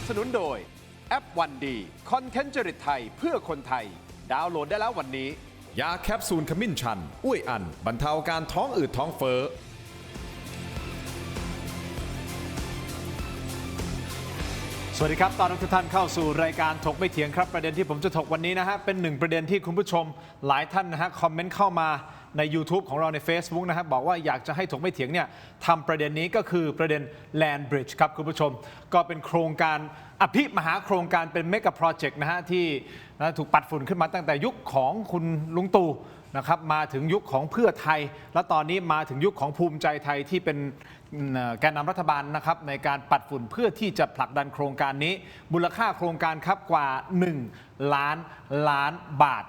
สนุนโดยแอปวันดีคอนเทนต์จริตไทยเพื่อคนไทยดาวน์โหลดได้แล้ววันนี้ยาแคปซูลขมิ้นชันอุ้ยอันบรรเทาอาการท้องอืดท้องเฟ้อสวัสดีครับตอนรับทุกท่านเข้าสู่รายการถกไม่เถียงครับประเด็นที่ผมจะถกวันนี้นะฮะเป็นหนึ่งประเด็นที่คุณผู้ชมหลายท่านนะฮะคอมเมนต์เข้ามาใน YouTube ของเราใน Facebook นะครับบอกว่าอยากจะให้ถกไม่เถียงเนี่ยทำประเด็นนี้ก็คือประเด็น Land Bridge ครับคุณผู้ชมก็เป็นโครงการอภิมหาโครงการเป็นเมกะโปรเจกต์นะฮะที่ถูกปัดฝุ่นขึ้นมาตั้งแต่ยุคของคุณลุงตู่นะครับมาถึงยุคของเพื่อไทยและตอนนี้มาถึงยุคของภูมิใจไทยที่เป็นแกนนำรัฐบาลนะครับในการปัดฝุ่นเพื่อที่จะผลักดันโครงการนี้มูลค่าโครงการครับกว่า1 ล้านบาท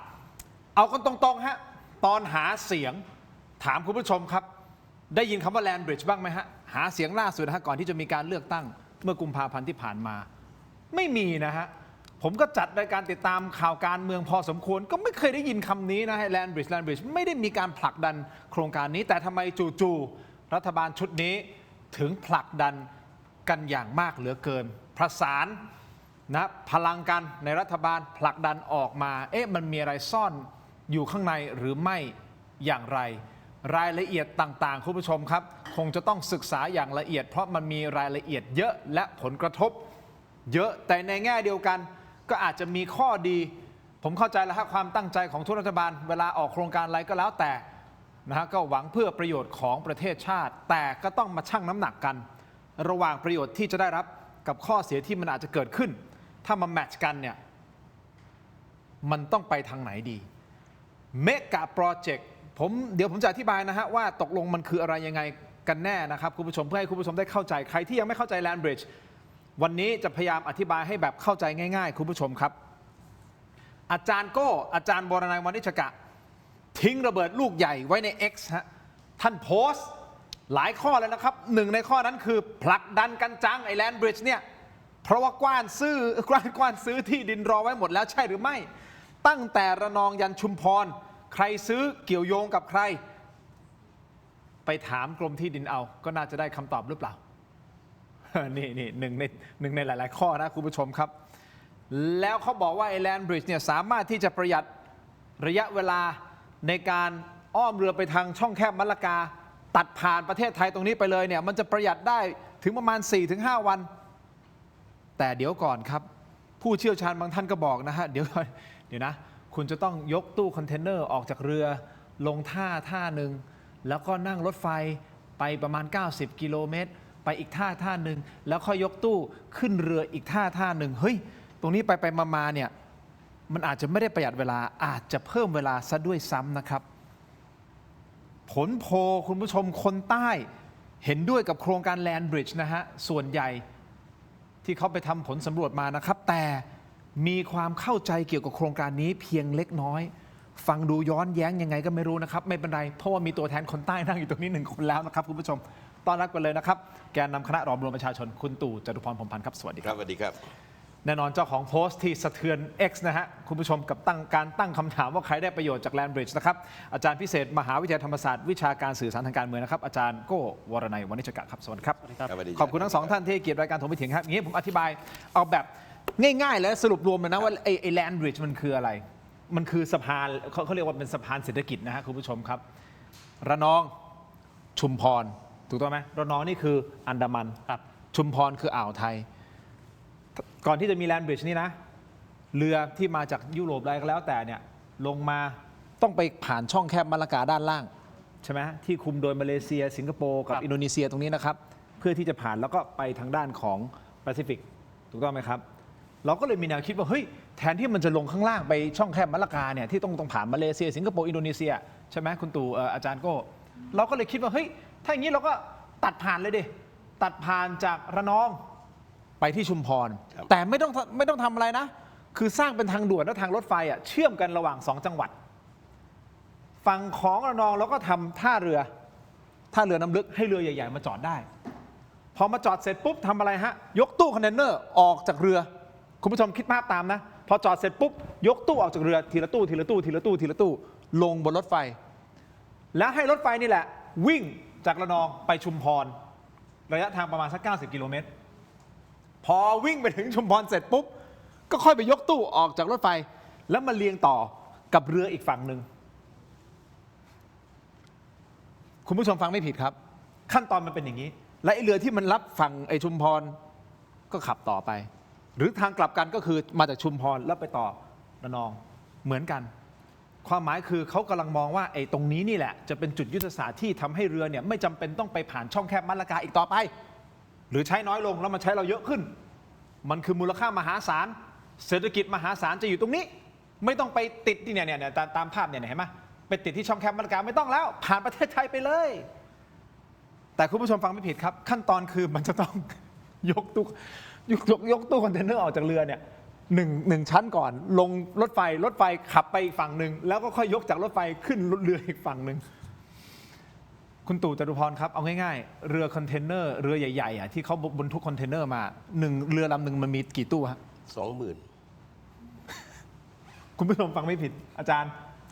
เอากันตรงๆฮะตอนหาเสียงถามคุณผู้ชมครับได้ยินคำว่า Land Bridge บ้างไหมฮะหาเสียงล่าสุดนะฮะก่อนที่จะมีการเลือกตั้งเมื่อกุมภาพันธ์ที่ผ่านมาไม่มีนะฮะผมก็จัดรายการติดตามข่าวการเมืองพอสมควรก็ไม่เคยได้ยินคำนี้นะฮะ Land Bridge ไม่ได้มีการผลักดันโครงการนี้แต่ทำไมจู่ๆรัฐบาลชุดนี้ถึงผลักดันกันอย่างมากเหลือเกินประสานนะพลังกันในรัฐบาลผลักดันออกมามันมีอะไรซ่อนอยู่ข้างในหรือไม่อย่างไรรายละเอียดต่างๆคุณผู้ชมครับคงจะต้องศึกษาอย่างละเอียดเพราะมันมีรายละเอียดเยอะและผลกระทบเยอะแต่ในแง่เดียวกันก็อาจจะมีข้อดีผมเข้าใจแล้วครับความตั้งใจของทุกรัฐบาลเวลาออกโครงการอะไรก็แล้วแต่นะฮะก็หวังเพื่อประโยชน์ของประเทศชาติแต่ก็ต้องมาชั่งน้ำหนักกันระหว่างประโยชน์ที่จะได้รับกับข้อเสียที่มันอาจจะเกิดขึ้นถ้ามาแมทช์กันเนี่ยมันต้องไปทางไหนดีเมกะโปรเจกต์เดี๋ยวผมจะอธิบายนะฮะว่าตกลงมันคืออะไรยังไงกันแน่นะครับคุณผู้ชมเพื่อให้คุณผู้ชมได้เข้าใจใครที่ยังไม่เข้าใจ Land Bridge วันนี้จะพยายามอธิบายให้แบบเข้าใจง่ายๆคุณผู้ชมครับอาจารย์วรนัยวณิชกะทิ้งระเบิดลูกใหญ่ไว้ใน X ฮะท่านโพสต์หลายข้อเลยนะครับหนึ่งในข้อนั้นคือผลักดันกันจังไอ้ Land Bridge เนี่ยเพราะว่ากว้านซื้อที่ดินรอไว้หมดแล้วใช่หรือไม่ตั้งแต่ระนองยันชุมพรใครซื้อเกี่ยวโยงกับใครไปถามกรมที่ดินเอาก็น่าจะได้คำตอบหรือเปล่า นี่หนึ่งในหลายๆข้อนะคุณผู้ชมครับแล้วเขาบอกว่าไอ้ Land Bridge เนี่ยสามารถที่จะประหยัดระยะเวลาในการอ้อมเรือไปทางช่องแคบมะละกาตัดผ่านประเทศไทยตรงนี้ไปเลยเนี่ยมันจะประหยัดได้ถึงประมาณ 4-5 วันแต่เดี๋ยวก่อนครับผู้เชี่ยวชาญบางท่านก็บอกนะฮะเดี๋ยวนะคุณจะต้องยกตู้คอนเทนเนอร์ออกจากเรือลงท่าหนึ่งแล้วก็นั่งรถไฟไปประมาณ90 กิโลเมตรไปอีกท่าหนึ่งแล้วค่อยยกตู้ขึ้นเรืออีกท่าหนึ่งเฮ้ยตรงนี้ไปมาเนี่ยมันอาจจะไม่ได้ประหยัดเวลาอาจจะเพิ่มเวลาซะด้วยซ้ำนะครับผลโพลคุณผู้ชมคนใต้เห็นด้วยกับโครงการ Land Bridge นะฮะส่วนใหญ่ที่เขาไปทำผลสำรวจมานะครับแต่มีความเข้าใจเกี่ยวกับโครงการนี้เพียงเล็กน้อยฟังดูย้อนแย้งยังไงก็ไม่รู้นะครับไม่เป็นไรเพราะว่ามีตัวแทนคนใต้นั่งอยู่ตรงนี้1 คนแล้วนะครับคุณผู้ชมต้อนรับกันเลยนะครับแกนนำคณะหลอมรวมประชาชนคุณตู่จตุพรพรหมพันธ์ครับสวัสดีครับสวัสดีครับแน่นอนเจ้าของโพสต์ที่สะเทือน X นะฮะคุณผู้ชมกับการตั้งคำถามว่าใครได้ประโยชน์จาก Land Bridge นะครับอาจารย์พิเศษมหาวิทยาลัยธรรมศาสตร์วิชาการสื่อสารทางการเมืองนะครับอาจารย์โก้วรนัยวณิชกะครับสวัสดีครับขอบคุณทั้งสองท่านที่ให้เกียรติรายการถกไม่เถียงครับอย่างนี้ผมอธิบายเอาแบบง่ายๆและสรุปรวมเลยนะว่าไอ้ Land Bridge มันคืออะไรมันคือสะพานเขาเรียกว่าเป็นสะพานเศรษฐกิจนะฮะคุณผู้ชมครับระนองชุมพรถูกต้องไหมระนองนี่คืออันดามันชุมพรคืออ่าวไทยก่อนที่จะมี Land Bridge นี่นะเรือที่มาจากยุโรปอะไรก็แล้วแต่เนี่ยลงมาต้องไปผ่านช่องแคบมะละกาด้านล่างใช่ไหมที่คุมโดยมาเลเซียสิงคโปร์กับอินโดนีเซียตรงนี้นะครับเพื่อที่จะผ่านแล้วก็ไปทางด้านของแปซิฟิกถูกต้องไหมครับเราก็เลยมีแนวคิดว่าเฮ้ยแทนที่มันจะลงข้างล่างไปช่องแคบมะละกาเนี่ยที่ต้องผ่านมาเลเซียสิงคโปร์อินโดนีเซียใช่ไหมคุณตู่อาจารย์โก้เราก็เลยคิดว่าเฮ้ยถ้าอย่างนี้เราก็ตัดผ่านเลยดิตัดผ่านจากระนองไปที่ชุมพรแต่ไม่ต้องทำอะไรนะคือสร้างเป็นทางด่วนและทางรถไฟเชื่อมกันระหว่าง2 จังหวัดฝั่งของระนองเราก็ทำท่าเรือน้ำลึกให้เรือใหญ่ๆมาจอดได้พอมาจอดเสร็จปุ๊บทำอะไรฮะยกตู้คอนเทนเนอร์ออกจากเรือคุณผู้ชมคิดภาพตามนะพอจอดเสร็จปุ๊บยกตู้ออกจากเรือทีละตู้ลงบนรถไฟแล้วให้รถไฟนี่แหละวิ่งจากระนองไปชุมพรระยะทางประมาณสัก90 กิโลเมตรพ พอวิ่งไปถึงชุมพรเสร็จปุ๊บก็ค่อยไปยกตู้ออกจากรถไฟแล้วมาเรียงต่อกับเรืออีกฝั่งหนึ่งคุณผู้ชมฟังไม่ผิดครับขั้นตอนมันเป็นอย่างนี้ และไอ้เรือที่มันรับฝั่งไอ้ชุมพรก็ขับต่อไป หรือทางกลับกันก็คือมาจากชุมพรแล้วไปต่อระนองเหมือนกัน ความหมายคือเขากำลังมองว่าไอ้ตรงนี้นี่แหละจะเป็นจุดยุทธศาสตร์ที่ทำให้เรือเนี่ยไม่จำเป็นต้องไปผ่านช่องแคบมัลลากาอีกต่อไป หรือใช้น้อยลงแล้วมันใช้เราเยอะขึ้น มันคือมูลค่ามหาศาลเศรษฐกิจมหาศาลจะอยู่ตรงนี้ ไม่ต้องไปติดที่เนี่ยตามภาพเนี่ยเห็นไหมไปติดที่ช่องแคบมัลลากาไม่ต้องแล้วผ่านประเทศไทยไปเลย แต่คุณผู้ชมฟังไม่ผิดครับขั้นตอนคือมันจะต้อง ยกตู้คอนเทนเนอร์ออกจากเรือเนี่ยหนึ่งชั้นก่อนลงรถไฟขับไปอีกฝั่งหนึ่งแล้วก็ค่อยยกจากรถไฟขึ้นเรืออีกฝั่งหนึ่งคุณตู่จตุพรครับเอาง่ายๆเรือคอนเทนเนอร์เรือใหญ่ๆที่เขาบรรทุกคอนเทนเนอร์มาเรือลำหนึ่งมันมีกี่ตู้ฮะ 20,000 คุณผู้ชมฟังไม่ผิดอาจารย์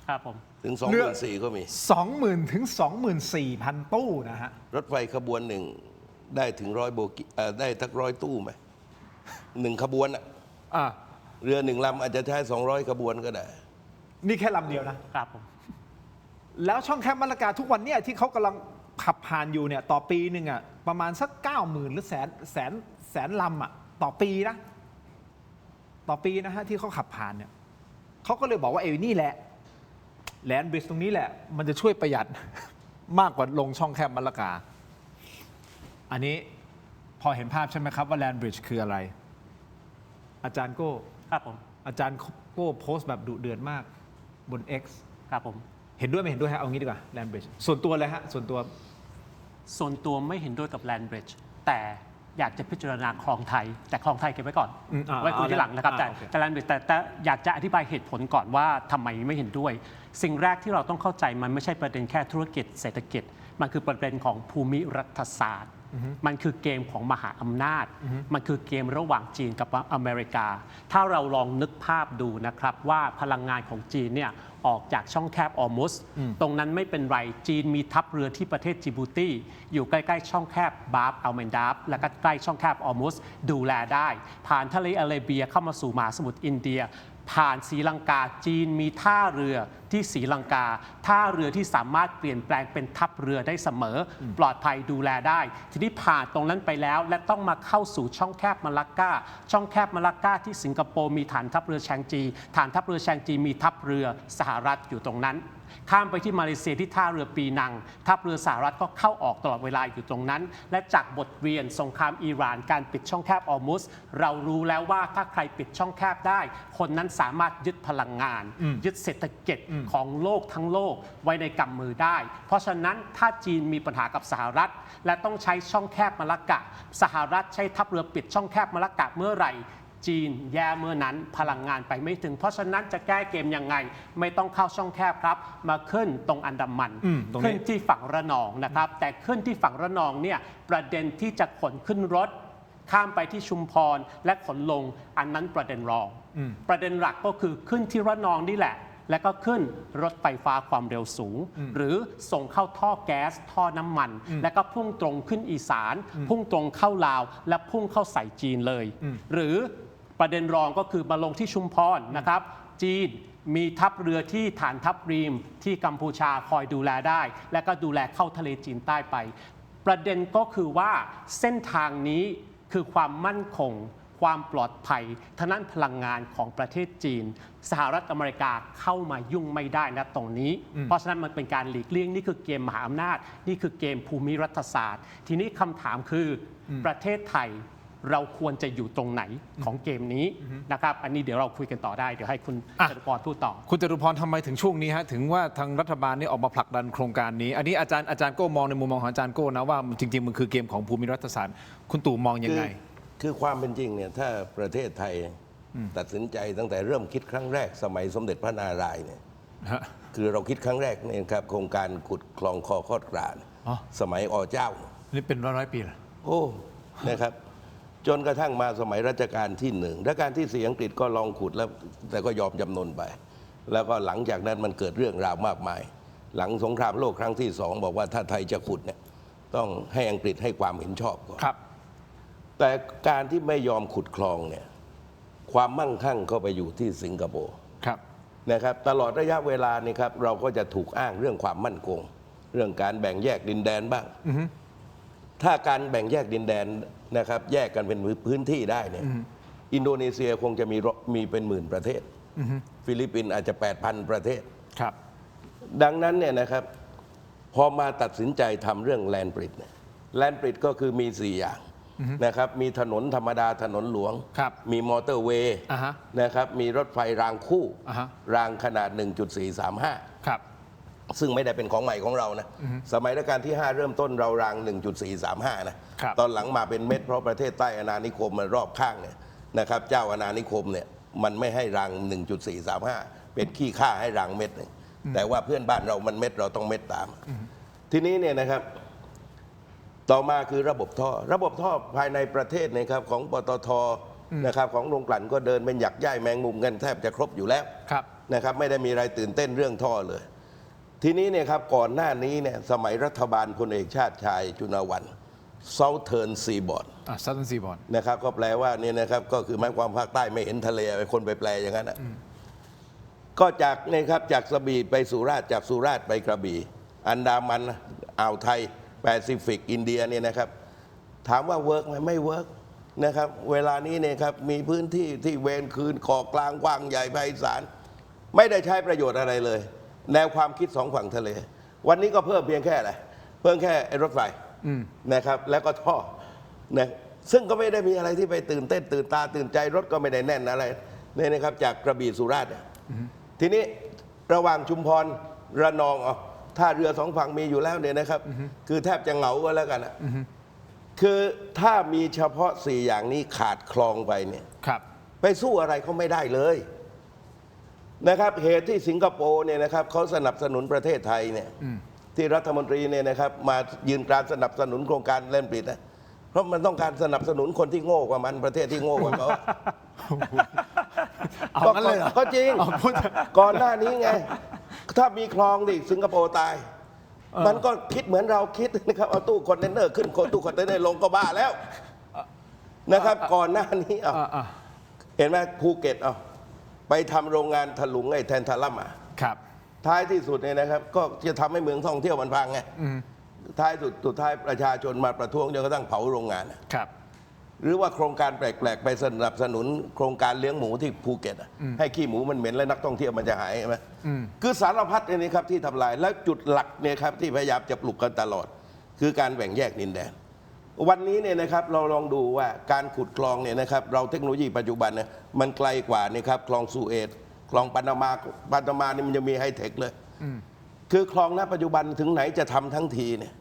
ครับผม ถึง เรือ 24,000ก็มี 20,000 ถึง 24,000 ตู้นะฮะ รถไฟขบวนหนึ่งได้ถึง100โบกี้ได้ทัก100 ตู้ไหม1 ขบวนอะ อ่ะ เรือ1 ลำอาจจะใช้200 ขบวนก็ได้ นี่แค่ลำเดียวนะ ครับผม แล้วช่องแคบมัลลากาทุกวันเนี่ยที่เขากำลังขับผ่านอยู่เนี่ยต่อปีหนึ่งอ่ะประมาณสัก 90,000 หรือแสนลำอ่ะต่อปีนะต่อปีนะฮะที่เขาขับผ่านเนี่ยเขาก็เลยบอกว่านี่แหละแลนด์บริดจ์ตรงนี้แหละ มันจะช่วยประหยัด มากกว่าลงช่องแคบมัลลากา อันนี้พอเห็นภาพใช่ไหมครับว่าแลนด์บริดจ์คืออะไร อาจารย์โก้ ครับผม อาจารย์โก้โพสต์แบบดุเดือดมากบน X ครับผม เห็นด้วยไม่เห็นด้วยฮะเอางี้ดีกว่าแลนด์บริดจ์ส่วนตัวเลยฮะส่วนตัว ส่วนตัวไม่เห็นด้วยกับแลนบริดจ์แต่อยากจะพิจารณาคลองไทย แต่คลองไทยเก็บไว้ก่อน ไว้คุยที่หลังนะครับ โอเค แต่แลนบริดจ์แต่อยากจะอธิบายเหตุผลก่อนว่าทำไมไม่เห็นด้วย สิ่งแรกที่เราต้องเข้าใจมันไม่ใช่ประเด็นแค่ธุรกิจเศรษฐกิจ มันคือประเด็นของภูมิรัฐศาสตร์ มันคือเกมของมหาอำนาจ มันคือเกมระหว่างจีนกับอเมริกา ถ้าเราลองนึกภาพดูนะครับว่าพลังงานของจีนเนี่ยออกจากช่องแคบออร์มุสตรงนั้นไม่เป็นไรจีนมีทัพเรือที่ประเทศจิบูตีอยู่ใกล้ๆช่องแคบบาบอัลเมนดาบและก็ใกล้ช่องแคบออร์มุสดูแลได้ ผ่านทะเลอาระเบียเข้ามาสู่มหาสมุทรอินเดีย ผ่านศรีลังกาจีนมีท่าเรือที่ศรีลังกาท่าเรือที่สามารถเปลี่ยนแปลงเป็นทัพเรือได้เสมอ ปลอดภัยดูแลได้ ทีนี้ผ่านตรงนั้นไปแล้วและต้องมาเข้าสู่ช่องแคบมาลากาช่องแคบมาลากาที่สิงคโปร์มีฐานทัพเรือแชงจีฐานทัพเรือแชงจีมีทัพเรือสหรัฐอยู่ตรงนั้น ข้ามไปที่มาเลเซียที่ท่าเรือปีนังทัพเรือสหรัฐก็เข้าออกตลอดเวลาอยู่ตรงนั้น และจากบทเรียนสงครามอิหร่านการปิดช่องแคบออร์มุสเรารู้แล้วว่าถ้าใครปิดช่องแคบได้ คนนั้นสามารถยึดพลังงาน ยึดเศรษฐกิจของโลกทั้งโลกไว้ในกำมือได้ เพราะฉะนั้นถ้าจีนมีปัญหากับสหรัฐ และต้องใช้ช่องแคบมาลากะสหรัฐใช้ทัพเรือปิดช่องแคบมาลากะเมื่อไหร่จีนแย่เมื่อนั้นพลังงานไปไม่ถึง เพราะฉะนั้นจะแก้เกมยังไงไม่ต้องเข้าช่องแคบครับมาขึ้นตรงอันดามันขึ้นที่ฝั่งระนองนะครับแต่ขึ้นที่ฝั่งระนองเนี่ยประเด็นที่จะขนขึ้นรถข้ามไปที่ชุมพรและขนลงอันนั้นประเด็นรองประเด็นหลักก็คือขึ้นที่ระนองนี่แหละแล้วก็ขึ้นรถไฟฟ้าความเร็วสูงหรือส่งเข้าท่อแก๊สท่อน้ำมันแล้วก็พุ่งตรงขึ้นอีสานพุ่งตรงเข้าลาวและพุ่งเข้าใส่จีนเลยหรือประเด็นรองก็คือมาลงที่ชุมพรนะครับจีนมีทัพเรือที่ฐานทัพรีมที่กัมพูชาคอยดูแลได้ และก็ดูแลเข้าทะเลจีนใต้ไป ประเด็นก็คือว่าเส้นทางนี้คือความมั่นคงความปลอดภัยทางด้านพลังงานของประเทศจีนสหรัฐอเมริกาเข้ามายุ่งไม่ได้นะตรงนี้เพราะฉะนั้นมันเป็นการหลีกเลี่ยงนี่คือเกมมหาอำนาจนี่คือเกมภูมิรัฐศาสตร์ทีนี้คำถามคือประเทศไทยเราควรจะอยู่ตรงไหนของเกมนี้นะครับอันนี้เดี๋ยวเราคุยกันต่อได้เดี๋ยวให้คุณจตุพรพูดต่อคุณจตุพรทำไมถึงช่วงนี้ฮะถึงว่าทางรัฐบาลนี่ออกมาผลักดันโครงการนี้อันนี้อาจารย์โก้มองในมุมมองของอาจารย์โก้นะว่าจริงๆมันคือเกมของภูมิรัฐศาสตร์คุณตู่มองยังไงคือความเป็นจริงเนี่ยถ้าประเทศไทยตัดสินใจตั้งแต่เริ่มคิดครั้งแรกสมัยสมเด็จพระนารายณ์เนี่ยคือเราคิดครั้งแรกเนี่ยครับโครงการขุดคลองคอคอดกลาสมัยอเจ้านี่เป็นร้อยปีแล้วโอ้นะครับจนกระทั่งมาสมัยรัชกาลที่1รัชกาลที่4อังกฤษก็ลองขุดแล้วแต่ก็ยอมจำนนไปแล้วก็หลังจากนั้นมันเกิดเรื่องราวมากมายหลังสงครามโลกครั้งที่2บอกว่าถ้าไทยจะขุดเนี่ยต้องให้อังกฤษให้ความเห็นชอบก่อน แต่การที่ไม่ยอมขุดคลองเนี่ยความมั่งคั่งก็ไปอยู่ที่สิงคโปร์ ครับ นะครับตลอดระยะเวลานี่ครับเราก็จะถูกอ้างเรื่องความมั่นคง เรื่องการแบ่งแยกดินแดนบ้างถ้าการแบ่งแยกดินแดนนะครับแยกกันเป็นพื้นที่ได้เนี่ยอินโดนีเซียคงจะมีเป็นหมื่นประเทศฟิลิปปินส์อาจจะ 8,000 ประเทศ ครับ ดังนั้นเนี่ยนะครับพอมาตัดสินใจทำเรื่องแลนบริดจ์แลนบริดจ์ก็คือมี 4 อย่างนะครับมีถนนธรรมดาถนนหลวง ครับ มีมอเตอร์เวย์ อ่าฮะ นะครับมีรถไฟรางคู่ อ่าฮะ รางขนาด 1.435 ครับ ซึ่งไม่ได้เป็นของใหม่ของเรานะสมัยรัชกาลที่ 5 เริ่มต้นเราราง 1.435 นะครับ ตอนหลังมาเป็นเม็ดเพราะประเทศใต้อาณานิคมมันรอบข้างเนี่ยนะครับเจ้าอาณานิคมเนี่ยมันไม่ให้ราง 1.435 เป็นขี้ข้าให้รางเม็ดหนึ่งแต่ว่าเพื่อนบ้านเรามันเม็ดเราต้องเม็ดตาม ทีนี้เนี่ยนะครับต่อมาคือระบบท่อภายในประเทศนะครับของปตทนะครับของโรงกลั่นก็เดินเป็นหยักย่ายแมงมุมกันแทบจะครบอยู่แล้ว ครับ นะครับไม่ได้มีอะไรตื่นเต้นเรื่องท่อเลย ทีนี้เนี่ยครับก่อนหน้านี้เนี่ยสมัยรัฐบาลพลเอกชาติชายจุนวัน Southern Seaboard ซัตเทนซีบอล นะครับก็แปลว่าเนี่ยนะครับก็คือหมายความภาคใต้ไม่เห็นทะเลคนไปแปลอย่างนั้นนะก็จากเนี่ยครับจากกระบี่ไปสุราษฎร์จากสุราษฎร์ไปกระบี่อันดามันอ่าวไทยแปซิฟิกอินเดียเนี่ยนะครับถามว่าเวิร์กไหมไม่เวิร์กนะครับเวลานี้เนี่ยครับมีพื้นที่ที่เวรคืนเกาะกลางกว้างใหญ่ไพศาลไม่ได้ใช้ประโยชน์อะไรเลย แนวความคิดสองฝั่งทะเล วันนี้ก็เพิ่มเพียงแค่อะไรเพิ่มแค่รถไฟนะครับแล้วก็ท่อนะซึ่งก็ไม่ได้มีอะไรที่ไปตื่นเต้นตื่นตาตื่นใจรถก็ไม่ได้แน่นอะไรเนี่ยนะครับจากกระบี่สุราษฎร์เนี่ยทีนี้ระหว่างชุมพรระนองท่าเรือสองฝั่งมีอยู่แล้วเนี่ยนะครับคือแทบจะเหงาก็แล้วกันนะคือถ้ามีเฉพาะ4อย่างนี้ขาดคลองไปเนี่ย ครับ ไปสู้อะไรเขาไม่ได้เลยนะครับเหตุที่สิงคโปร์เนี่ยนะครับเขาสนับสนุนประเทศไทยเนี่ยที่รัฐมนตรีเนี่ยนะครับมายืนการสนับสนุนโครงการแลนบริดจ์นะเพราะมันต้องการสนับสนุนคนที่โง่กว่ามันประเทศที่โง่กว่าเขา เอางั้นเลยเหรอ ก็จริง เอาพูด ก่อนหน้านี้ไง ถ้ามีคลองดิสิงคโปร์ตาย มันก็คิดเหมือนเราคิดนะครับเอาตู้คอนเทนเนอร์ขึ้นตู้คอนเทนเนอร์ลงก็บ้าแล้วนะครับก่อนหน้านี้เห็นไหมภูเก็ตไปทำโรงงานถลุงไอ้แทนทารัมครับ ท้ายที่สุดเนี่ยนะครับก็จะทำให้เมืองท่องเที่ยวมันพังไงท้ายสุดท้ายประชาชนมาประท้วงจนกระทั่งเผาโรงงาน ครับ หรือว่าโครงการแปลกๆไปสนับสนุนโครงการเลี้ยงหมูที่ภูเก็ตให้ขี้หมูมันเหม็นและนักท่องเที่ยวมันจะหายใช่ไหมคือสารพัดเนี่ยนะครับที่ทำลายแล้วจุดหลักเนี่ยครับที่พยายามจะปลุกกันตลอด คือการแบ่งแยกดินแดน วันนี้เนี่ยนะครับเราลองดูว่าการขุดคลองเนี่ยนะครับเราเทคโนโลยีปัจจุบันเนี่ยมันไกลกว่านี่ครับคลองสุเอตคลองปานามานี่มันจะมีไฮเทคเลยคือคลองณปัจจุบันถึงไหนจะทำทั้งทีเนี่ย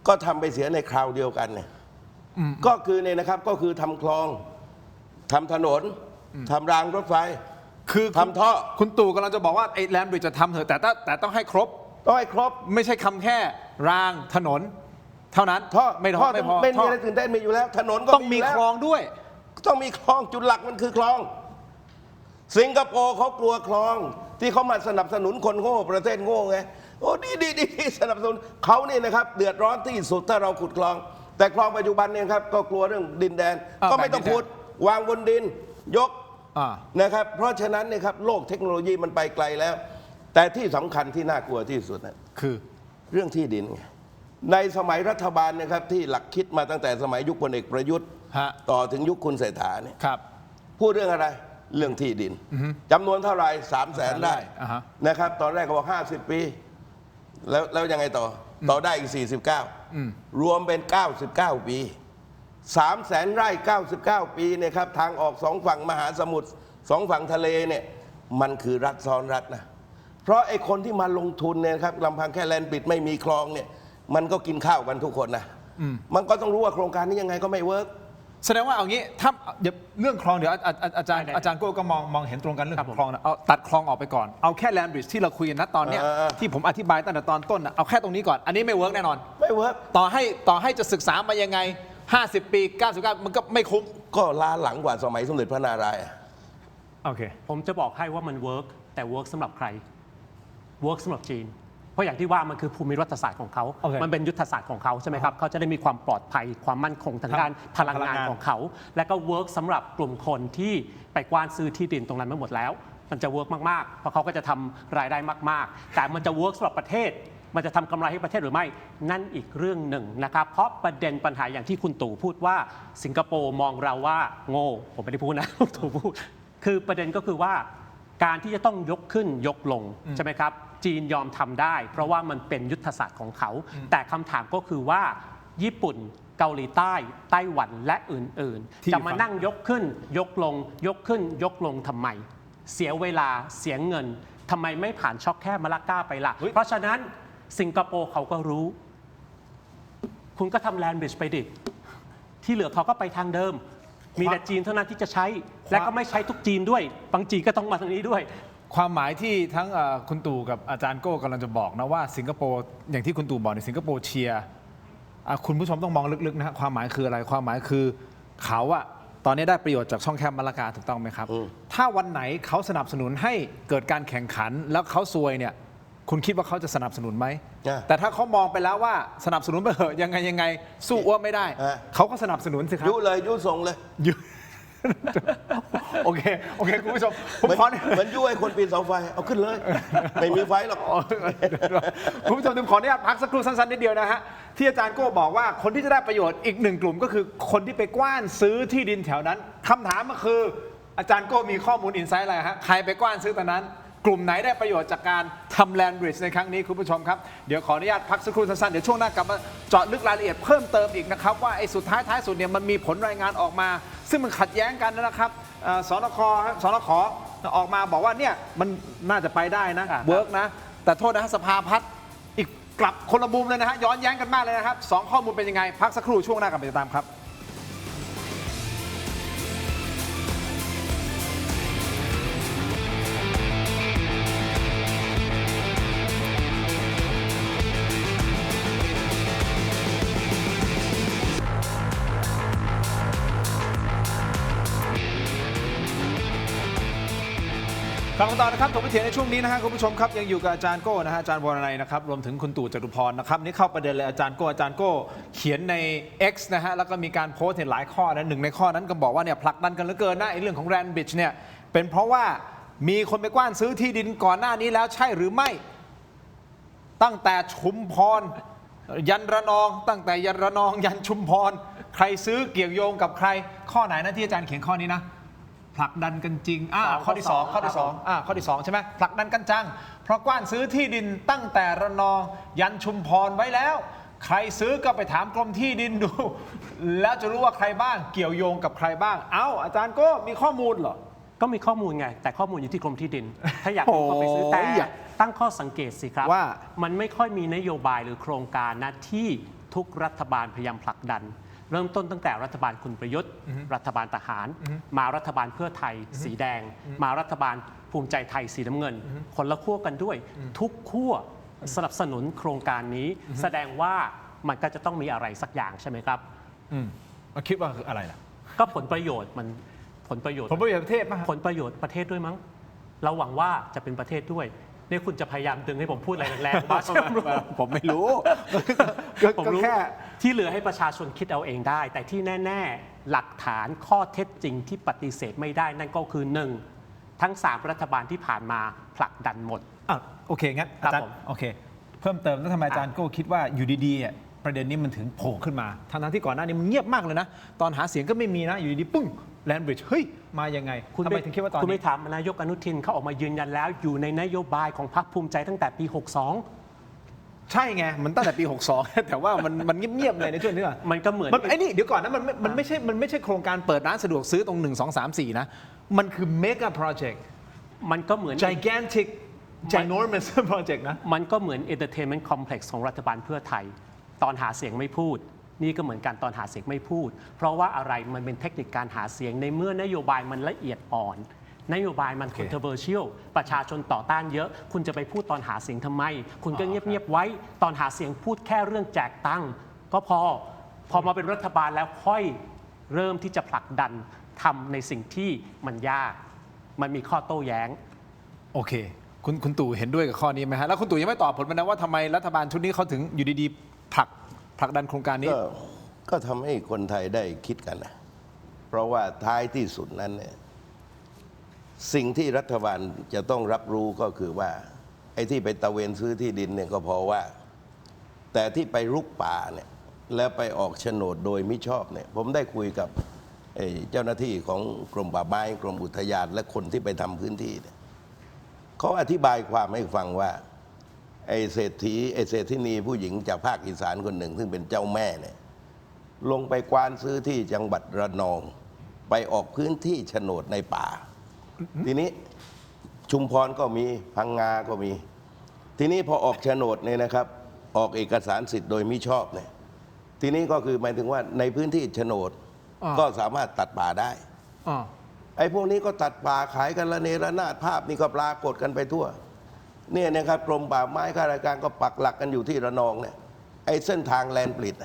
ก็ทำไปเสียในคราวเดียวกันเนี่ยก็คือเนี่ยนะครับก็คือทำคลองทำถนนทำรางรถไฟ คือ ทำท่อ คุณตู่กำลังจะบอกว่าไอ้แลนบริดจ์จะทำเถอะแต่ต้องให้ครบ ต้องให้ครบ ไม่ใช่คำแค่รางถนน เท่านั้น ท่อ ไม่พอไม่พอ ไม่มี ท่อ อะไรตื่นเต้นมีอยู่แล้ว ถนนก็ ต้องมี ยู่แว คลองด้วย ต้องมีคลองจุดหลักมันคือคลอง สิงคโปร์เขากลัวคลอง ที่เขามาสนับสนุนคนโง่ประเทศโง่ไงโอ้ดีสนับสนุนเขาเนี่ยนะครับเดือดร้อนที่สุดถ้าเราขุดคลอง แต่คลองปัจจุบันเนี่ยครับก็กลัวเรื่องดินแดน ก็ไม่ต้องขุดวางบนดินยกนะครับเพราะฉะนั้นเนี่ยครับโลกเทคโนโลยีมันไปไกลแล้ว แต่ที่สำคัญที่น่ากลัวที่สุดนะ คือ เรื่องที่ดินไงในสมัยรัฐบาลนะครับที่หลักคิดมาตั้งแต่สมัยยุคพลเอกประยุทธ์ ฮะ ต่อถึงยุคคุณเศรษฐาเนี่ย ครับ พูดเรื่องอะไรเรื่องที่ดินจำนวนเท่าไหร่300,000 ได้ อ่าฮะ นะครับตอนแรกก็บอก50 ปีแล้วยังไงต่อได้อีก49รวมเป็น99 ปี300,000 ไร่99 ปีเนี่ยครับทางออก2ฝั่งมหาสมุทร2ฝั่งทะเลเนี่ยมันคือรัฐซ้อนรัฐนะเพราะไอ้คนที่มาลงทุนเนี่ยครับลำพังแค่แลนด์บริดจ์ไม่มีคลองเนี่ยมันก็กินข้าวกันทุกคนนะมันก็ต้องรู้ว่าโครงการนี้ยังไงก็ไม่เวิร์ก แสดงว่าเอางี้ถ้าเรื่องคลองเดี๋ยวอาจารย์โก้ก็มองเห็นตรงกันเรื่องของคลองนะเอาตัดคลองออกไปก่อนเอาแค่แลนบริดจ์ที่เราคุยกันณตอนเนี้ยที่ผมอธิบายตั้งแต่ตอนต้นนะเอาแค่ตรงนี้ก่อนอันนี้ไม่เวิร์กแน่นอน ไม่เวิร์ก ต่อให้จะศึกษามายังไง50 ปี99มันก็ไม่คุ้ม ก็ล้าหลังกว่าสมัยสมเด็จพระนารายณ์ โอเค ผมจะบอกให้ว่ามันเวิร์กแต่เวิร์กสำหรับใครเวิร์กสำหรับจีน เพราะอย่างที่ว่ามันคือภูมิรัฐศาสตร์ของเขา โอเค มันเป็นยุทธศาสตร์ของเขาใช่ไหมครับเขาจะได้มีความปลอดภัยความมั่นคงทางด้านพลังงานของเขา และก็เวิร์กสำหรับกลุ่มคนที่ไปกว้านซื้อที่ดินตรงนั้นมาหมดแล้ว มันจะเวิร์กมากๆเพราะเขาก็จะทำรายได้มากๆแต่มันจะเวิร์กสำหรับประเทศ มันจะทำกำไรให้ประเทศหรือไม่นั่นอีกเรื่องหนึ่งนะครับเพราะประเด็นปัญหาอย่างที่คุณตู่พูดว่าสิงคโปร์มองเราว่าโง่ผมไม่ได้พูดนะ คุณตู่พูดคือประเด็นก็คือว่าการที่จะต้องยกขึ้นยกลงใช่ไหมครับจีนยอมทำได้ เพราะว่ามันเป็นยุทธศาสตร์ของเขา แต่คำถามก็คือว่าญี่ปุ่นเกาหลีใต้ไต้หวันและอื่น ที่ ๆ จะมานั่งยกขึ้นยกลงยกขึ้นยกลงทำไม เสียเวลาเสียเงินทำไมไม่ผ่านช็อกแค่มาลาก้าไปล่ะ เพราะฉะนั้นสิงคโปร์เขาก็รู้ คุณก็ทำแลนด์บริดจ์ไปดิ ที่เหลือเขาก็ไปทางเดิม มีแต่จีนเท่านั้นที่จะใช้ และก็ไม่ใช้ทุกจีนด้วย บางจีนก็ต้องมาทางนี้ด้วย ความหมายที่ทั้งคุณตู่กับอาจารย์โก้กำลังจะบอกนะว่าสิงคโปร์อย่างที่คุณตู่บอกในสิงคโปร์เชียร์คุณผู้ชมต้องมองลึกๆนะฮะความหมายคืออะไรความหมายคือเขาอะตอนนี้ได้ประโยชน์จากช่องแคบมาลากาถูกต้องไหมครับ ถ้าวันไหนเขาสนับสนุนให้เกิดการแข่งขันแล้วเขาซวยเนี่ยคุณคิดว่าเขาจะสนับสนุนไหม แต่ถ้าเขามองไปแล้วว่าสนับสนุนไปเหอะยังไงสู้อ้วไม่ได้ เขาก็สนับสนุนสิครับ ยุเลยยุส่งเลย ยุ โอเคคุณผู้ชมผมขอ เหมือนยุให้คนปีนเสาไฟเอาขึ้นเลย ไม่มีไฟหรอก คุณผู้ชมผมขออนุญาตพักสักครู่สั้นๆนิดเดียวนะฮะที่อาจารย์โก้บอกว่าคนที่จะได้ประโยชน์อีกหนึ่งกลุ่มก็คือคนที่ไปกว้านซื้อที่ดินแถวนั้นคำถามก็คืออาจารย์โก้มีข้อมูลอินไซต์อะไรฮะใครไปกว้านซื้อตอนนั้น กลุ่มไหนได้ประโยชน์จากการทำแลนด์บริดจ์ในครั้งนี้คุณผู้ชมครับเดี๋ยวขออนุญาตพักสักครู่สั้นๆเดี๋ยวช่วงหน้ากลับมาเจาะลึกรายละเอียดเพิ่มเติมอีกนะครับว่าไอ้สุดท้ายสุดเนี่ยมันมีผลรายงานออกมา ซึ่งมันขัดแย้งกันนะครับสนคออกมาบอกว่าเนี่ยมันน่าจะไปได้นะเวิร์กนะแต่โทษนะฮะสภาพัฒน์อีกกลับคนละมุมเลยนะฮะย้อนแย้งกันมากเลยนะครับสองข้อมูลเป็นยังไงพักสักครู่ช่วงหน้ากลับมาติดตามครับ กลับมาต่อนะครับถกไปเถียงในช่วงนี้นะฮะคุณผู้ชมครับยังอยู่กับอาจารย์โก้นะฮะอาจารย์วรนัยนะครับรวมถึงคุณตู่จตุพรนะครับนี่เข้าประเด็นเลยอาจารย์โก้เขียนใน X นะฮะแล้วก็มีการโพสต์เห็นหลายข้อนะหนึ่งในข้อนั้นก็บอกว่าเนี่ยผลักดันกันเหลือเกินนะไอ้เรื่องของแรนบริดจ์เนี่ยเป็นเพราะว่ามีคนไปกว้านซื้อที่ดินก่อนหน้านี้แล้วใช่หรือไม่ตั้งแต่ชุมพรยันระนองตั้งแต่ยันระนองยันชุมพรใครซื้อเกี่ยวโยงกับใครข้อไหนนะที่อาจารย์เขียนข้อนี้นะผลักดันกันจริงข้อที่2ข้อที่2ใช่ไหมผลักดันกันจังเพราะกว้านซื้อที่ดินตั้งแต่ระนองยันชุมพรไว้แล้วใครซื้อก็ไปถามกรมที่ดินดู แล้วจะรู้ว่าใครบ้างเกี่ยวโยงกับใครบ้างอาจารย์ก็มีข้อมูลเหรอก็มีข้อมูลไงแต่ข้อมูลอยู่ที่กรมที่ดิน ถ้าอยากรู้ก็ไปซื้อแต่ตั้งข้อสังเกตสิครับว่ามันไม่ค่อยมีนโยบายหรือโครงการนะที่ทุกรัฐบาลพยายามผลักดันเริ่มต้นตั้งแต่รัฐบาลคุณประยุทธ์รัฐบาลทหารมารัฐบาลเพื่อไทยสีแดงมารัฐบาลภูมิใจไทยสีน้ำเงินคนละขั้วกันด้วยทุกขั้วสนับสนุนโครงการนี้แสดงว่ามันก็จะต้องมีอะไรสักอย่างใช่ไหมครับมาคิดว่าคืออะไรล่ะก็ผลประโยชน์มันผลประโยชน์ประเทศมั้งผลประโยชน์ประเทศด้วยมั้งเราหวังว่าจะเป็นประเทศด้วยนี่คุณจะพยายามดึงให้ผมพูดอะไรแรงๆมาใช่ไหมผมไม่รู้ผมรู้แค่ที่เหลือให้ประชาชนคิดเอาเองได้ แต่ที่แน่ๆหลักฐานข้อเท็จจริงที่ปฏิเสธไม่ได้นั่นก็คือ 1. ทั้ง3รัฐบาลที่ผ่านมาผลักดันหมดโอเคงั้นอาจารย์โอเคเพิ่มเติมแล้วทำไมอาจารย์ก็คิดว่าอยู่ดีๆประเด็นนี้มันถึงโผล่ขึ้นมาทั้งที่ก่อนหน้านี้มันเงียบมากเลยนะตอนหาเสียงก็ไม่มีนะอยู่ดีๆปึ้งแลนด์บริดจ์เฮ้ยมายังไงทำไมถึงคิดว่าตอนนี้คุณไม่ถามนายกอนุทินเขาออกมายืนยันแล้วอยู่ในนโยบายของพรรคภูมิใจตั้งแต่ปี 62ใช่ไงมันตั้งแต่ปี 62 แต่ว่ามันเงียบๆเลยในช่วงนี้มันก็เหมือนไอ้นี่เดี๋ยวก่อนนะมันไม่ใช่โครงการเปิดร้านสะดวกซื้อตรง1 2 3 4นะมันคือเมกะโปรเจกต์มันก็เหมือน gigantic ginormous project นะมันก็เหมือน entertainment complex ของรัฐบาลเพื่อไทยตอนหาเสียงไม่พูดนี่ก็เหมือนกันตอนหาเสียงไม่พูดเพราะว่าอะไรมันเป็นเทคนิคการหาเสียงในเมื่อนโยบายมันละเอียดอ่อนนโยบายมัน controversial ประชาชนต่อต้านเยอะคุณจะไปพูดตอนหาเสียงทำไมคุณก็เงียบๆไว้ตอนหาเสียงพูดแค่เรื่องแจกตังค์ก็พอมาเป็นรัฐบาลแล้วค่อยเริ่มที่จะผลักดันทำในสิ่งที่มันยากมันมีข้อโต้แย้งโอเค คุณตู่เห็นด้วยกับข้อนี้ไหมฮะแล้วคุณตู่ยังไม่ตอบผมนะว่าทำไมรัฐบาลชุดนี้เขาถึงอยู่ดีๆผลักดันโครงการนี้ก็ทำให้คนไทยได้คิดกันนะเพราะว่าท้ายที่สุดนั้นเนี่ยสิ่งที่รัฐบาลจะต้องรับรู้ก็คือว่าไอ้ที่ไปตะเวนซื้อที่ดินเนี่ยก็เพราะว่าแต่ที่ไปรุกป่าเนี่ยแล้วไปออกโฉนดโดยมิชอบเนี่ยผมได้คุยกับเจ้าหน้าที่ของกรมป่าไม้กรมอุทยานและคนที่ไปทำพื้นที่เนี่ยเขาอธิบายความให้ฟังว่าไอ้เศรษฐีนีผู้หญิงจากภาคอีสานคนหนึ่งซึ่งเป็นเจ้าแม่เนี่ยลงไปกวานซื้อที่จังหวัดระนองไปออกพื้นที่โฉนดในป่าทีนี้ชุมพรก็มีพังงาก็มี ทีนี้พอออกโฉนดเนี่ยนะครับออกเอกสารสิทธิ์โดยมิชอบเนี่ยทีนี้ก็คือหมายถึงว่าในพื้นที่โฉนดก็สามารถตัดป่าได้ไอ้พวกนี้ก็ตัดป่าขายกันระเนระนาดภาพนี่ก็ปรากฏกันไปทั่วเนี่ยนะครับกรมป่าไม้ข้าราชการก็ปักหลักกันอยู่ที่ระนองเนี่ยไอ้เส้นทางแลนปลิด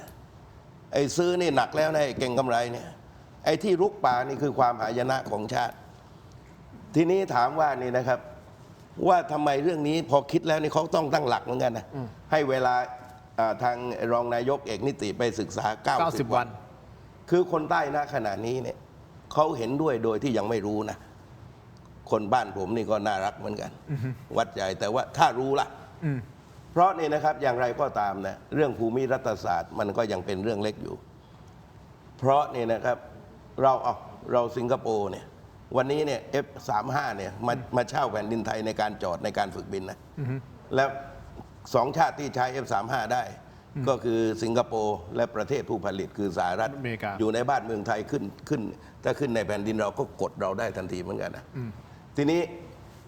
ไอ้ซื้อนี่หนักแล้วนะไอ้เก่งกำไรเนี่ยไอ้ที่รุกป่านี่คือความหายนะของชาติทีนี้ถามว่านี่นะครับว่าทำไมเรื่องนี้พอคิดแล้วนี่เขาต้องตั้งหลักเหมือนกันนะให้เวลาทางรองนายกเอกนิติไปศึกษา90 วันคือคนใต้ณขณะนี้เนี่ยเขาเห็นด้วยโดยที่ยังไม่รู้นะคนบ้านผมนี่ก็น่ารักเหมือนกันวัดใจแต่ว่าถ้ารู้ล่ะเพราะนี่นะครับอย่างไรก็ตามนะเรื่องภูมิรัฐศาสตร์มันก็ยังเป็นเรื่องเล็กอยู่เพราะนี่นะครับเราสิงคโปร์เนี่ยวันนี้เนี่ย F35 เนี่ยมาเช่าแผ่นดินไทยในการจอดในการฝึกบินนะแล้ว2 ชาติที่ใช้ F35 ได้ก็คือสิงคโปร์และประเทศผู้ผลิตคือสหรัฐอเมริกาอยู่ในบ้านเมืองไทยขึ้นถ้าขึ้นในแผ่นดินเราก็กดเราได้ทันทีเหมือนกันนะทีนี้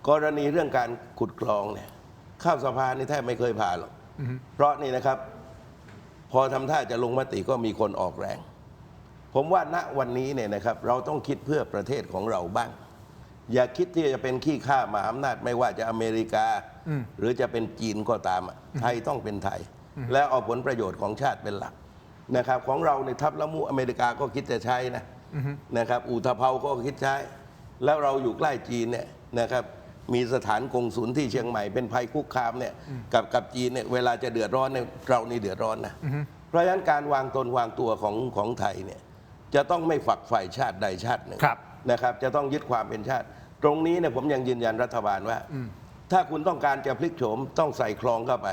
กรณีเรื่องการขุดคลองเนี่ยเข้าสภานี่แทบไม่เคยผ่านหรอกเพราะนี่นะครับพอทำท่าจะลงมติก็มีคนออกแรงผมว่าณวันนี้เนี่ยนะครับเราต้องคิดเพื่อประเทศของเราบ้างอย่าคิดที่จะเป็นขี้ข้ามหาอำนาจไม่ว่าจะอเมริกาหรือจะเป็นจีนก็ตามไทยต้องเป็นไทยแล้วเอาผลประโยชน์ของชาติเป็นหลักนะครับของเราในทัพละมุอเมริกาก็คิดจะใช้นะครับอุทภเปาก็คิดใช้แล้วเราอยู่ใกล้จีนเนี่ยนะครับมีสถานกงสุลที่เชียงใหม่เป็นภัยคุกคามเนี่ยกับจีนเนี่ยเวลาจะเดือดร้อนเนี่ยเรานี่เดือดร้อนนะเพราะฉะนั้นการวางตนวางตัวของไทยเนี่ยจะต้องไม่ฝักใฝ่ชาติใดชาติหนึ่งนะครับจะต้องยึดความเป็นชาติตรงนี้เนี่ยผมยังยืนยันรัฐบาลว่าถ้าคุณต้องการจะพลิกโฉมต้องใส่คลองเข้าไป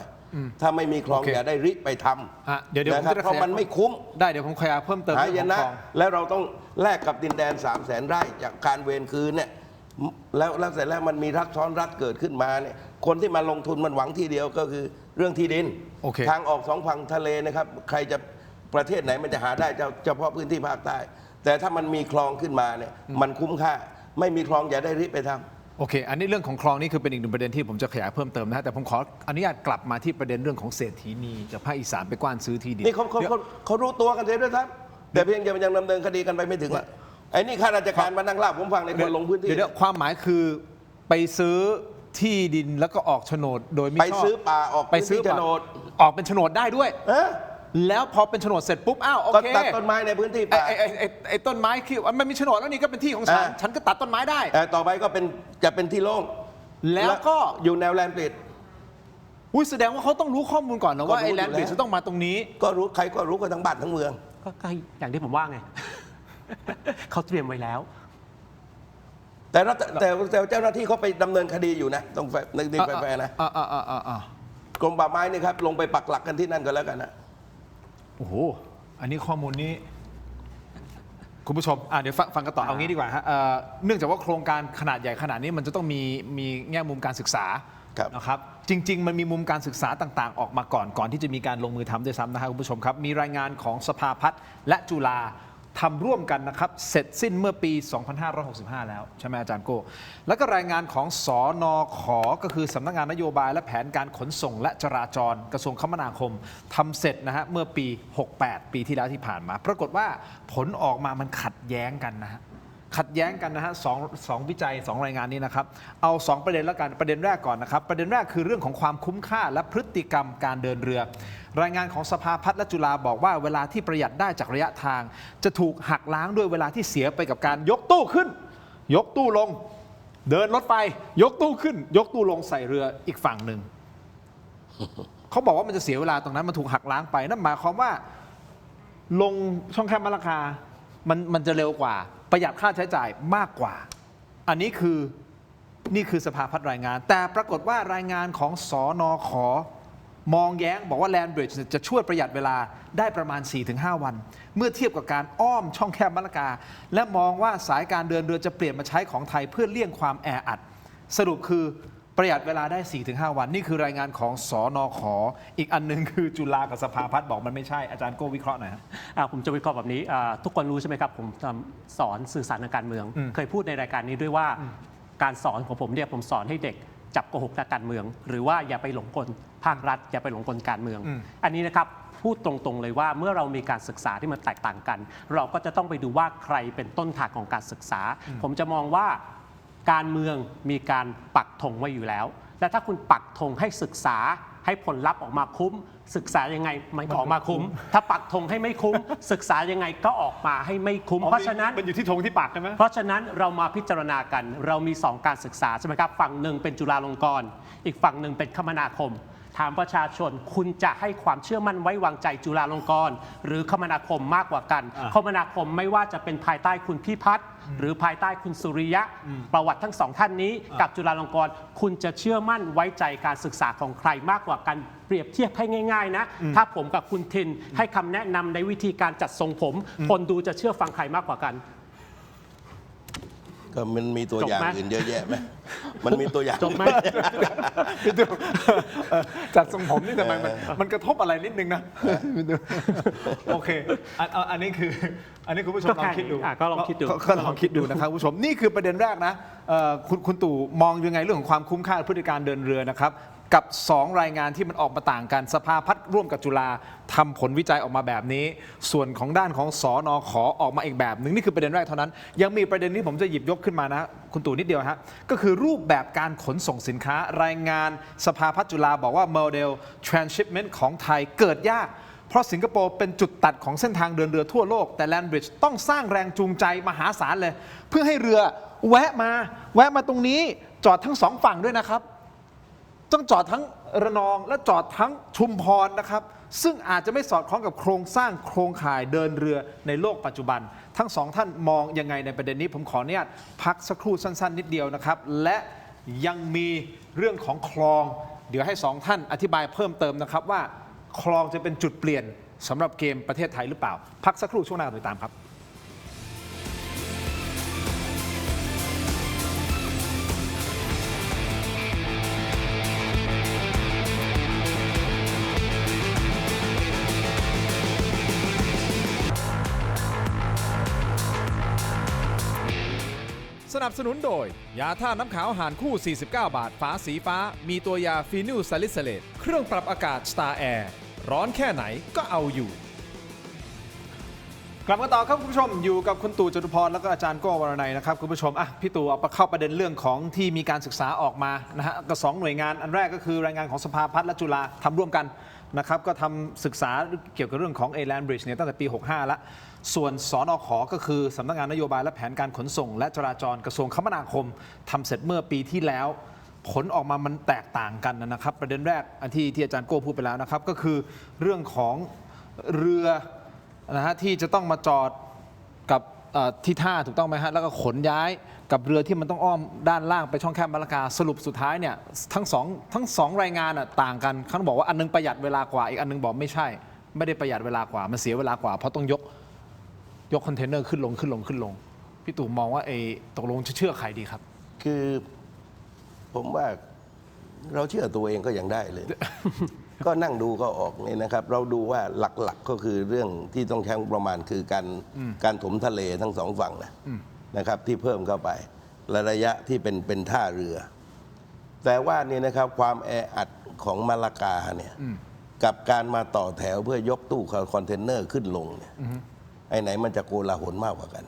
ถ้าไม่มีคลองอย่าได้ริไปทำนะครับเพราะมันไม่คุ้มได้เดี๋ยวผมขยายเพิ่มเติมหายนะแล้วเราต้องแลกกับดินแดน300,000 ไร่จากการเวรคืนเนี่ยแล้วเสร็จแล้วมันมีรัฐซ้อนรัฐเกิดขึ้นมาเนี่ยคนที่มาลงทุนมันหวังทีเดียวก็คือเรื่องที่ดินทางออก2 ฝั่งทะเลนะครับใครจะประเทศไหนมันจะหาได้เฉพาะพื้นที่ภาคใต้แต่ถ้ามันมีคลองขึ้นมาเนี่ยมันคุ้มค่าไม่มีคลองอย่าได้ริไปทำโอเคอันนี้เรื่องของคลองนี่คือเป็นอีกหนึ่งประเด็นที่ผมจะขยายเพิ่มเติมนะฮะแต่ผมขออนุญาตกลับมาที่ประเด็นเรื่องของเศรษฐีนีจากภาคอีสานไปกว้านซื้อที่ดินนี่เขารู้ตัวกันเสียด้วยครับแต่เพียงยังดำเนินคดีกันไปไม่ถึงไอ้นี่ข้าราชการมานั่งเล่าผมฟังในคนลงพื้นที่เดี๋ยวความหมายคือไปซื้อที่ดินแล้วก็ออกโฉนดโดยไม่ชอบไปซื้อป่าออกไปซื้อโฉนดออกเป็นโฉนดได้ด้วยแล้วพอเป็นโฉนดเสร็จปุ๊บอ้าวโอเคตัดต้นไม้ในพื้นที่ป่าไอ้ต้นไม้คือมันมีโฉนดแล้วนี่ก็เป็นที่ของฉันก็ตัดต้นไม้ได้ต่อไปก็จะเป็นที่โล่งแล้วก็อยู่แนวแลนด์บริดจ์แสดงว่าเขาต้องรู้ข้อมูลก่อนนะว่าไอ้แลนด์บริดจ์จะต้องมาตรงนี้ก็รู้ใครก็รู้กันทั้งบ้านทั้งเมืองก็อย่างที่ผมว่าไง เขาเตรียมไว้แล้วแต่เจ้าหน้าที่เขาไปดำเนินคดีอยู่นะต้องในแฟร์นะกรมป่าไม้นี่ครับลงไปปักหลักกันที่นั่นก็แล้วกันนะโอ้โหอันนี้ข้อมูลนี้คุณผู้ชมเดี๋ยวฟังกันต่อเอางี้ดีกว่าฮะเนื่องจากว่าโครงการขนาดใหญ่ขนาดนี้มันจะต้องมีแง่มุมการศึกษานะครับจริงๆมันมีมุมการศึกษาต่างๆออกมาก่อนที่จะมีการลงมือทำด้วยซ้ำนะครับคุณผู้ชมครับมีรายงานของสภาพัฒน์และจุฬาทำร่วมกันนะครับเสร็จสิ้นเมื่อปี 2565 แล้วใช่ไหมอาจารย์โก้แล้วก็รายงานของสนข.ก็คือสำนักงานนโยบายและแผนการขนส่งและจราจรกระทรวงคมนาคมทำเสร็จนะฮะเมื่อปี 68 ปีที่แล้วที่ผ่านมาปรากฏว่าผลออกมามันขัดแย้งกันนะฮะสองวิจัย2รายงานนี้นะครับเอา2ประเด็นแล้วกันประเด็นแรกก่อนนะครับประเด็นแรกคือเรื่องของความคุ้มค่าและพฤติกรรมการเดินเรือรายงานของสภาพัฒน์และจุฬาบอกว่าเวลาที่ประหยัดได้จากระยะทางจะถูกหักล้างด้วยเวลาที่เสียไปกับการยกตู้ขึ้นยกตู้ลง เดินรถไฟยกตู้ขึ้น ยกตู้ลงใส่เรืออีกฝั่งหนึ่ง เขาบอกว่ามันจะเสียเวลาตรงนั้นมันถูกหักล้างไปนั่นหมายความว่าลงช่องแคบมะละกามันจะเร็วกว่าประหยัดค่าใช้จ่ายมากกว่า อันนี้คือสภาพัฒน์รายงาน แต่ปรากฏว่ารายงานของสนข.มองแย้งบอกว่าแลนบริดจ์จะช่วยประหยัดเวลาได้ประมาณ 4-5 วัน เมื่อเทียบกับการอ้อมช่องแคบมะละกาและมองว่าสายการเดินเรือจะเปลี่ยนมาใช้ของไทยเพื่อเลี่ยงความแออัดสรุปคือประหยัดเวลาได้ 4-5 วันนี่คือรายงานของสนข.อีกอันนึงคือจุฬากับสภาพัฒน์บอกมันไม่ใช่อาจารย์โก้วิเคราะห์หน่อยฮะ ผมจะวิเคราะห์แบบนี้ทุกคนรู้ใช่ไหมครับผมสอนสื่อสารทางการเมือง เคยพูดในรายการนี้ด้วยว่าการสอนของผมเนี่ยผมสอนให้เด็กจับโกหกทางการเมือง หรือว่าอย่าไปหลงกลภาครัฐอย่าไปหลงกลการเมือง อันนี้นะครับพูดตรงๆเลยว่าเมื่อเรามีการศึกษาที่มันแตกต่างกัน เราก็จะต้องไปดูว่าใครเป็นต้นทางของการศึกษา ผมจะมองว่าการเมืองมีการปักธงไว้อยู่แล้ว และถ้าคุณปักธงให้ศึกษาให้ผลลัพธ์ออกมาคุ้ม ศึกษายังไงมันก็ออกมาคุ้ม ถ้าปักธงให้ไม่คุ้ม ศึกษายังไงก็ออกมาให้ไม่คุ้ม เพราะฉะนั้น มันอยู่ที่ธงที่ปักใช่ไหม เพราะฉะนั้นเรามาพิจารณากันเรามี 2 การศึกษาใช่ไหมครับฝั่งหนึ่งเป็นจุฬาลงกรณ์อีกฝั่งหนึ่งเป็นคมนาคม ถามประชาชนคุณจะให้ความเชื่อมั่นไว้วางใจจุฬาลงกรณ์หรือคมนาคมมากกว่ากันคมนาคมไม่ว่าจะเป็นภายใต้คุณพิพัฒน์หรือภายใต้คุณสุริยะประวัติทั้งสองท่านนี้กับจุฬาลงกรณ์คุณจะเชื่อมั่นไว้ใจการศึกษาของใครมากกว่ากันเปรียบเทียบให้ง่ายๆนะถ้าผมกับคุณทินให้คำแนะนำในวิธีการจัดทรงผมคนดูจะเชื่อฟังใครมากกว่ากันก็มันมีตัวอย่างอื่นเยอะแยะไหมมันมีตัวอย่าง จบไหม จากทรงผมนี่ทำไมมันกระทบอะไรนิดนึงนะโอเคอันนี้คุณผู้ชมลองคิดดู ก็ลองคิดดู ก็ลองคิดดูนะครับคุณผู้ชมนี่คือประเด็นแรกนะคุณตู่มองยังไงเรื่องของความคุ้มค่าพฤติการเดินเรือนะครับกับ 2 รายงานที่มันออกมาต่างกันสภาพัฒน์ร่วมกับจุฬาทำผลวิจัยออกมาแบบนี้ส่วนของด้านของสนข.ออกมาอีกแบบหนึ่งนี่คือประเด็นแรกเท่านั้นยังมีประเด็นที่ผมจะหยิบยกขึ้นมานะคุณตู่นิดเดียวฮะก็คือรูปแบบการขนส่งสินค้ารายงานสภาพัฒน์จุฬาบอกว่าโมเดล transshipment ของไทยเกิดยากเพราะสิงคโปร์เป็นจุดตัดของเส้นทางเดินเรือทั่วโลกแต่แลนบริดจ์ต้องสร้างแรงจูงใจมหาศาลเลยเพื่อให้เรือแวะมาตรงนี้จอดทั้ง2 ฝั่งด้วยนะครับต้องจอดทั้งระนองและจอดทั้งชุมพรนะครับซึ่งอาจจะไม่สอดคล้องกับโครงสร้างโครงข่ายเดินเรือในโลกปัจจุบันทั้ง2 ท่านมองยังไงในประเด็นนี้ผมขออนุญาตพักสักครู่สั้นๆนิดเดียวนะครับและยังมีเรื่องของคลองเดี๋ยวให้2 ท่านอธิบายเพิ่มเติมนะครับว่าคลองจะเป็นจุดเปลี่ยนสำหรับเกมประเทศไทยหรือเปล่าพักสักครู่ช่วงหน้าติดตามครับสนับสนุนโดยยาท่าน้ำขาวหารคู่ 49 บาทฝาสีฟ้ามีตัวยาฟีนิลซาลิซิเลตเครื่องปรับอากาศ Star Air ร้อนแค่ไหนก็เอาอยู่ กลับมาต่อครับคุณผู้ชมอยู่กับคุณตู่จตุพรแล้วก็อาจารย์โก้วรนัยนะครับคุณผู้ชมพี่ตู่เอาเข้าประเด็นเรื่องของที่มีการศึกษาออกมานะฮะกับ2 หน่วยงานอันแรกก็คือรายงานของสภาพัฒน์และจุฬาทำร่วมกันนะครับก็ทำศึกษาเกี่ยวกับเรื่องของแลนบริดจ์เนี่ยตั้งแต่ปี 65 แล้วส่วนสนข.ก็คือสำนักงานนโยบายและแผนการขนส่งและจราจรกระทรวงคมนาคมทำเสร็จเมื่อปีที่แล้วผลออกมามันแตกต่างกันนะครับประเด็นแรกอันที่อาจารย์โก้พูดไปแล้วนะครับก็คือเรื่องของเรือนะฮะที่จะต้องมาจอดกับที่ท่าถูกต้องไหมฮะแล้วก็ขนย้ายกับเรือที่มันต้องอ้อมด้านล่างไปช่องแคบมะละกาสรุปสุดท้ายเนี่ยทั้งสองรายงานต่างกันเขาบอกว่าอันนึงประหยัดเวลากว่าอีกอันนึงบอกไม่ใช่ไม่ได้ประหยัดเวลากว่ามันเสียเวลากว่าเพราะต้องยกคอนเทนเนอร์ขึ้นลงพี่ตู่มองว่าตกลงจะเชื่อใครดีครับคือผมว่าเราเชื่อตัวเองก็ยังได้เลย ก็นั่งดูก็ออกนี่นะครับเราดูว่าหลักๆก็คือเรื่องที่ต้องใช้ประมาณคือการถมทะเลทั้ง2 ฝั่งนะครับที่เพิ่มเข้าไปและระยะที่เป็นท่าเรือแต่ว่านี่นะครับความแออัดของมะละกาเนี่ยกับการมาต่อแถวเพื่อยกตู้คอนเทนเนอร์ขึ้นลงเนี่ยไอ้ไหนมันจะโกลาหลมากกว่ากัน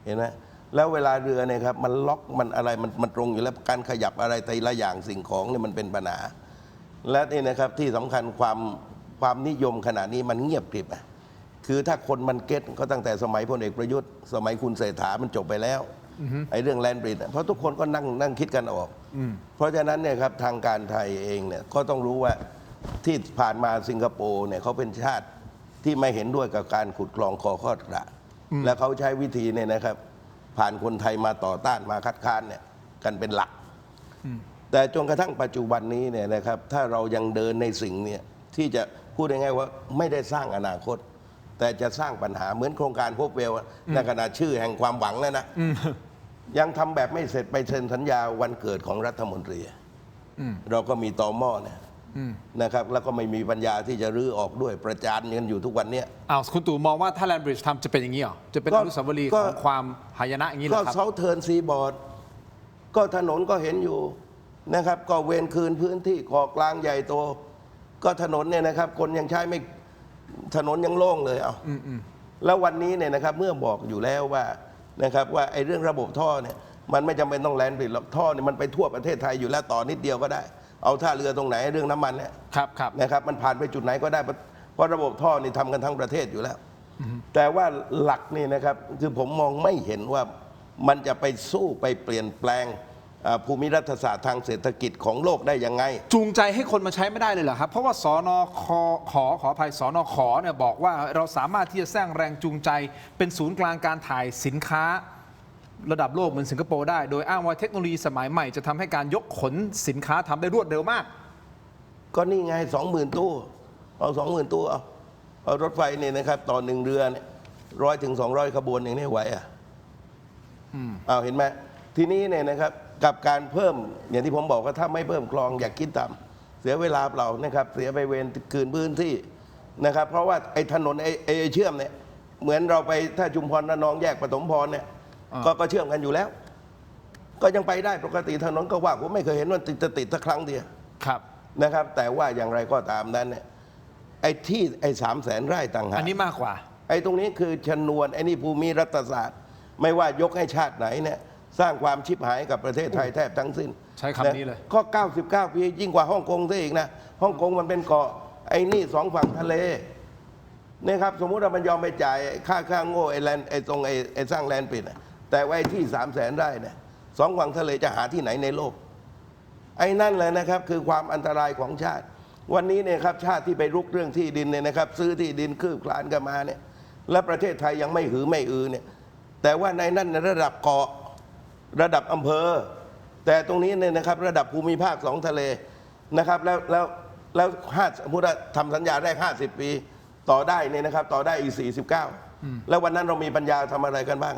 เห็นไหมแล้วเวลาเรือเนี่ยครับมันล็อกมันอะไรมันตรงอยู่แล้วการขยับอะไรแต่ละอย่างสิ่งของเนี่ยมันเป็นปัญหาและนี่นะครับที่สำคัญความนิยมขณะนี้มันเงียบกริบคือถ้าคนมันเก็ตก็ตั้งแต่สมัยพลเอกประยุทธ์สมัยคุณเศรษฐามันจบไปแล้ว ไอ้เรื่องแลนด์บริดจ์เพราะทุกคนก็นั่งคิดกันออกเพราะฉะนั้นเนี่ยครับทางการไทยเองเนี่ยก็ต้องรู้ว่าที่ผ่านมาสิงคโปร์เนี่ยเขาเป็นชาติที่ไม่เห็นด้วยกับการขุดคลองคอคอดกระและเขาใช้วิธีเนี่ยนะครับผ่านคนไทยมาต่อต้านมาคัดค้านเนี่ยกันเป็นหลักแต่จนกระทั่งปัจจุบันนี้เนี่ยนะครับถ้าเรายังเดินในสิ่งเนี่ยที่จะพูดง่ายๆว่าไม่ได้สร้างอนาคต แต่จะสร้างปัญหาเหมือนโครงการโฮปเวลในขณะชื่อแห่งความหวังแล้วนะยังทำแบบไม่เสร็จไปเซ็นสัญญาวันเกิดของรัฐมนตรีเราก็มีตอม่อเนี่ยนะครับแล้วก็ไม่มีปัญญาที่จะรื้อออกด้วยประจานกันอยู่ทุกวันเนี้ยอ้าวคุณตู่มองว่าถ้าแลนบริดจ์ทำจะเป็นอย่างนี้เหรอจะเป็นอนุสาวรีย์ของความหายนะอย่างนี้เหรอครับก็เซาเทิร์นซีบอร์ดก็ถนนก็เห็นอยู่นะครับก็เวรคืนพื้นที่เกาะกลางใหญ่โตก็ถนนเนี่ยนะครับคนยังใช้ไม่ถนนยังโล่งเลยเอาแล้ววันนี้เนี่ยนะครับเมื่อบอกอยู่แล้วว่านะครับว่าไอ้เรื่องระบบท่อเนี่ยมันไม่จำเป็นต้องแลนด์บริดจ์หรอกท่อเนี่ยมันไปทั่วประเทศไทยอยู่แล้วต่อนิดเดียวก็ได้เอาท่าเรือตรงไหนเรื่องน้ำมันเนี่ยครับนะครับมันผ่านไปจุดไหนก็ได้เพราะระบบท่อนี่ทำกันทั้งประเทศอยู่แล้วแต่ว่าหลักนี่นะครับคือผมมองไม่เห็นว่ามันจะไปสู้ไปเปลี่ยนแปลงภูมิรัฐศาสตร์ทางเศรษฐกิจของโลกได้ยังไงจูงใจให้คนมาใช้ไม่ได้เลยเหรอครับเพราะว่าสนขออภัยสนขเนี่ยบอกว่าเราสามารถที่จะสร้างแรงจูงใจเป็นศูนย์กลางการถ่ายสินค้าระดับโลกเหมือนสิงคโปร์ได้โดยอ้างว่าเทคโนโลยีสมัยใหม่จะทำให้การยกขนสินค้าทำได้รวดเร็วมากก็นี่ไง 20,000 ตู้เอา 20,000 ตู้เอารถไฟเนี่ยนะครับต่อ1เรือเนี่ย100 ถึง 200 ขบวนอย่างนี้ไหวเอาเห็นไหมทีนี้เนี่ยนะครับกับการเพิ่มอย่างที่ผมบอกว่าถ้าไม่เพิ่มคลองอย่าคิดต่ำเสียเวลาเปล่านะครับเสียไปเวรคืนพื้นที่นะครับเพราะว่าไอ้ถนนไอ้เชื่อมเนี่ยเหมือนเราไปถ้าชุมพรระนองแยกปฐมพรเนี่ยก็เชื่อมกันอยู่แล้ว ก็ยังไปได้ปกติถนนก็ว่าผมไม่เคยเห็นว่าจะติดสักครั้งเดียวครับนะครับแต่ว่าอย่างไรก็ตามนั้นเนี่ยไอ้ที่ไอ้300,000 ไร่ต่างหากอันนี้มากกว่าไอ้ตรงนี้คือชนวนไอ้นี่ภูมิรัฐศาสตร์ไม่ว่ายกให้ชาติไหนเนี่ยสร้างความชิบหายกับประเทศไทยแทบทั้งสิ้นใช้คำนี้เลยก็99 ปียิ่งกว่าฮ่องกงซะอีกนะฮ่องกงมันเป็นเกาะไอ้นี่2 ฝั่งทะเลนะครับสมมุติว่ามันยอมไปจ่ายค่าโง่ไอ้แลนไอ้ตรงไอ้สร้างแลนปิดแต่ว่าไอ้ที่300,000 ไร่เนี่ย2 ฝั่งทะเลจะหาที่ไหนในโลกไอ้นั่นเลยนะครับคือความอันตรายของชาติวันนี้เนี่ยครับชาติที่ไปรุกเรื่องที่ดินเนี่ยนะครับซื้อที่ดินคืบคลานกันมาเนี่ยและประเทศไทยยังไม่หือไม่อือเนี่ยแต่ว่าในนั้นระดับเกาะระดับอำเภอแต่ตรงนี้เนี่ยนะครับระดับภูมิภาค2 ทะเลนะครับแล้วสมมติว่าทำสัญญาแรก50 ปีต่อได้เนี่ยนะครับต่อได้อีก49แล้ววันนั้นเรามีปัญญาทำอะไรกันบ้าง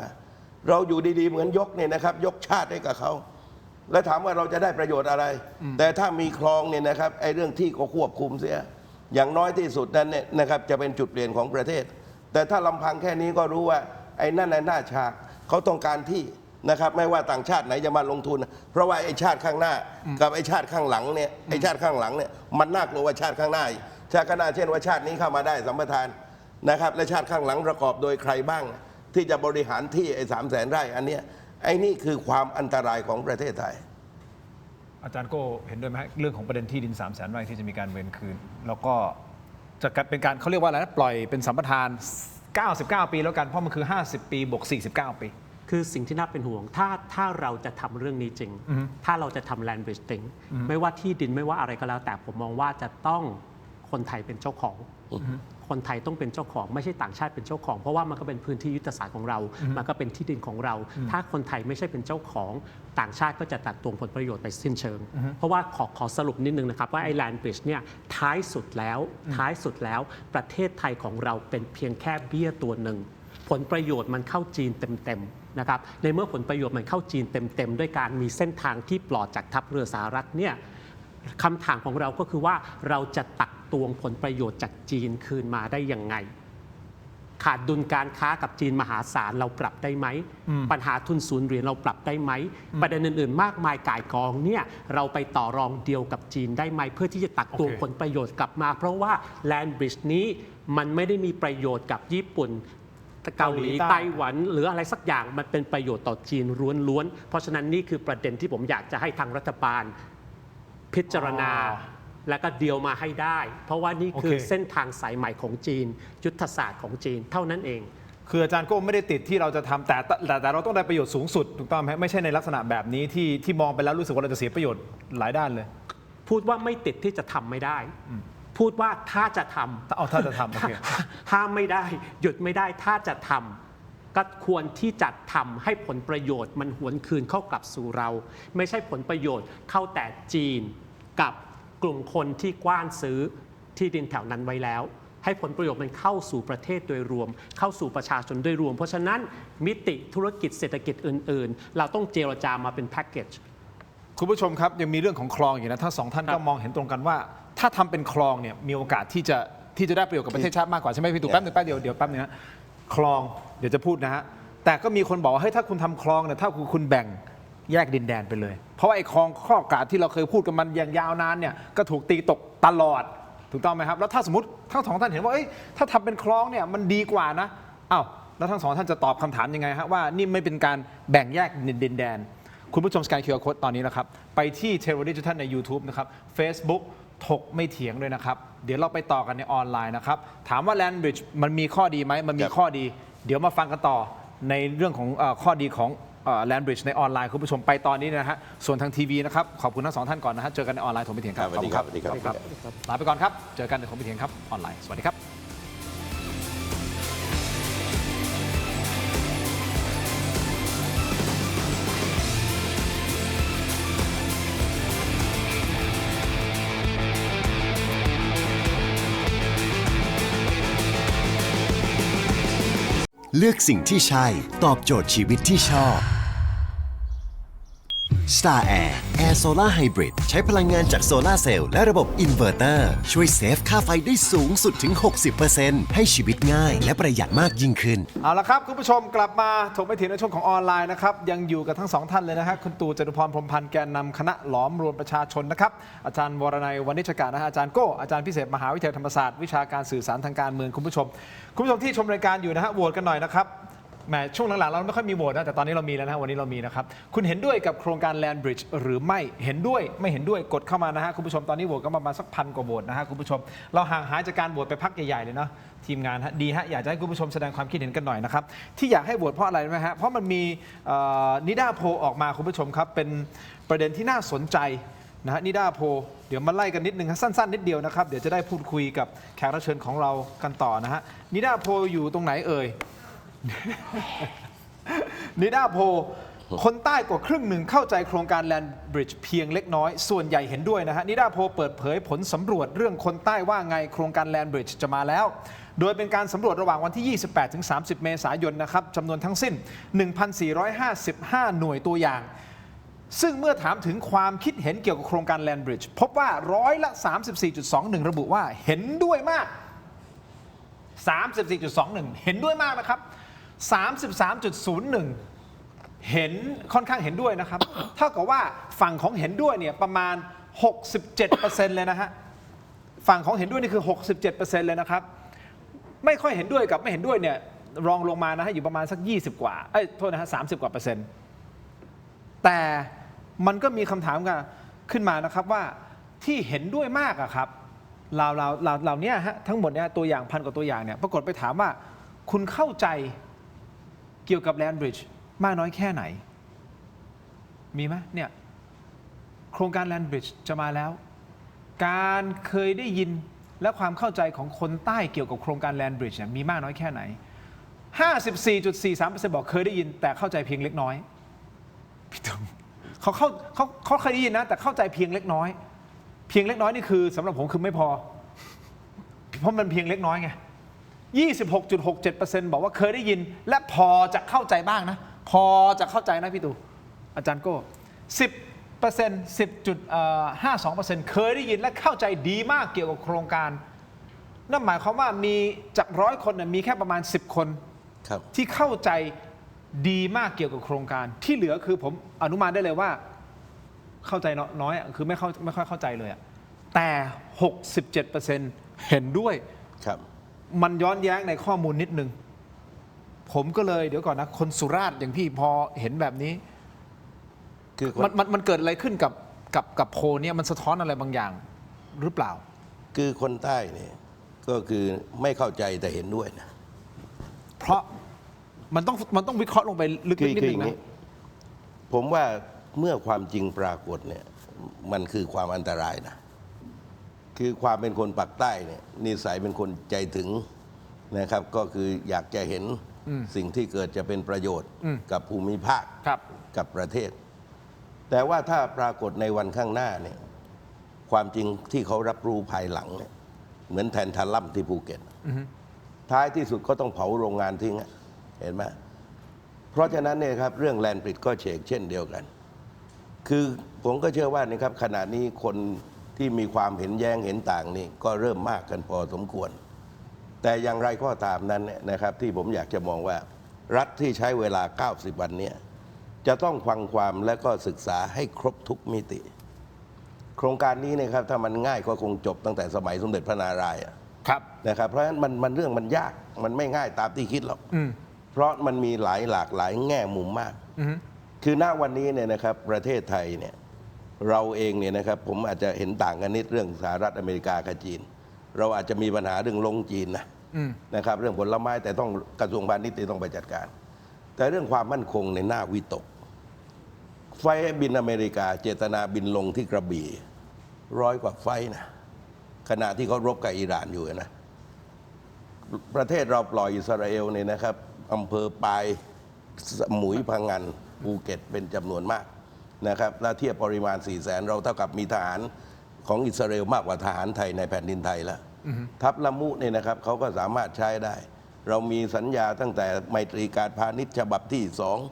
เราอยู่ดีๆเหมือนยกเนี่ยนะครับยกชาติให้กับเขาแล้วถามว่าเราจะได้ประโยชน์อะไรแต่ถ้ามีคลองเนี่ยนะครับไอ้เรื่องที่ก็ควบคุมเสียอย่างน้อยที่สุดนั้นเนี่ยนะครับจะเป็นจุดเปลี่ยนของประเทศแต่ถ้าลำพังแค่นี้ก็รู้ว่าไอ้นั่นในหน้าฉากเขาต้องการที่นะครับไม่ว่าต่างชาติไหนจะมาลงทุนเพราะว่าไอ้ชาติข้างหน้ากับไอ้ชาติข้างหลังเนี่ยไอ้ชาติข้างหลังเนี่ยมันน่ากลัวว่าชาติข้างหน้าชาติข้างหน้าเช่นว่าชาตินี้เข้ามาได้สัมปทานนะครับและชาติข้างหลังประกอบโดยใครบ้างที่จะบริหารที่ไอ้300,000 ไร่อันเนี้ยไอ้นี่คือความอันตรายของประเทศไทยอาจารย์โก้เห็นด้วยไหมเรื่องของประเด็นที่ดิน300,000 ไร่ที่จะมีการเวรคืนแล้วก็จะเป็นการเขาเรียกว่าอะไรนะปล่อยเป็นสัมปทาน99 ปีแล้วกันเพราะมันคือ50 ปีบวก49 ปีคือสิ่งที่น่าเป็นห่วงถ้าเราจะทำเรื่องนี้จริงถ้าเราจะทำ land bridge จริงไม่ว่าที่ดินไม่ว่าอะไรก็แล้วแต่ผมมองว่าจะต้องคนไทยเป็นเจ้าของคนไทยต้องเป็นเจ้าของไม่ใช่ต่างชาติเป็นเจ้าของเพราะว่ามันก็เป็นพื้นที่ยุทธศาสตร์ของเรามันก็เป็นที่ดินของเราถ้าคนไทยไม่ใช่เป็นเจ้าของต่างชาติก็จะตัดตวงผลประโยชน์ไปสิ้นเชิงเพราะว่าขอสรุปนิดนึงนะครับว่าไอ้ land bridge เนี่ยท้ายสุดแล้วประเทศไทยของเราเป็นเพียงแค่เบี้ยตัวหนึ่งผลประโยชน์มันเข้าจีนเต็มๆนะครับในเมื่อผลประโยชน์มันเข้าจีนเต็มๆด้วยการมีเส้นทางที่ปลอดจากทัพเรือสหรัฐเนี่ยคำถามของเราก็คือว่าเราจะตักตวงผลประโยชน์จากจีนคืนมาได้ยังไงขาดดุลการค้ากับจีนมหาศาลเราปรับได้ไหมปัญหาทุนศูนย์เหรียญเราปรับได้ไหมประเด็นอื่นๆมากมายก่ายกองเนี่ยเราไปต่อรองเดียวกับจีนได้ไหมเพื่อที่จะตักตวงผลประโยชน์กลับมาเพราะว่า Land Bridge นี้มันไม่ได้มีประโยชน์กับญี่ปุ่นเกาหลีไต้หวันหรืออะไรสักอย่างมันเป็นประโยชน์ต่อจีนล้วนๆเพราะฉะนั้นนี่คือประเด็นที่ผมอยากจะให้ทางรัฐบาลพิจารณาแล้วก็เดียวมาให้ได้เพราะว่านี่คือเส้นทางสายใหม่ของจีนยุทธศาสตร์ของจีนเท่านั้นเอง คืออาจารย์ก็ไม่ได้ติดที่เราจะทำแต่เราต้องได้ประโยชน์สูงสุดถูกต้องไหมไม่ใช่ในลักษณะแบบนี้ที่มองไปแล้วรู้สึกว่าเราจะเสียประโยชน์หลายด้านเลย พูดว่าไม่ติดที่จะทำไม่ได้ พูดว่าถ้าจะทำ ถ้าจะทำโอเค ห้ามไม่ได้ หยุดไม่ได้ถ้าจะทำก็ควรที่จะทำให้ผลประโยชน์มันหวนคืนเข้ากลับสู่เรา ไม่ใช่ผลประโยชน์เข้าแต่จีนกับกลุ่มคนที่กว้านซื้อที่ดินแถวนั้นไว้แล้ว ให้ผลประโยชน์มันเข้าสู่ประเทศโดยรวม เข้าสู่ประชาชนโดยรวม เพราะฉะนั้นมิติธุรกิจเศรษฐกิจอื่นๆ เราต้องเจรจามาเป็นแพ็กเกจ คุณผู้ชมครับยังมีเรื่องของคลองอยู่นะทั้งสองท่านก็มองเห็นตรงกันว่า ถ้าทำเป็นคลองเนี่ยมีโอกาสที่จะได้ประโยชน์กับประเทศชาติมากกว่าใช่ไหมพี่ตู่แป๊บนึงเดี๋ยวแป๊บนึงนะคลองเดี๋ยวจะพูดนะฮะแต่ก็มีคนบอกว่าเฮ้ยถ้าคุณทำคลองเนี่ยถ้าคุณแบ่งแยกดินแดนไปเลย เพราะว่าไอ้คลองข้อกาดที่เราเคยพูดกันมันอย่างยาวนานเนี่ยก็ถูกตีตกตลอดถูกต้องไหมครับแล้วถ้าสมมติทั้งสองท่านเห็นว่าถ้าทำเป็นคลองเนี่ยมันดีกว่านะอ้าวแล้วทั้งสองท่านจะตอบคำถามยังไงฮะว่านี่ไม่เป็นการแบ่งแยกดินแดนคุณผู้ชมสแกน QR Code ตอนนี้นะครับไปที่เทเลดิจิทัลใน YouTube นะครับ Facebook ถกไม่เถียงด้วยนะครับเดี๋ยวเราไปต่อกันในออนไลน์นะครับถามว่า Land Bridge มันมีข้อดีไหมมันมีข้อดีเดี๋ยวมาฟังกันต่อในเรื่องของข้อดีของLand Bridge ในออนไลน์คุณผู้ชมไปตอนนี้นะฮะส่วนทางทีวีนะครับขอบคุณทั้งสองท่านก่อนนะฮะเจอกันในออนไลน์ถกไม่เถียงครับ สวัสดีครับ ขอณลาไปก่อนครับเจอกันในถกไม่เถียงครับออนไลน์สวัสดีครับเลือกสิ่งที่ใช่ตอบโจทย์ชีวิตที่ชอบ Star Air Air Solar Hybrid ใช้พลังงานจากโซลาร์เซลล์และระบบอินเวอร์เตอร์ช่วยเซฟค่าไฟได้สูงสุดถึง 60% ให้ชีวิตง่ายและประหยัดมากยิ่งขึ้น เอาละครับคุณผู้ชมกลับมาถกไม่เถียงในช่วงของออนไลน์นะครับยังอยู่กับทั้งสองท่านเลยนะฮะคุณตู่จตุพรพรหมพันธ์แกนนำคณะหลอมรวมประชาชนนะครับอาจารย์วรนัยวณิชการนะฮะอาจารย์โก้อาจารย์พิเศษมหาวิทยาลัยธรรมศาสตร์วิชาการสื่อสารทางการเมืองคุณผู้ชมที่ชมรายการอยู่นะฮะโหวตกันหน่อยนะครับแหมช่วงหลังๆเราไม่ค่อยมีโหวตนะแต่ตอนนี้เรามีแล้วนะวันนี้เรามีนะครับคุณเห็นด้วยกับโครงการ Land Bridge หรือไม่เห็นด้วยไม่เห็นด้วยกดเข้ามานะฮะคุณผู้ชมตอนนี้โหวตก็ประมาณสัก1,000 กว่าโหวตนะฮะคุณผู้ชมเราห่างหายจากการโหวตไปพักใหญ่ๆเลยเนาะทีมงานฮะดีฮะอยากจะให้คุณผู้ชมแสดงความคิดเห็นกันหน่อยนะครับที่อยากให้โหวตเพราะอะไรไหมฮะเพราะมันมีนิด้าโพลออกมาคุณผู้ชมครับเป็นประเด็นที่น่าสนใจนะฮะนิด้าโพลเดี๋ยวมาไล่กันนิดนึงสั้นๆนิดเดียวนะครับเดี๋ยวจะได้พูดคุยกับแขกรับเชิญของเรากันต่อนะฮะนิด้าโพลอยู่ตรงไหนเอ่ย นิด้าโพลคนใต้กว่าครึ่งหนึ่งเข้าใจโครงการ Land Bridge เพียงเล็กน้อยส่วนใหญ่เห็นด้วยนะฮะนิด้าโพลเปิดเผยผลสำรวจเรื่องคนใต้ว่าไงโครงการ Land Bridge จะมาแล้วโดยเป็นการสำรวจระหว่างวันที่ 28 ถึง 30 เมษายนนะครับจำนวนทั้งสิ้น 1,455 หน่วยตัวอย่างซึ่งเมื่อถามถึงความคิดเห็นเกี่ยวกับโครงการ Land Bridge พบว่าร้อยละ 34.21 ระบุว่าเห็นด้วยมาก 34.21 เห็นด้วยมากนะครับ33.01 เห็นค่อนข้างเห็นด้วยนะครับเท่ากับว่าฝั่งของเห็นด้วยเนี่ยประมาณ 67% เลยนะฮะฝั่งของเห็นด้วยนี่คือ 67% เลยนะครับไม่ค่อยเห็นด้วยกับไม่เห็นด้วยเนี่ยรองลงมานะฮะอยู่ประมาณสัก20กว่าโทษนะฮะ30กว่าเปอร์เซ็นต์แต่มันก็มีคำถามกันขึ้นมานะครับว่าที่เห็นด้วยมากอะครับเหล่านี้ฮะทั้งหมดเนี่ยตัวอย่าง1,000 กว่าตัวอย่างเนี่ยปรากฏไปถามว่าคุณเข้าใจเกี่ยวกับ Land Bridge มากน้อยแค่ไหนมีไหมเนี่ยโครงการ Land Bridge จะมาแล้วการเคยได้ยินและความเข้าใจของคนใต้เกี่ยวกับโครงการ Land Bridge เนี่ยมีมากน้อยแค่ไหน 54.43% บอกเคยได้ยินแต่เข้าใจเพียงเล็กน้อยพี่ตุ้มเขาเคยได้ยินนะแต่เข้าใจเพียงเล็กน้อยเพียงเล็กน้อยนี่คือสำหรับผมคือไม่พอเพราะมันเพียงเล็กน้อยไง26.67% บอกว่าเคยได้ยินและพอจะเข้าใจบ้างนะพอจะเข้าใจนะพี่ตู่อาจารย์โก้10% เคยได้ยินและเข้าใจดีมากเกี่ยวกับโครงการนั่นหมายความว่ามีจาก100 คนมีแค่ประมาณ10 คนที่เข้าใจดีมากเกี่ยวกับโครงการที่เหลือคือผมอนุมานได้เลยว่าเข้าใจน้อยคือไม่ค่อยเข้าใจเลยแต่ 67% เห็นด้วยมันย้อนแย้งในข้อมูลนิดนึงผมก็เลยเดี๋ยวก่อนนะคนสุราษฎร์อย่างพี่พอเห็นแบบนี้คือมันเกิดอะไรขึ้นกับโพลเนี่ยมันสะท้อนอะไรบางอย่างหรือเปล่าคือคนใต้เนี่ยก็คือไม่เข้าใจแต่เห็นด้วยนะเพราะ มันต้องวิเคราะห์ลงไปลึกๆนิดนึงนะ ผมว่าเมื่อความจริงปรากฏเนี่ยมันคือความอันตรายนะคือความเป็นคนปากใต้เนี่ยนิสัยเป็นคนใจถึงนะครับก็คืออยากจะเห็นสิ่งที่เกิดจะเป็นประโยชน์กับภูมิภาค ครับ กับประเทศ แต่ว่าถ้าปรากฏในวันข้างหน้าเนี่ยความจริงที่เขารับรู้ภายหลังเนี่ยเหมือนแทนทัลลัมที่ภูเก็ตท้ายที่สุดก็ต้องเผาโรงงานทิ้งอะเห็นไหมเพราะฉะนั้นเนี่ยครับเรื่องแลนด์บริดจ์ก็เฉกเช่นเดียวกัน คือผมก็เชื่อว่านะครับขณะนี้คนที่มีความเห็นแย้งเห็นต่างนี่ก็เริ่มมากกันพอสมควร แต่อย่างไรก็ตามนั้นเนี่ยนะครับที่ผมอยากจะมองว่ารัฐที่ใช้เวลา90วันเนี่ยจะต้องฟังความและก็ศึกษาให้ครบทุกมิติ โครงการนี้นะครับถ้ามันง่ายก็คงจบตั้งแต่สมัยสมเด็จพระนารายณ์ ครับ นะครับเพราะฉะนั้นมันเรื่องมันยากมันไม่ง่ายตามที่คิดหรอกเพราะมันมีหลากหลายแง่มุมมากคือณวันนี้เนี่ยนะครับประเทศไทยเนี่ยเราเองเนี่ยนะครับผมอาจจะเห็นต่างกันนิดเรื่องสหรัฐอเมริกากับจีน เราอาจจะมีปัญหาเรื่องลงจีนนะครับเรื่องผลไม้แต่ต้องกระทรวงพาณิชย์ต้องไปจัดการ แต่เรื่องความมั่นคงในหน้าวิตกไฟบินอเมริกาเจตนาบินลงที่กระบี่100 กว่าไฟนะขณะที่เขารบกับอิหร่านอยู่นะประเทศเราปล่อยอิสราเอลเนี่ยนะครับอำเภอปายสมุยพังงานภูเก็ตเป็นจำนวนมากนะครับและเทียบปริมาณ 400,000 เราเท่ากับมีทหารของอิสราเอลมากกว่าทหารไทยในแผ่นดินไทยแล้วทัพละมุเนี่ยนะครับเขาก็สามารถใช้ได้ เรามีสัญญาตั้งแต่ไมตรีการพาณิชย์ฉบับที่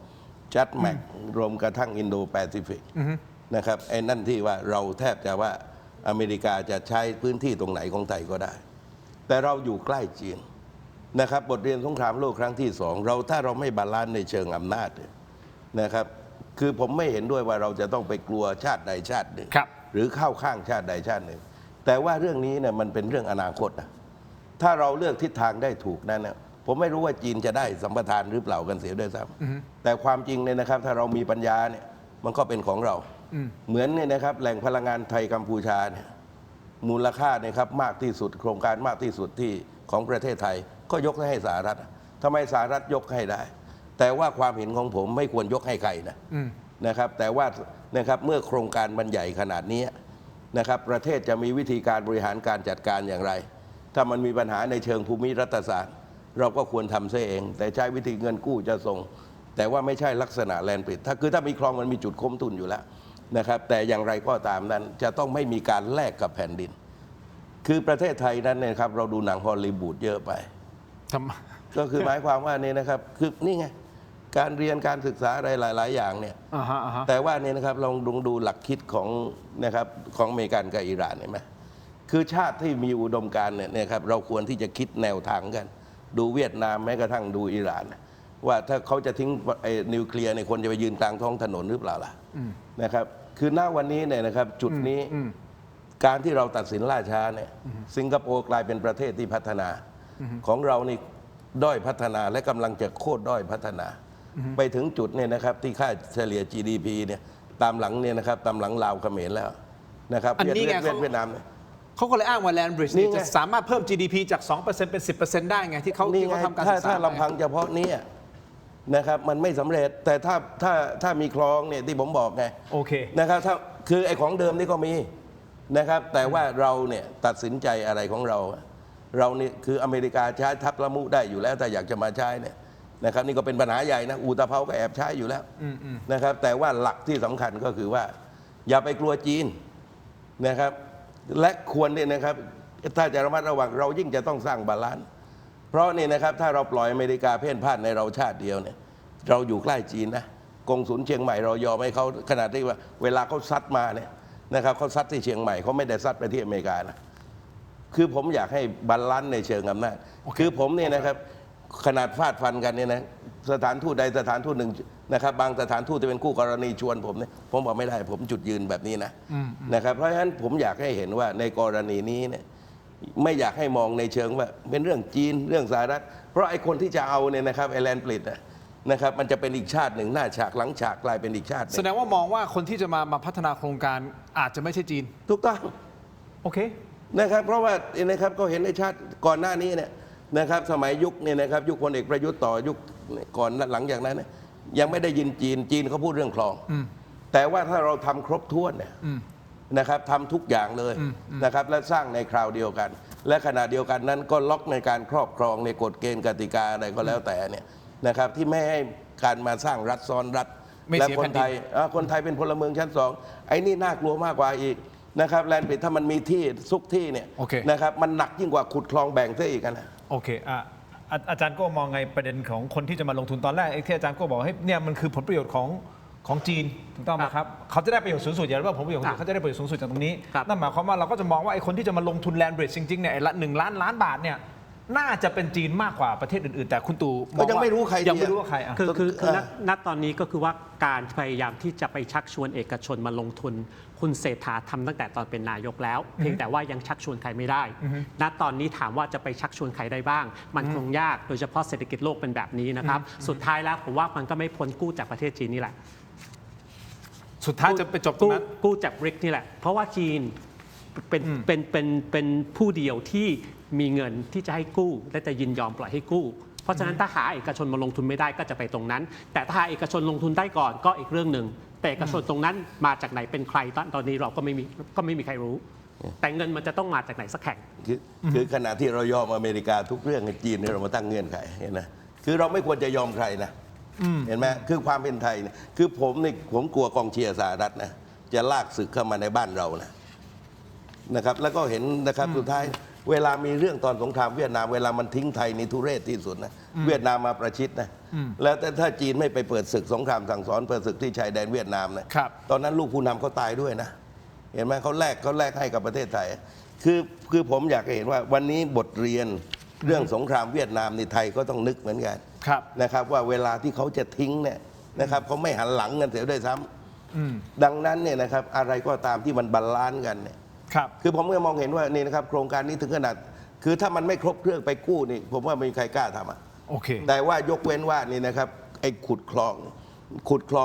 2จัดแม็กรวมกระทั่งอินโดแปซิฟิกนะครับไอ้นั่นที่ว่าเราแทบจะว่าอเมริกาจะใช้พื้นที่ตรงไหนของไทยก็ได้ แต่เราอยู่ใกล้จีนนะครับบทเรียนสงครามโลกครั้งที่2เราถ้าเราไม่บาลานซ์ในเชิงอำนาจนะครับคือผมไม่เห็นด้วยว่าเราจะต้องไปกลัวชาติใดชาติหนึ่งหรือเข้าข้างชาติใดชาติหนึ่งแต่ว่าเรื่องนี้เนี่ยมันเป็นเรื่องอนาคตนะถ้าเราเลือกทิศทางได้ถูกนั้นนะผมไม่รู้ว่าจีนจะได้สัมปทานหรือเปล่ากันเสียด้วยซ้ำแต่ความจริงเนี่ยนะครับถ้าเรามีปัญญาเนี่ยมันก็เป็นของเราเหมือนเนี่ยนะครับแหล่งพลังงานไทยกัมพูชาเนี่ยมูลค่าเนี่ยครับมากที่สุดโครงการมากที่สุดที่ของประเทศไทยก็ยกให้สหรัฐทำไมสหรัฐยกให้ได้แต่ว่าความเห็นของผมไม่ควรยกให้ใครนะครับแต่ว่านะครับเมื่อโครงการมันใหญ่ขนาดนี้นะครับประเทศจะมีวิธีการบริหารการจัดการอย่างไรถ้ามันมีปัญหาในเชิงภูมิรัฐศาสตร์เราก็ควรทำเสียเองแต่ใช้วิธีเงินกู้จะส่งแต่ว่าไม่ใช่ลักษณะแลนด์บริดจ์ถ้ามีคลองมันมีจุดค้มทุนอยู่แล้วนะครับแต่อย่างไรก็ตามนั้นจะต้องไม่มีการแลกกับแผ่นดินคือประเทศไทยนั้นเนี่ยครับเราดูหนังฮอลลีวูดเยอะไปก็คือหมายความว่านี่นะครับคือนี่ไงการเรียนการศึกษาอะไรหลายๆอย่างเนี่ยแต่ว่านี่นะครับลองดูหลักคิดของนะครับของอเมริกันกับอิหร่านเห็นไหมคือชาติที่มีอุดมการณ์เนี่ยครับเราควรที่จะคิดแนวทางกันดูเวียดนามแม้กระทั่งดูอิหร่านว่าถ้าเขาจะทิ้งนิวเคลียร์ในคนจะไปยืนกลางท้องถนนหรือเปล่าล่ะนะครับคือณวันนี้เนี่ยนะครับจุดนี้การที่เราตัดสินล่าช้าเนี่ยสิงคโปร์กลายเป็นประเทศที่พัฒนาของเรานี่ด้อยพัฒนาและกำลังจะโคตรด้อยพัฒนาไปถึงจุดเนี่ยนะครับที่ค่าเฉลี่ย GDP เนี่ยตามหลังเนี่ยนะครับตามหลังลาวเขมรแล้วนะครับเวียดนามเขาก็เลยอ้างว่าแลนด์บริดจ์จะสามารถเพิ่ม GDP จาก 2% เป็น 10% ได้ไงที่เขาทำการศึกษาถ้าลำพังเฉพาะนี้นะครับมันไม่สำเร็จแต่ถ้ามีคลองเนี่ยที่ผมบอกไงโอเคนะครับถ้าคือไอ้ของเดิมนี่ก็มีนะครับแต่ว่าเราเนี่ยตัดสินใจอะไรของเรานี่คืออเมริกาใช้ทัพละมุได้อยู่แล้วแต่อยากจะมาใช้เนี่ยนะครับนี่ก็เป็นปัญหาใหญ่นะอูตะเภาก็แอบใช้อยู่แล้วนะครับแต่ว่าหลักที่สำคัญก็คือว่าอย่าไปกลัวจีนนะครับและควรเนี่ยนะครับถ้าจะระมัดระวังเรายิ่งจะต้องสร้างบาลานซ์เพราะนี่นะครับถ้าเราปล่อยอเมริกาเพ่นพ่านในเราชาติเดียวเนี่ยเราอยู่ใกล้จีนนะกงสุลเชียงใหม่เรายอมให้เขาขนาดที่ว่าเวลาเขาซัดมาเนี่ยนะครับเขาซัดที่เชียงใหม่เขาไม่ได้ซัดไปที่อเมริกานะคือผมอยากให้บาลานซ์ในเชิงอำนาจคือผมเนี่ยนะครับขนาดฟาดฟันกันเนี่ยนะสถานทูตใดสถานทูตหนึ่งนะครับบางสถานทูตที่เป็นคู่กรณีชวนผมเนี่ยผมบอกไม่ได้ผมจุดยืนแบบนี้นะครับเพราะฉะนั้นผมอยากให้เห็นว่าในกรณีนี้เนี่ยไม่อยากให้มองในเชิงว่าเป็นเรื่องจีนเรื่องสหรัฐเพราะไอ้คนที่จะเอาเนี่ยนะครับไอแลนด์บริดจ์นะครับมันจะเป็นอีกชาติหนึ่งหน้าฉากหลังฉากกลายเป็นอีกชาติแสดงว่ามองว่าคนที่จะมาพัฒนาโครงการอาจจะไม่ใช่จีนถูกต้องโอเคนะครับเพราะว่านะครับก็เห็นในชาติก่อนหน้านี้เนี่ย นะครับสมัยยุคเนี่ยนะครับยุคพลเอกประยุทธ์ต่อยุคก่อนหลังจากนั้นเนี่ยยังไม่ได้ยินจีนเขาพูดเรื่องคลองแต่ว่าถ้าเราทำครบถ้วนเนี่ยนะครับทำทุกอย่างเลยนะครับและสร้างในคราวเดียวกัน และขณะเดียวกันนั้นก็ล็อกในการครอบครองในกฎเกณฑ์กติกาอะไรก็แล้วแต่เนี่ยนะครับที่ไม่ให้การมาสร้างรัฐซ้อนรัฐ ไม่ และ เสีย ค แผ่ น นดิน ไทยคนไทยเป็นพลเมืองชั้นสองไอ้นี่น่ากลัวมากกว่าอีกนะครับแลนด์บริดจ์ถ้ามันมีที่ซุกที่เนี่ย โอเค นะครับมันหนักยิ่งกว่าขุดคลองแบ่งซะอีกนะ โอเคอาจารย์ก็มองไงประเด็นของคนที่จะมาลงทุนตอนแรกไอ้ที่อาจารย์ก็บอกให้เนี่ยมันคือผลประโยชน์ของจีนถูกต้องไหมครับเขาจะได้ประโยชน์สูงสุดอย่าเรียกว่าผลประโยชน์เขาจะได้ประโยชน์สูงสุดจากตรงนี้ ครับ นั่นหมายความว่าเราก็จะมองว่าไอ้คนที่จะมาลงทุนแลนด์บริดจ์จริงๆเนี่ยไอ้ละ1 ล้านบาทเนี่ยน่าจะเป็นจีนมากกว่าประเทศอื่นๆแต่คุณตู่มอง ก็ยังไม่รู้ใคร ยังไม่รู้ว่าใครอ่ะ คือณตอนนี้ก็คือว่าการพยายามที่จะไปชักชวนเอกชนมาลงทุนคุณเศรษฐาทำตั้งแต่ตอนเป็นนายกแล้ว เพียงแต่ว่ายังชักชวนใครไม่ได้ ณตอนนี้ถามว่าจะไปชักชวนใครได้บ้าง มันคงยากโดยเฉพาะเศรษฐกิจโลกเป็นแบบนี้นะครับสุดท้ายแล้วผมว่ามันก็ไม่พ้นกู้จากประเทศจีนนี่แหละ สุดท้ายจะไปจบตรงนั้น กู้จากบริกนี่แหละ เพราะว่าจีนเป็นผู้เดียวที่มีเงินที่จะให้กู้และจะยินยอมปล่อยให้กู้ เพราะฉะนั้นถ้าหาเอกชนมาลงทุนไม่ได้ก็จะไปตรงนั้น แต่ถ้าเอกชนลงทุนได้ก่อนก็อีกเรื่องหนึ่งแต่เอกชนตรงนั้นมาจากไหนเป็นใครตอนนี้เราก็ไม่มีใครรู้ แต่เงินมันจะต้องมาจากไหนสักแห่ง คือขณะที่เรายอมอเมริกาทุกเรื่องในจีนเนี่ยเรามาตั้งเงื่อนไขเห็นไหมคือเราไม่ควรจะยอมใครนะเห็นไหมคือความเป็นไทยเนี่ยคือผมกลัวกองเชียร์สหรัฐนะจะลากศึกเข้ามาในบ้านเรานะครับแล้วก็เห็นนะครับสุดท้ายเวลามีเรื่องตอนสงครามเวียดนามเวลามันทิ้งไทยนี่ทุเรศที่สุดนะเวียดนามมาประชิดนะแล้วแต่ถ้าจีนไม่ไปเปิดศึกสงครามสั่งสอนเปิดศึกที่ชายแดนเวียดนามนะครับตอนนั้นลูกผู้นำเขาตายด้วยนะเห็นไหมเขาแลกให้กับประเทศไทยคือผมอยากให้เห็นว่าวันนี้บทเรียนเรื่องสงครามเวียดนามในไทยก็ต้องนึกเหมือนกัน ครับ นะครับว่าเวลาที่เขาจะทิ้งเนี่ยนะครับเขาไม่หันหลังกันเสียด้วยซ้ำดังนั้นเนี่ยนะครับอะไรก็ตามที่มันบาลานซ์กันเนี่ย ครับ คือผมก็มองเห็นว่านี่นะครับโครงการนี้ถึงขนาดคือถ้ามันไม่ครบเครื่องไปกู้นี่ผมว่าไม่มีใครกล้าทำอ่ะ โอเค แต่ว่ายกเว้นว่านี่นะครับไอ้ขุดคลอ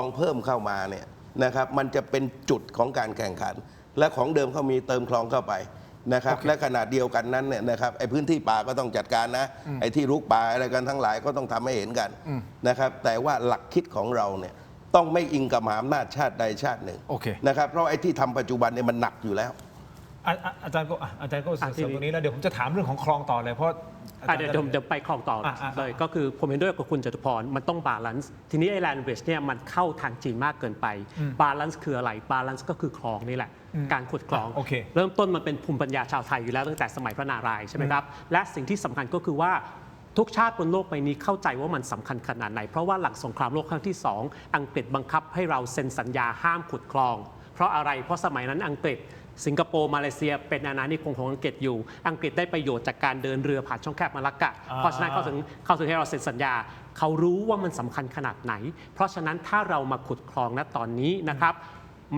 งเพิ่มเข้ามาเนี่ยนะครับมันจะเป็นจุดของการแข่งขัน และของเดิมเขามีเติมคลองเข้าไปนะครับ โอเค และขนาดเดียวกันนั้นเนี่ยนะครับไอ้พื้นที่ป่าก็ต้องจัดการนะไอ้ที่รุกป่าอะไรกันทั้งหลายก็ต้องทำให้เห็นกันนะครับแต่ว่าหลักคิดของเราเนี่ยต้องไม่อิงกับมหาอำนาจชาติใดชาติหนึ่ง โอเค นะครับเพราะไอ้ที่ทำปัจจุบันเนี่ยมันหนักอยู่แล้ว อาจารย์ก็เสริมตรงนี้แล้วเดี๋ยวผมจะถามเรื่องของคลองต่อเลยเพราะอาจารย์ เดี๋ยวไปคลองต่อเลยก็คือผมเห็นด้วยกับคุณจตุพรมันต้องบาลานซ์ทีนี้ไอ้แลนด์บริดจ์เนี่ยมันเข้าทางจีนมากเกินไปบาลานซ์คืออะไรบาลานซ์ก็คือคลองนี่แหละการขุดคลอง โอเค เริ่มต้นมันเป็นภูมิปัญญาชาวไทยอยู่แล้วตั้งแต่สมัยพระนารายณ์ใช่ไหมครับและสิ่งที่สำคัญก็คือว่าทุกชาติบนโลกใบนี้เข้าใจว่ามันสำคัญขนาดไหนเพราะว่าหลังสงครามโลกครั้งที่ 2 อังกฤษบังคับให้เราเซ็นสัญญาห้ามขุดคลอง เพราะอะไรเพราะสมัยนั้นอังกฤษสิงคโปร์มาเลเซียเป็นอาณานิคมของอังกฤษอยู่อังกฤษได้ประโยชน์จากการเดินเรือผ่านช่องแคบมาลักกะเพราะฉะนั้นเขาถึงให้เราเซ็นสัญญาเขารู้ว่ามันสำคัญขนาดไหน เพราะฉะนั้นถ้าเรามาขุดคลองณตอนนี้นะครับ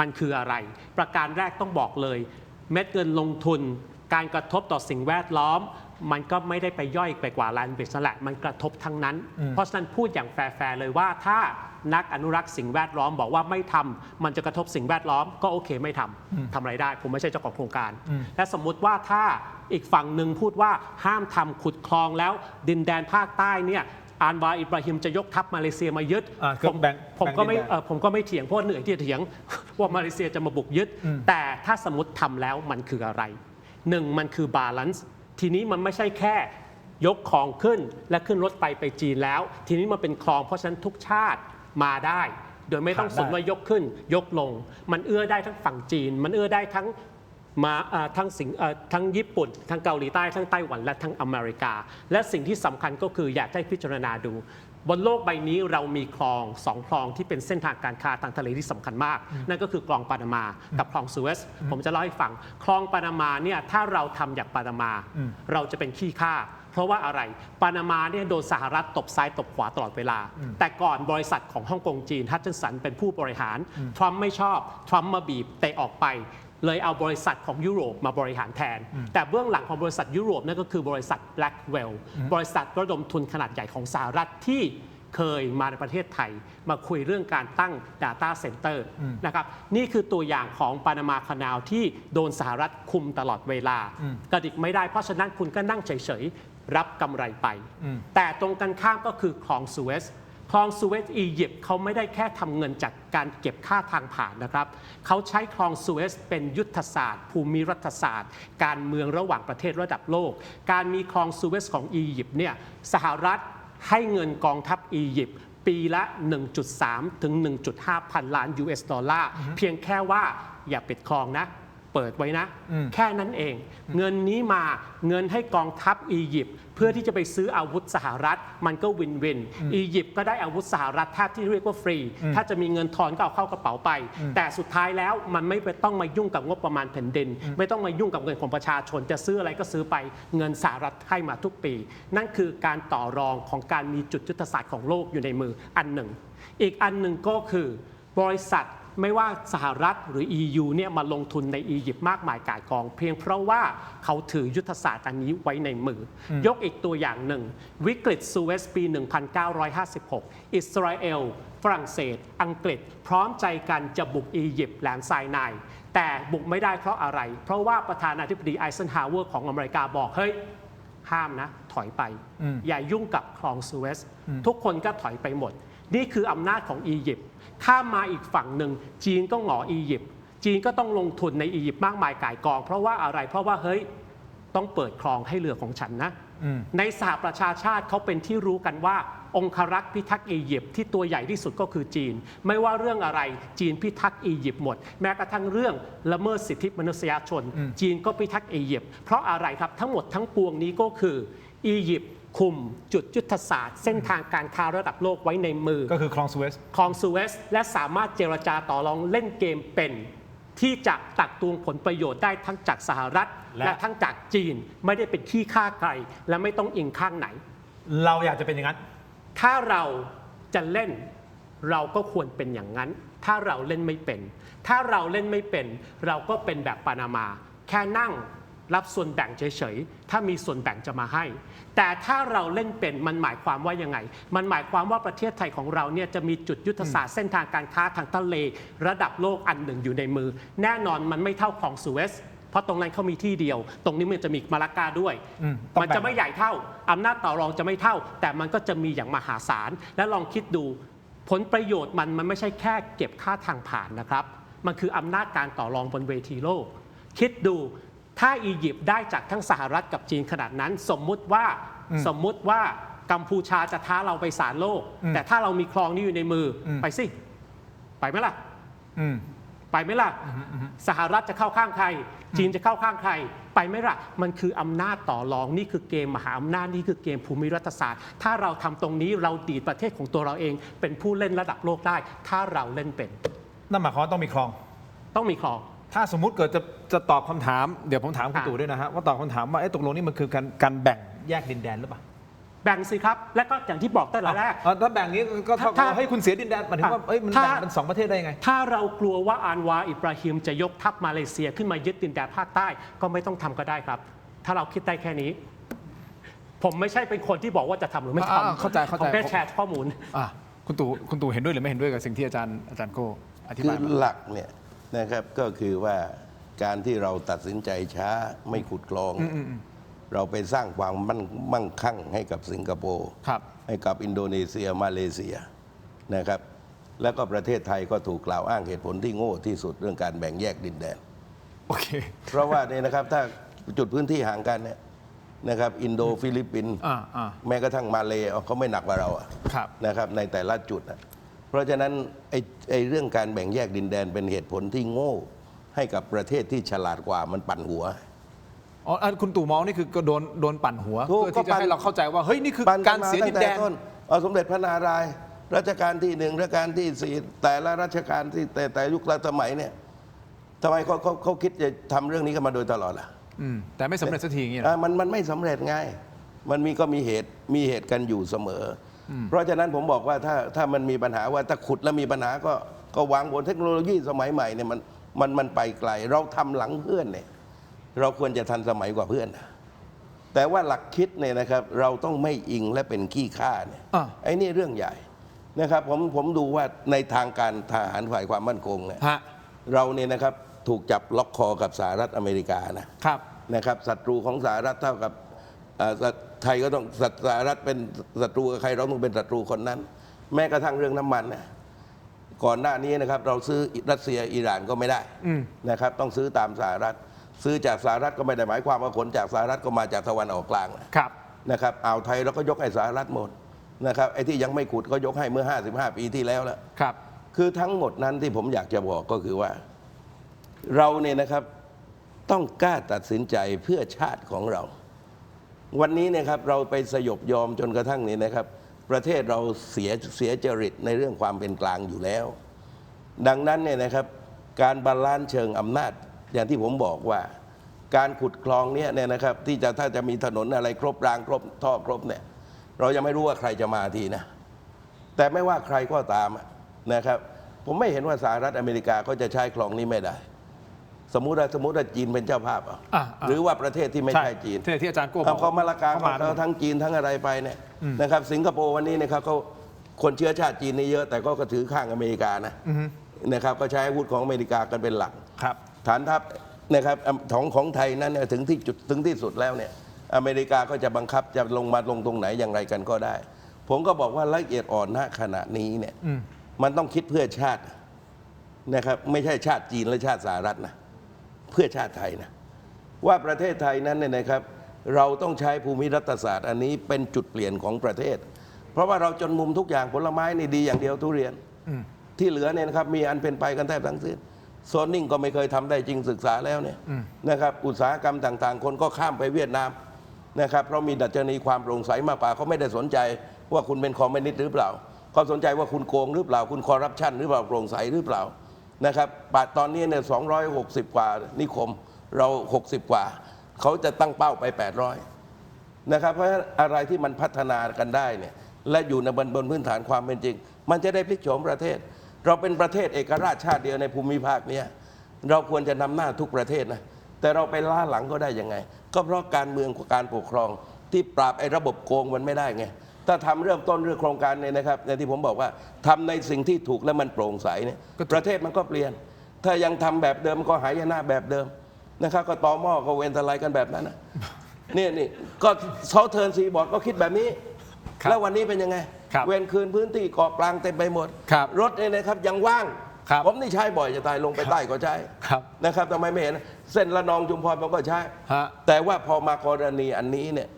มันคืออะไรประการแรกต้องบอกเลยเม็ดเงินลงทุนการกระทบต่อสิ่งแวดล้อมมันก็ไม่ได้ไปย่อยไปกว่าแลนด์บริดจ์นั่นแหละมันกระทบทั้งนั้นเพราะฉะนั้นพูดอย่างแฟร์ๆเลยว่าถ้านักอนุรักษ์สิ่งแวดล้อมบอกว่าไม่ทำมันจะกระทบสิ่งแวดล้อมก็โอเคไม่ทำทำอะไรได้ผมไม่ใช่เจ้าของโครงการและสมมุติว่าถ้าอีกฝั่งหนึ่งพูดว่าห้ามทำขุดคลองแล้วดินแดนภาคใต้เนี่ยอันวาอิบราฮิมจะยกทัพมาเลเซียมายึดผมก็ไม่เถียงเพราะเหนื่อยที่จะเถียงว่ามาเลเซียจะมาบุกยึดแต่ถ้าสมมติทำแล้วมันคืออะไรหนึ่งมันคือบาลานซ์ทีนี้มันไม่ใช่แค่ยกคลองขึ้นและขึ้นรถไปจีนแล้วทีนี้มันเป็นคลองเพราะฉะนั้นทุกชาติมาได้โดยไม่ต้องสนว่ายกขึ้นยกลงมันเอื้อได้ทั้งฝั่งจีนมันเอื้อได้ทั้งญี่ปุ่นทั้งเกาหลีใต้ทั้งไต้หวันและทั้งอเมริกาและสิ่งที่สำคัญก็คืออยากให้พิจารณาดูบนโลกใบนี้เรามีคลอง2คลองที่เป็นเส้นทางการค้าทางทะเลที่สำคัญมากนั่นก็คือคลองปานามากับคลองสุเอซผมจะเล่าให้ฟังคลองปานามาเนี่ยถ้าเราทำอย่างปานามาเราจะเป็นขี้ข้าเพราะว่าอะไรปานามาเนี่ยโดนสหรัฐตบซ้ายตบขวาตลอดเวลาแต่ก่อนบริษัทของฮ่องกงจีนฮัตชินสันเป็นผู้บริหารทรัมป์ไม่ชอบทรัมป์มาบีบเตะออกไปเลยเอาบริษัทของยุโรปมาบริหารแทนแต่เบื้องหลังของบริษัทยุโรปนั่นก็คือบริษัท Blackwell บริษัทระดมทุนขนาดใหญ่ของสหรัฐที่เคยมาในประเทศไทยมาคุยเรื่องการตั้ง Data Center นะครับนี่คือตัวอย่างของปานามาคานาลที่โดนสหรัฐคุมตลอดเวลากระดิกไม่ได้เพราะฉะนั้นคุณก็นั่งเฉยๆ รับกำไรไป แต่ตรงกันข้ามก็คือคลองสุเอซคลองสุเอซอียิปต์เขาไม่ได้แค่ทำเงินจากการเก็บค่าทางผ่านนะครับเขาใช้คลองสุเอซเป็นยุทธศาสตร์ ภูมิรัฐศาสตร์ การเมืองระหว่างประเทศระดับโลก การมีคลองสุเอซของอียิปต์เนี่ยสหรัฐให้เงินกองทัพอียิปต์ปีละ 1.3 ถึง 1.5 พันล้าน US ดอลลาร์เพียงแค่ว่าอย่าปิดคลองนะเปิดไว้นะ แค่นั้นเอง เงินนี้มาเงินให้กองทัพอียิปต์เพื่อที่จะไปซื้ออาวุธสหรัฐมันก็วินวินอียิปต์ก็ได้อาวุธสหรัฐแทบที่เรียกว่าฟรี ถ้าจะมีเงินทอนก็เอาเข้ากระเป๋าไป แต่สุดท้ายแล้วมันไม่ไปต้องมายุ่งกับงบประมาณแผ่นดิน ไม่ต้องมายุ่งกับเงินของประชาชนจะซื้ออะไรก็ซื้อไปเงินสหรัฐให้มาทุกปี นั่นคือการต่อรองของการมีจุดยุทธศาสตร์ของโลกอยู่ในมืออันหนึ่ง อีกอันหนึ่งก็คือบริษัทไม่ว่าสหรัฐหรือ EU เนี่ยมาลงทุนในอียิปต์มากมายก่ายกองเพียงเพราะว่าเขาถือยุทธศาสตร์อันนี้ไว้ในมือยกอีกตัวอย่างหนึ่งวิกฤตซูเอซปี 1956 อิสราเอลฝรั่งเศสอังกฤษพร้อมใจกันจะบุกอียิปต์แหลมไซนายแต่บุกไม่ได้เพราะอะไรเพราะว่าประธานาธิบดีไอเซนฮาวเวอร์ของอเมริกาบอกเฮ้ยห้ามนะถอยไปอย่ายุ่งกับคลองซูเอซทุกคนก็ถอยไปหมดนี่คืออำนาจของอียิปต์ถ้ามาอีกฝั่งหนึ่งจีนก็หงออียิปต์จีนก็ต้องลงทุนในอียิปต์มากมายก่ายกองเพราะว่าอะไรเพราะว่าเฮ้ยต้องเปิดคลองให้เรือของฉันนะในสหประชาชาติเขาเป็นที่รู้กันว่าองครักษ์พิทักษ์อียิปต์ที่ตัวใหญ่ที่สุดก็คือจีนไม่ว่าเรื่องอะไรจีนพิทักษ์อียิปต์หมดแม้กระทั่งเรื่องละเมิดสิทธิมนุษยชนจีนก็พิทักษ์อียิปต์เพราะอะไรครับทั้งหมดทั้งปวงนี้ก็คืออียิปต์คุมจุดยุทธศาสตร์เส้นทางการค้าระดับโลกไว้ในมือก็คือคลองสุเอซและสามารถเจรจาต่อรองเล่นเกมเป็นที่จะตักตวงผลประโยชน์ได้ทั้งจากสหรัฐและทั้งจากจีนไม่ได้เป็นขี้ข้าใครและไม่ต้องอิงข้างไหนเราอยากจะเป็นอย่างนั้นถ้าเราจะเล่นเราก็ควรเป็นอย่างนั้นถ้าเราเล่นไม่เป็นถ้าเราเล่นไม่เป็นเราก็เป็นแบบปานามาแค่นั่งรับส่วนแบ่งเฉยๆถ้ามีส่วนแบ่งจะมาให้แต่ถ้าเราเล่นเป็นมันหมายความว่ายังไงมันหมายความว่าประเทศไทยของเราเนี่ยจะมีจุดยุทธศาสตร์เส้นทางการค้าทางทะเลระดับโลกอันหนึ่งอยู่ในมือแน่นอนมันไม่เท่าคลองสุเอซเพราะตรงนั้นเขามีที่เดียวตรงนี้มันจะมีมาลากาด้วยมันจะไม่ใหญ่เท่าอำนาจต่อรองจะไม่เท่าแต่มันก็จะมีอย่างมหาศาลและลองคิดดูผลประโยชน์มันไม่ใช่แค่เก็บค่าทางผ่านนะครับมันคืออำนาจการต่อรองบนเวทีโลกคิดดูถ้าอียิปต์ได้จากทั้งสหรัฐกับจีนขนาดนั้นสมมุติว่ากัมพูชาจะท้าเราไปศาลโลกแต่ถ้าเรามีคลองนี้อยู่ในมือไปสิไปไหมล่ะไปไหมล่ะสหรัฐจะเข้าข้างใครจีนจะเข้าข้างใครไปไหมล่ะมันคืออำนาจต่อรองนี่คือเกมมหาอำนาจนี่คือเกมภูมิรัฐศาสตร์ถ้าเราทำตรงนี้เราดีดประเทศของตัวเราเองเป็นผู้เล่นระดับโลกได้ถ้าเราเล่นเป็นนั่นหมายความว่าต้องมีคลองถ้าสมมุติเกิดจะตอบคำถามเดี๋ยวผมถามคุณตู่ด้วยนะฮะว่าตอบคำถามว่าตกลงนี่มันคือการแบ่งแยกดินแดนหรือเปล่าแบ่งสิครับและก็อย่างที่บอกตั้งแต่แรกถ้าแบ่งนี้ก็เท่ากับให้คุณเสียดินแดนหมายถึงว่ามันแบ่งเป็น2ประเทศได้ยังไงถ้าเรากลัวว่าอันวาอิบราฮิมจะยกทัพมาเลเซียขึ้นมายึดดินแดนภาคใต้ก็ไม่ต้องทำก็ได้ครับถ้าเราคิดได้แค่นี้ผมไม่ใช่เป็นคนที่บอกว่าจะทำหรือไม่ทำเข้าใจผมแค่แชร์ข้อมูลคุณตู่เห็นด้วยหรือไม่เห็นด้วยกับสิ่งที่อาจารย์โก้อธิบายคือหลักเนี่ยนะครับก็คือว่าการที่เราตัดสินใจช้าไม่ขุดคลองเราไปสร้างความมั่งคั่งให้กับสิงคโปร์ให้กับอินโดนีเซียมาเลเซียนะครับแล้วก็ประเทศไทยก็ถูกกล่าวอ้างเหตุผลที่โง่ที่สุดเรื่องการแบ่งแยกดินแดนโอเคเพราะว่าเนี่ยนะครับถ้าจุดพื้นที่ห่างกันเนี่ยนะครับอินโดฟิลิปปินส์แม้กระทั่งมาเลเขาไม่หนักกว่าเรานะครับในแต่ละจุดนะเพราะฉะนั้นไอ้เรื่องการแบ่งแยกดินแดนเป็นเหตุผลที่โง่ให้กับประเทศที่ฉลาดกว่ามันปั่นหัวคุณตู่มองนี่คือก็โดนปั่นหัวเพื่อที่จะให้เราเข้าใจว่าเฮ้ยนี่คือการเสียดินแดนสมเด็จพระนารายณ์รัชกาลที่1รัชกาลที่4แต่ละรัชกาลที่แต่ยุคละสมัยเนี่ยทำไมเขาคิดจะทำเรื่องนี้กันมาโดยตลอดล่ะแต่ไม่สำเร็จสักทีอย่างนี้มันไม่สำเร็จไงมันมีเหตุกันอยู่เสมอเพราะฉะนั้นผมบอกว่าถ้ามันมีปัญหาว่าถ้าขุดแล้วมีปัญหาก็วางบนเทคโนโลยีสมัยใหม่เนี่ยมันไปไกลเราทำหลังเพื่อนเนี่ยเราควรจะทันสมัยกว่าเพื่อนแต่ว่าหลักคิดเนี่ยนะครับเราต้องไม่อิงและเป็นขี้ข้าเนี่ยไอ้นี่เรื่องใหญ่นะครับผมดูว่าในทางการทหารฝ่ายความมั่นคงเนี่ยเราเนี่ยนะครับถูกจับล็อกคอกับสหรัฐอเมริกานะครับศัตรูของสหรัฐเท่ากับ ไทยก็ต้องสหรัฐเป็นศัตรูกับใครเราต้องเป็นศัตรูคนนั้น แม้กระทั่งเรื่องน้ำมันนะก่อนหน้านี้นะครับเราซื้อรัสเซียอิหร่านก็ไม่ได้นะครับต้องซื้อตามสหรัฐซื้อจากสหรัฐก็ไม่ได้หมายความว่าขนจากสหรัฐก็มาจากตะวันออกกลางนะครับอ่าวไทยเราก็ยกให้สหรัฐหมดนะครับไอ้ที่ยังไม่ขุดก็ยกให้เมื่อ55 ปีที่แล้วแล้วคือทั้งหมดนั้นที่ผมอยากจะบอกก็คือว่าเราเนี่ยนะครับต้องกล้าตัดสินใจเพื่อชาติของเราวันนี้เนี่ยครับเราไปสยบยอมจนกระทั่งนี้นะครับประเทศเราเสียจริตในเรื่องความเป็นกลางอยู่แล้วดังนั้นเนี่ยนะครับการบาลานซ์เชิงอำนาจอย่างที่ผมบอกว่าการขุดคลองเนี่ยนะครับที่ถ้าจะมีถนนอะไรครบรางครบท่อครบเนี่ยเรายังไม่รู้ว่าใครจะมาทีนะแต่ไม่ว่าใครก็ตามนะครับผมไม่เห็นว่าสหรัฐอเมริกาเขาจะใช้คลองนี้ไม่ได้สมมุติว่าจีนเป็นเจ้าภาพหรือว่าประเทศที่ไม่ใช่จีนที่อาจารย์โก้บอกเขามาละกาเขาทั้งจีนทั้งอะไรไปเนี่ยนะครับสิงคโปร์วันนี้นะครับเขาคนเชื้อชาติจีนนี่เยอะแต่ก็ถือข้างอเมริกานะครับก็ใช้อาวุธของอเมริกากันเป็นหลักฐานทัพนะครับของไทยนั้นถึงที่สุดแล้วเนี่ยอเมริกาก็จะบังคับจะลงตรงไหนอย่างไรกันก็ได้ผมก็บอกว่าละเอียดอ่อนณขณะนี้เนี่ยมันต้องคิดเพื่อชาตินะครับไม่ใช่ชาติจีนและชาติสหรัฐนะเพื่อชาติไทยนะว่าประเทศไทยนั้นเนี่ยนะครับเราต้องใช้ภูมิรัฐศาสตร์อันนี้เป็นจุดเปลี่ยนของประเทศเพราะว่าเราจนมุมทุกอย่างผลไม้นี่ดีอย่างเดียวทุเรียนที่เหลือเนี่ยนะครับมีอันเป็นไปกันแทบทั้งสิ้นโซนนิ่งก็ไม่เคยทำได้จริงศึกษาแล้วเนี่ยนะครับอุตสาหกรรมต่างๆคนก็ข้ามไปเวียดนามนะครับเพราะมีดัชนีความโปร่งใสมากกว่าเขาไม่ได้สนใจว่าคุณเป็นคอมมิวนิสต์หรือเปล่าเขาสนใจว่าคุณโกงหรือเปล่าคุณคอร์รัปชันหรือเปล่าโปร่งใสหรือเปล่านะครับตอนนี้เนี่ย260 กว่านิคมเรา60 กว่าเขาจะตั้งเป้าไป800นะครับเพราะฉะนั้นอะไรที่มันพัฒนากันได้เนี่ยและอยู่ในบนพื้นฐานความเป็นจริงมันจะได้พลิกโฉมประเทศเราเป็นประเทศเอกราชชาติเดียวในภูมิภาคนี้เราควรจะนำหน้าทุกประเทศนะแต่เราไปล้าหลังก็ได้ยังไงก็เพราะการเมืองการปกครองที่ปราบไอ้ระบบโกงมันไม่ได้ไงถ้าทำเริ่มต้นเรื่องโครงการเนี่ยนะครับในที่ผมบอกว่าทำในสิ่งที่ถูกและมันโปร่งใสเนี่ยประเทศมันก็เปลี่ยนถ้ายังทำแบบเดิมก็หายนะแบบเดิมนะครับก็ตอหม้อก็เวนทลายกันแบบนั้นนะนี่ก็เซาเทิร์นซีบอร์ดก็คิดแบบนี้แล้ววันนี้เป็นยังไงเวนคืนพื้นที่เกาะกลางเต็มไปหมดรถเนี่ยนะครับยังว่างผมนี่ใช้บ่อยจะตายลงไปใต้ก็ใช้นะครับทำไมไม่เห็นเส้นละนองชุมพรผมก็ใช้แต่ว่าพอมากรณีอันนี้เนี่ย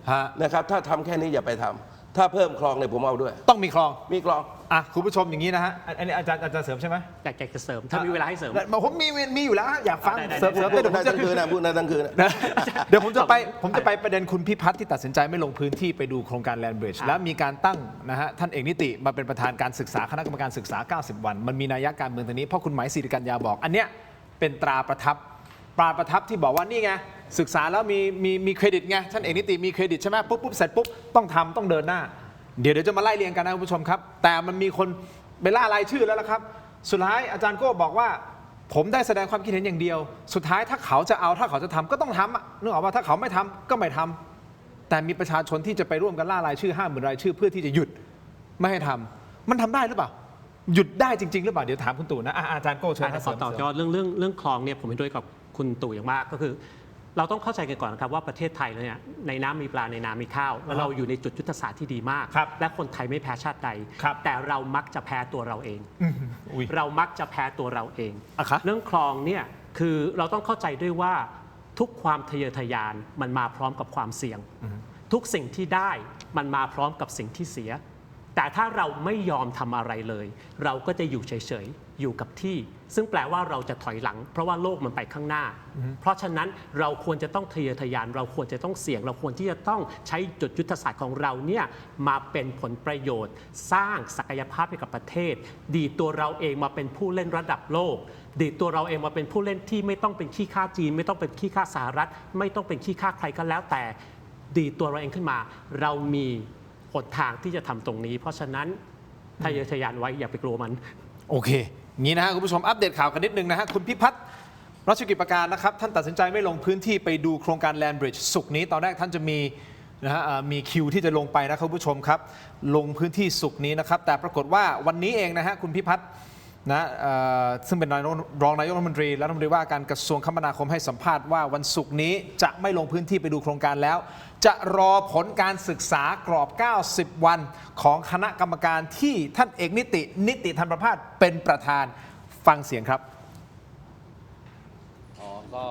นะครับถ้าทำแค่นี้อย่าไปทำถ้าเพิ่มคลองเนี่ยผมเอาด้วยต้องมีคลองคุณผู้ชมอย่างนี้นะฮะอันนี้อาจารย์เสริมใช่ไหมอยากจะเสริมถ้ามีเวลาให้เสริมผมมีอยู่แล้วอยากฟังเสริมพูดได้ทั้งคืนนะพูดได้ทั้งคืนเดี๋ยวผมจะไปประเด็นคุณพิพัฒน์ที่ตัดสินใจไม่ลงพื้นที่ไปดูโครงการแลนด์บริดจ์แล้วมีการตั้งนะฮะท่านเอกนิติมาเป็นประธานการศึกษาคณะกรรมการศึกษา90 วันมันมีนัยการเมืองตรงนี้เพราะคุณหมายศิริกัญญาบอกอันเนี้ยเป็นตราประทับที่บอกว่านี่ไงศึกษาแล้วมีเครดิตไงท่านเอกนิติมีเครดิตใช่ไหมปุ๊บเสร็จปุ๊บต้องทำต้องเดินหน้าเดี๋ยวจะมาไล่เรียงกันนะคุณผู้ชมครับแต่มันมีคนไปล่ารายชื่อแล้วละครับสุดท้ายอาจารย์โก้บอกว่าผมได้แสดงความคิดเห็นอย่างเดียวสุดท้ายถ้าเขาจะทำก็ต้องทำนึกออกว่าถ้าเขาไม่ทำก็ไม่ทำแต่มีประชาชนที่จะไปร่วมกันล่ารายชื่อ50,000 รายชื่อเพื่อที่จะหยุดไม่ให้ทำมันทำได้หรือเปล่าหยุดได้จริงๆหรือเปล่าเดี๋ยวถามคุณตู่นะอาจารย์โก้เชิญขอต่อยอดเรื่องคลองเนี่ยผมเห็นด้วยกับคุณตู่อย่างมากก็คือเราต้องเข้าใจกันก่อนนะครับว่าประเทศไทยเนี่ยในน้ำมีปลาในนามีข้าวแล้วเราอยู่ในจุดยุทธศาสตร์ที่ดีมากและคนไทยไม่แพ้ชาติใดแต่เรามักจะแพ้ตัวเราเองเรามักจะแพ้ตัวเราเองเรื่องคลองเนี่ยคือเราต้องเข้าใจด้วยว่าทุกความทะเยอทะยานมันมาพร้อมกับความเสี่ยงทุกสิ่งที่ได้มันมาพร้อมกับสิ่งที่เสียแต่ถ้าเราไม่ยอมทำอะไรเลยเราก็จะอยู่เฉยๆอยู่กับที่ซึ่งแปลว่าเราจะถอยหลังเพราะว่าโลกมันไปข้างหน้าเพราะฉะนั้นเราควรจะต้องทะเยอทะยานเราควรจะต้องเสี่ยงเราควรที่จะต้องใช้จุดยุทธศาสตร์ของเราเนี่ยมาเป็นผลประโยชน์สร้างศักยภาพให้กับประเทศดีตัวเราเองมาเป็นผู้เล่นระดับโลกดีตัวเราเองมาเป็นผู้เล่นที่ไม่ต้องเป็นขี้ข้าจีนไม่ต้องเป็นขี้ข้าสหรัฐไม่ต้องเป็นขี้ข้าใครก็แล้วแต่ดีตัวเราเองขึ้นมาเรามีหนทางที่จะทำตรงนี้เพราะฉะนั้นทะเยอทะยานไว้อย่าไปกลัวมันโอเคงี้นะฮะคุณผู้ชมอัปเดตข่าวกันนิดนึงนะฮะคุณพิพัฒน์รัชกิจประการนะครับท่านตัดสินใจไม่ลงพื้นที่ไปดูโครงการแลนด์บริดจ์ศุกร์นี้ตอนแรกท่านจะมีนะฮะมีคิวที่จะลงไปนะครับคุณผู้ชมครับลงพื้นที่ศุกร์นี้นะครับแต่ปรากฏว่าวันนี้เองนะฮะคุณพิพัฒน์ นะซึ่งเป็นรองนายกรัฐมนตรีและรัฐมนตรีว่าการกระทรวงคมนาคมให้สัมภาษณ์ว่าวันศุกร์นี้จะไม่ลงพื้นที่ไปดูโครงการแล้ว จะรอผลการศึกษากรอบ 90 วันของคณะกรรมการที่ท่านเอกนิติธรรมประภาสเป็นประธานฟังเสียงครับ ก็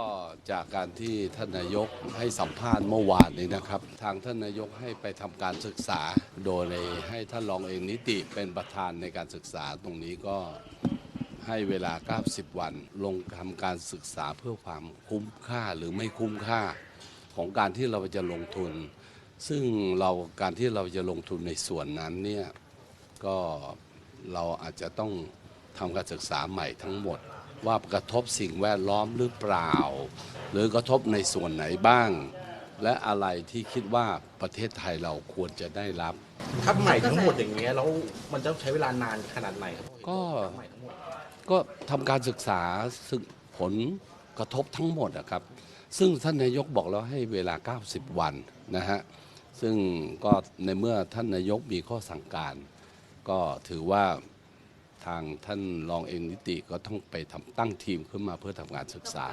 จากการที่ท่านนายกให้สัมภาษณ์เมื่อวานนี้นะครับทางท่านนายกให้ไปทำการศึกษาโดยให้ท่านรองเอกนิติเป็นประธานในการศึกษาตรงนี้ก็ให้เวลา 90 วันลงทำการศึกษาเพื่อความคุ้มค่าหรือไม่คุ้มค่าของการที่เราจะลงทุนซึ่งการที่เราจะลงทุนในส่วนนั้นเนี่ยก็เราอาจจะต้องทำการศึกษาใหม่ทั้งหมดว่ากระทบสิ่งแวดล้อมหรือเปล่าหรือกระทบในส่วนไหนบ้างและอะไรที่คิดว่าประเทศไทยเราควรจะได้รับครับใหม่ทั้งหมดอย่างเงี้ยแล้วมันจะใช้เวลานานขนาดไหนครับก็ทำการศึกษาซึ่งผลกระทบทั้งหมดนะครับซึ่งท่านนายกบอกแล้วให้เวลา 90 วันนะฮะซึ่งก็ในเมื่อท่านนายกมีข้อสั่งการก็ถือว่าทางท่านรองเอกนิติก็ต้องไปตั้งทีมขึ้นมาเพื่อทำการศึกษา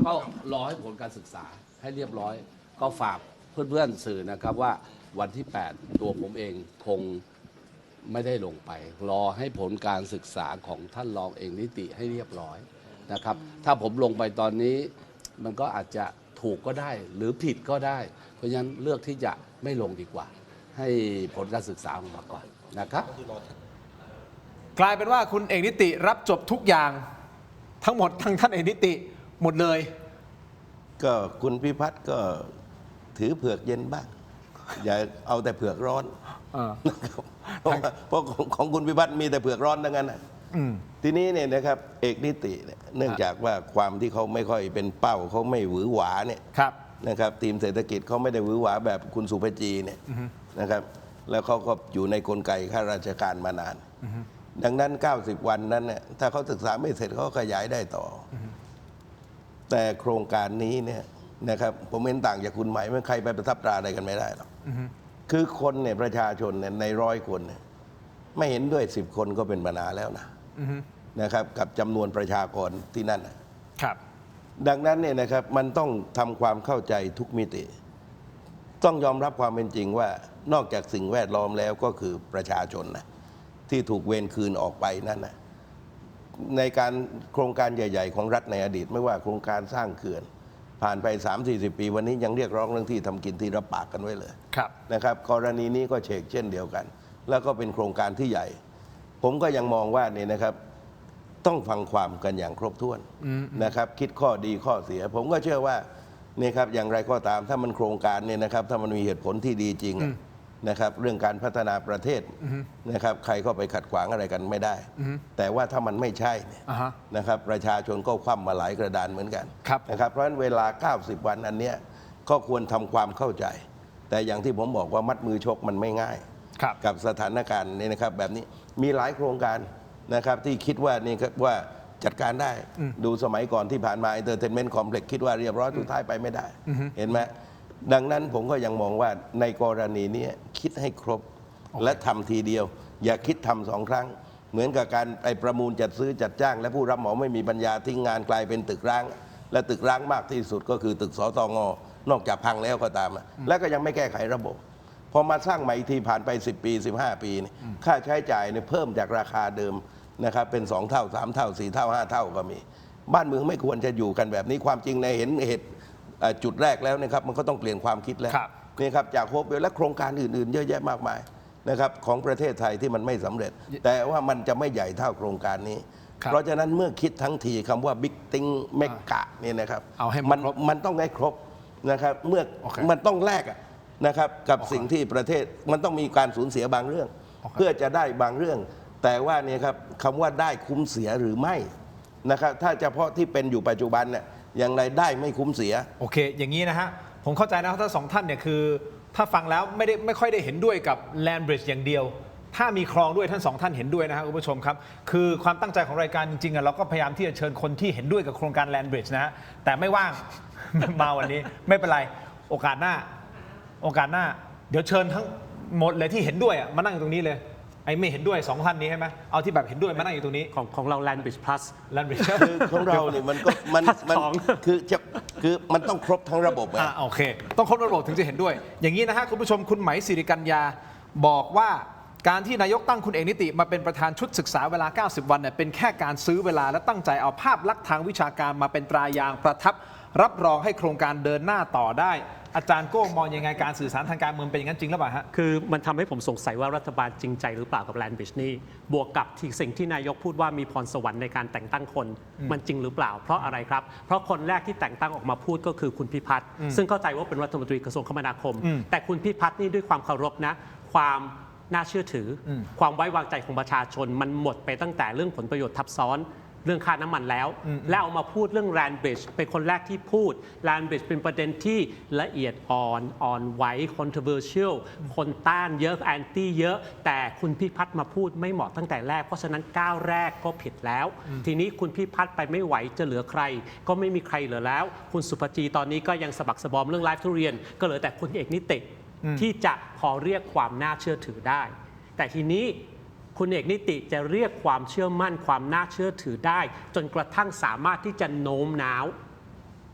ก็รอให้ผลการศึกษาให้เรียบร้อยก็ฝากเพื่อนๆสื่อนะครับว่าวันที่ 8 ตัวผมเองคงไม่ได้ลงไปรอให้ผลการศึกษาของท่านรองเอกนิติให้เรียบร้อยนะครับถ้าผมลงไปตอนนี้มันก็อาจจะถูกก็ได้หรือผิดก็ได้เพราะฉะนั้นเลือกที่จะไม่ลงดีกว่าให้ผลการศึกษาออกมาก่อนนะครับกลายเป็นว่าคุณเอกนิติรับจบทุกอย่างทั้งหมดทางท่านเอกนิติหมดเลยก็คุณพิพัฒน์ก็ถือเผือกเย็นบ้างอย่าเอาแต่เผือกร้อนนะครับเพราะของคุณพิพัฒน์มีแต่เผือกร้อนทั้งนั้นนะทีนี้เนี่ยนะครับเอกนิติเนี่ยเนื่องจากว่าความที่เขาไม่ค่อยเป็นเป้าเขาไม่หวือหวาเนี่ยนะครับทีมเศรษฐกิจเขาไม่ได้หวือหวาแบบคุณสุภจีเนี่ยนะครับแล้วเขาก็อยู่ในกลไกข้าราชการมานานดังนั้น 90 วันนั้นเนี่ยถ้าเขาศึกษาไม่เสร็จเขาขยายได้ต่อแต่โครงการนี้เนี่ยนะครับผมเห็นต่างจากคุณหมายไม่ใครไปประทับตราอะไรกันไม่ได้หรอกคือคนเนี่ยประชาชนเนี่ยใน100 คนเนี่ยไม่เห็นด้วย10 คนก็เป็นปัญหาแล้วนะครับกับจำนวนประชากรที่นั่นครับดังนั้นเนี่ยนะครับมันต้องทำความเข้าใจทุกมิติต้องยอมรับความเป็นจริงว่านอกจากสิ่งแวดล้อมแล้วก็คือประชาชนนะที่ถูกเวรคืนออกไปนั่นนะในการโครงการใหญ่ๆของรัฐในอดีตไม่ว่าโครงการสร้างเขื่อนผ่านไป 3-40 ปีวันนี้ยังเรียกร้องเรื่องที่ทำกินที่รับปากกันไว้เลยนะครับกรณีนี้ก็เชกเช่นเดียวกันแล้วก็เป็นโครงการที่ใหญ่ผมก็ยังมองว่าเนี่ยนะครับต้องฟังความกันอย่างครบถ้วนนะครับคิดข้อดีข้อเสียผมก็เชื่อว่านี่ครับอย่างไรก็ตามถ้ามันโครงการเนี่ยนะครับถ้ามันมีเหตุผลที่ดีจริงนะครับเรื่องการพัฒนาประเทศนะครับใครก็ไปขัดขวางอะไรกันไม่ได้แต่ว่าถ้ามันไม่ใช่นะครับประชาชนก็คว่ำมาหลายกระดานเหมือนกันนะครับเพราะฉะนั้นเวลา 90 วันอันเนี้ยก็ควรทำความเข้าใจแต่อย่างที่ผมบอกว่ามัดมือชกมันไม่ง่ายกับสถานการณ์นี้นะครับแบบนี้มีหลายโครงการนะครับที่คิดว่านี่ครับว่าจัดการได้ดูสมัยก่อนที่ผ่านมา Entertainment Complex คิดว่าเรียบร้อยสุดท้ายไปไม่ได้เห็นไหมดังนั้นผมก็ยังมองว่าในกรณีนี้คิดให้ครบและทำทีเดียวอย่าคิดทำ2 ครั้งเหมือนกับการไปประมูลจัดซื้อจัดจ้างและผู้รับเหมาไม่มีปัญญาทิ้งงานกลายเป็นตึกร้างและตึกร้างมากที่สุดก็คือตึกสตง.นอกจากพังแล้วก็ตามแล้วก็ยังไม่แก้ไขระบบพอมาสร้างใหม่อีกทีผ่านไป10 ปี 15 ปีค่าใช้จ่ายเนี่ยเพิ่มจากราคาเดิมนะครับเป็น2 เท่า3 เท่า4 เท่า5 เท่าก็มีบ้านเมืองไม่ควรจะอยู่กันแบบนี้ความจริงในเห็นเหตุจุดแรกแล้วนะครับมันก็ต้องเปลี่ยนความคิดแล้วนี่ครับจากโฮปเวลและโครงการอื่นๆเยอะแยะมากมายนะครับของประเทศไทยที่มันไม่สำเร็จแต่ว่ามันจะไม่ใหญ่เท่าโครงการนี้เพราะฉะนั้นเมื่อคิดทั้งทีคำว่าบิ๊กติ้งเมกะเนี่ยนะครับมันต้องให้ครบนะครับเมื่อมันต้องแลกนะครับกับสิ่งที่ประเทศมันต้องมีการสูญเสียบางเรื่องเพื่อจะได้บางเรื่องแต่ว่าเนี่ยครับคำว่าได้คุ้มเสียหรือไม่นะครับถ้าเฉพาะที่เป็นอยู่ปัจจุบันเนี่ยอย่างไรได้ไม่คุ้มเสียโอเคอย่างนี้นะฮะผมเข้าใจนะถ้า2 ท่านเนี่ยคือถ้าฟังแล้วไม่ค่อยได้เห็นด้วยกับ Land Bridge อย่างเดียวถ้ามีคลองด้วยท่าน2 ท่านเห็นด้วยนะครับคุณผู้ชมครับคือความตั้งใจของรายการจริงๆเราก็พยายามที่จะเชิญคนที่เห็นด้วยกับโครงการ Land Bridge นะฮะแต่ไม่ว่าง มาวันนี้ไม่เป็นไรโอกาสหน้าเดี๋ยวเชิญทั้งหมดเลยที่เห็นด้วยมานั่งตรงนี้เลย ไอ้ไม่เห็นด้วย2ท่านนี้ใช่ไหมเอาที่แบบเห็นด้วยมานั่งอยู่ตรงนี้ ของเรา Land Bridge Plus แล้ว คือของเราเนี่ยมันก็มัน สอง คือมันต้องครบทั้งระบบไง โอเค ต้องครบระบบถึงจะเห็นด้วย อย่างนี้นะฮะคุณผู้ชมคุณไหมศิริกัญญาบอกว่าการที่นายกตั้งคุณเอกนิติมาเป็นประธานชุดศึกษาเวลา 90 วันเนี่ยเป็นแค่การซื้อเวลาและตั้งใจเอาภาพลักษณ์ทางวิชาการมาเป็นตรายางประทับ รับรองให้โครงการเดินหน้าต่อได้ อาจารย์โก้มองยังไงการสื่อสารทางการเมืองเป็นอย่างนั้นจริงหรือเปล่าฮะ คือมันทำให้ผมสงสัยว่ารัฐบาลจริงใจหรือเปล่ากับ Land Bridge นี่บวกกับที่สิ่งที่นายกพูดว่ามีพรสวรรค์ในการแต่งตั้งคนมันจริงหรือเปล่าเพราะอะไรครับเพราะคนแรกที่แต่งตั้งออกมาพูดก็คือคุณพิพัฒน์ซึ่งเข้าใจว่าเป็นรัฐมนตรีกระทรวงคมนาคม แต่คุณพิพัฒน์นี่ด้วยความเคารพนะความน่าเชื่อถือความไว้วางใจของประชาชนมันหมดไปตั้งแต่เรื่องผลประโยชน์ทับซ้อนเรื่องค่าน้ำมันแล้วแล้วเอามาพูดเรื่อง Land Bridge เป็นคนแรกที่พูด Land Bridge เป็นประเด็นที่ละเอียดอ่อนไหว controversial คนต้านเยอะ แอนตี้เยอะ แต่คุณพิพัฒน์มาพูดไม่เหมาะตั้งแต่แรกเพราะฉะนั้นก้าวแรกก็ผิดแล้ว ทีนี้คุณพิพัฒน์ไปไม่ไหวจะเหลือใคร ก็ไม่มีใครเหลือแล้ว คุณสุภจีตอนนี้ก็ยังสะบักสะบอมเรื่องไลฟ์ทุเรียนก็เหลือแต่คุณเอกนิติที่จะพอเรียกความน่าเชื่อถือได้ แต่ทีนี้คุณเอกนิติจะเรียกความเชื่อมั่นความน่าเชื่อถือได้จนกระทั่งสามารถที่จะโน้มน้าว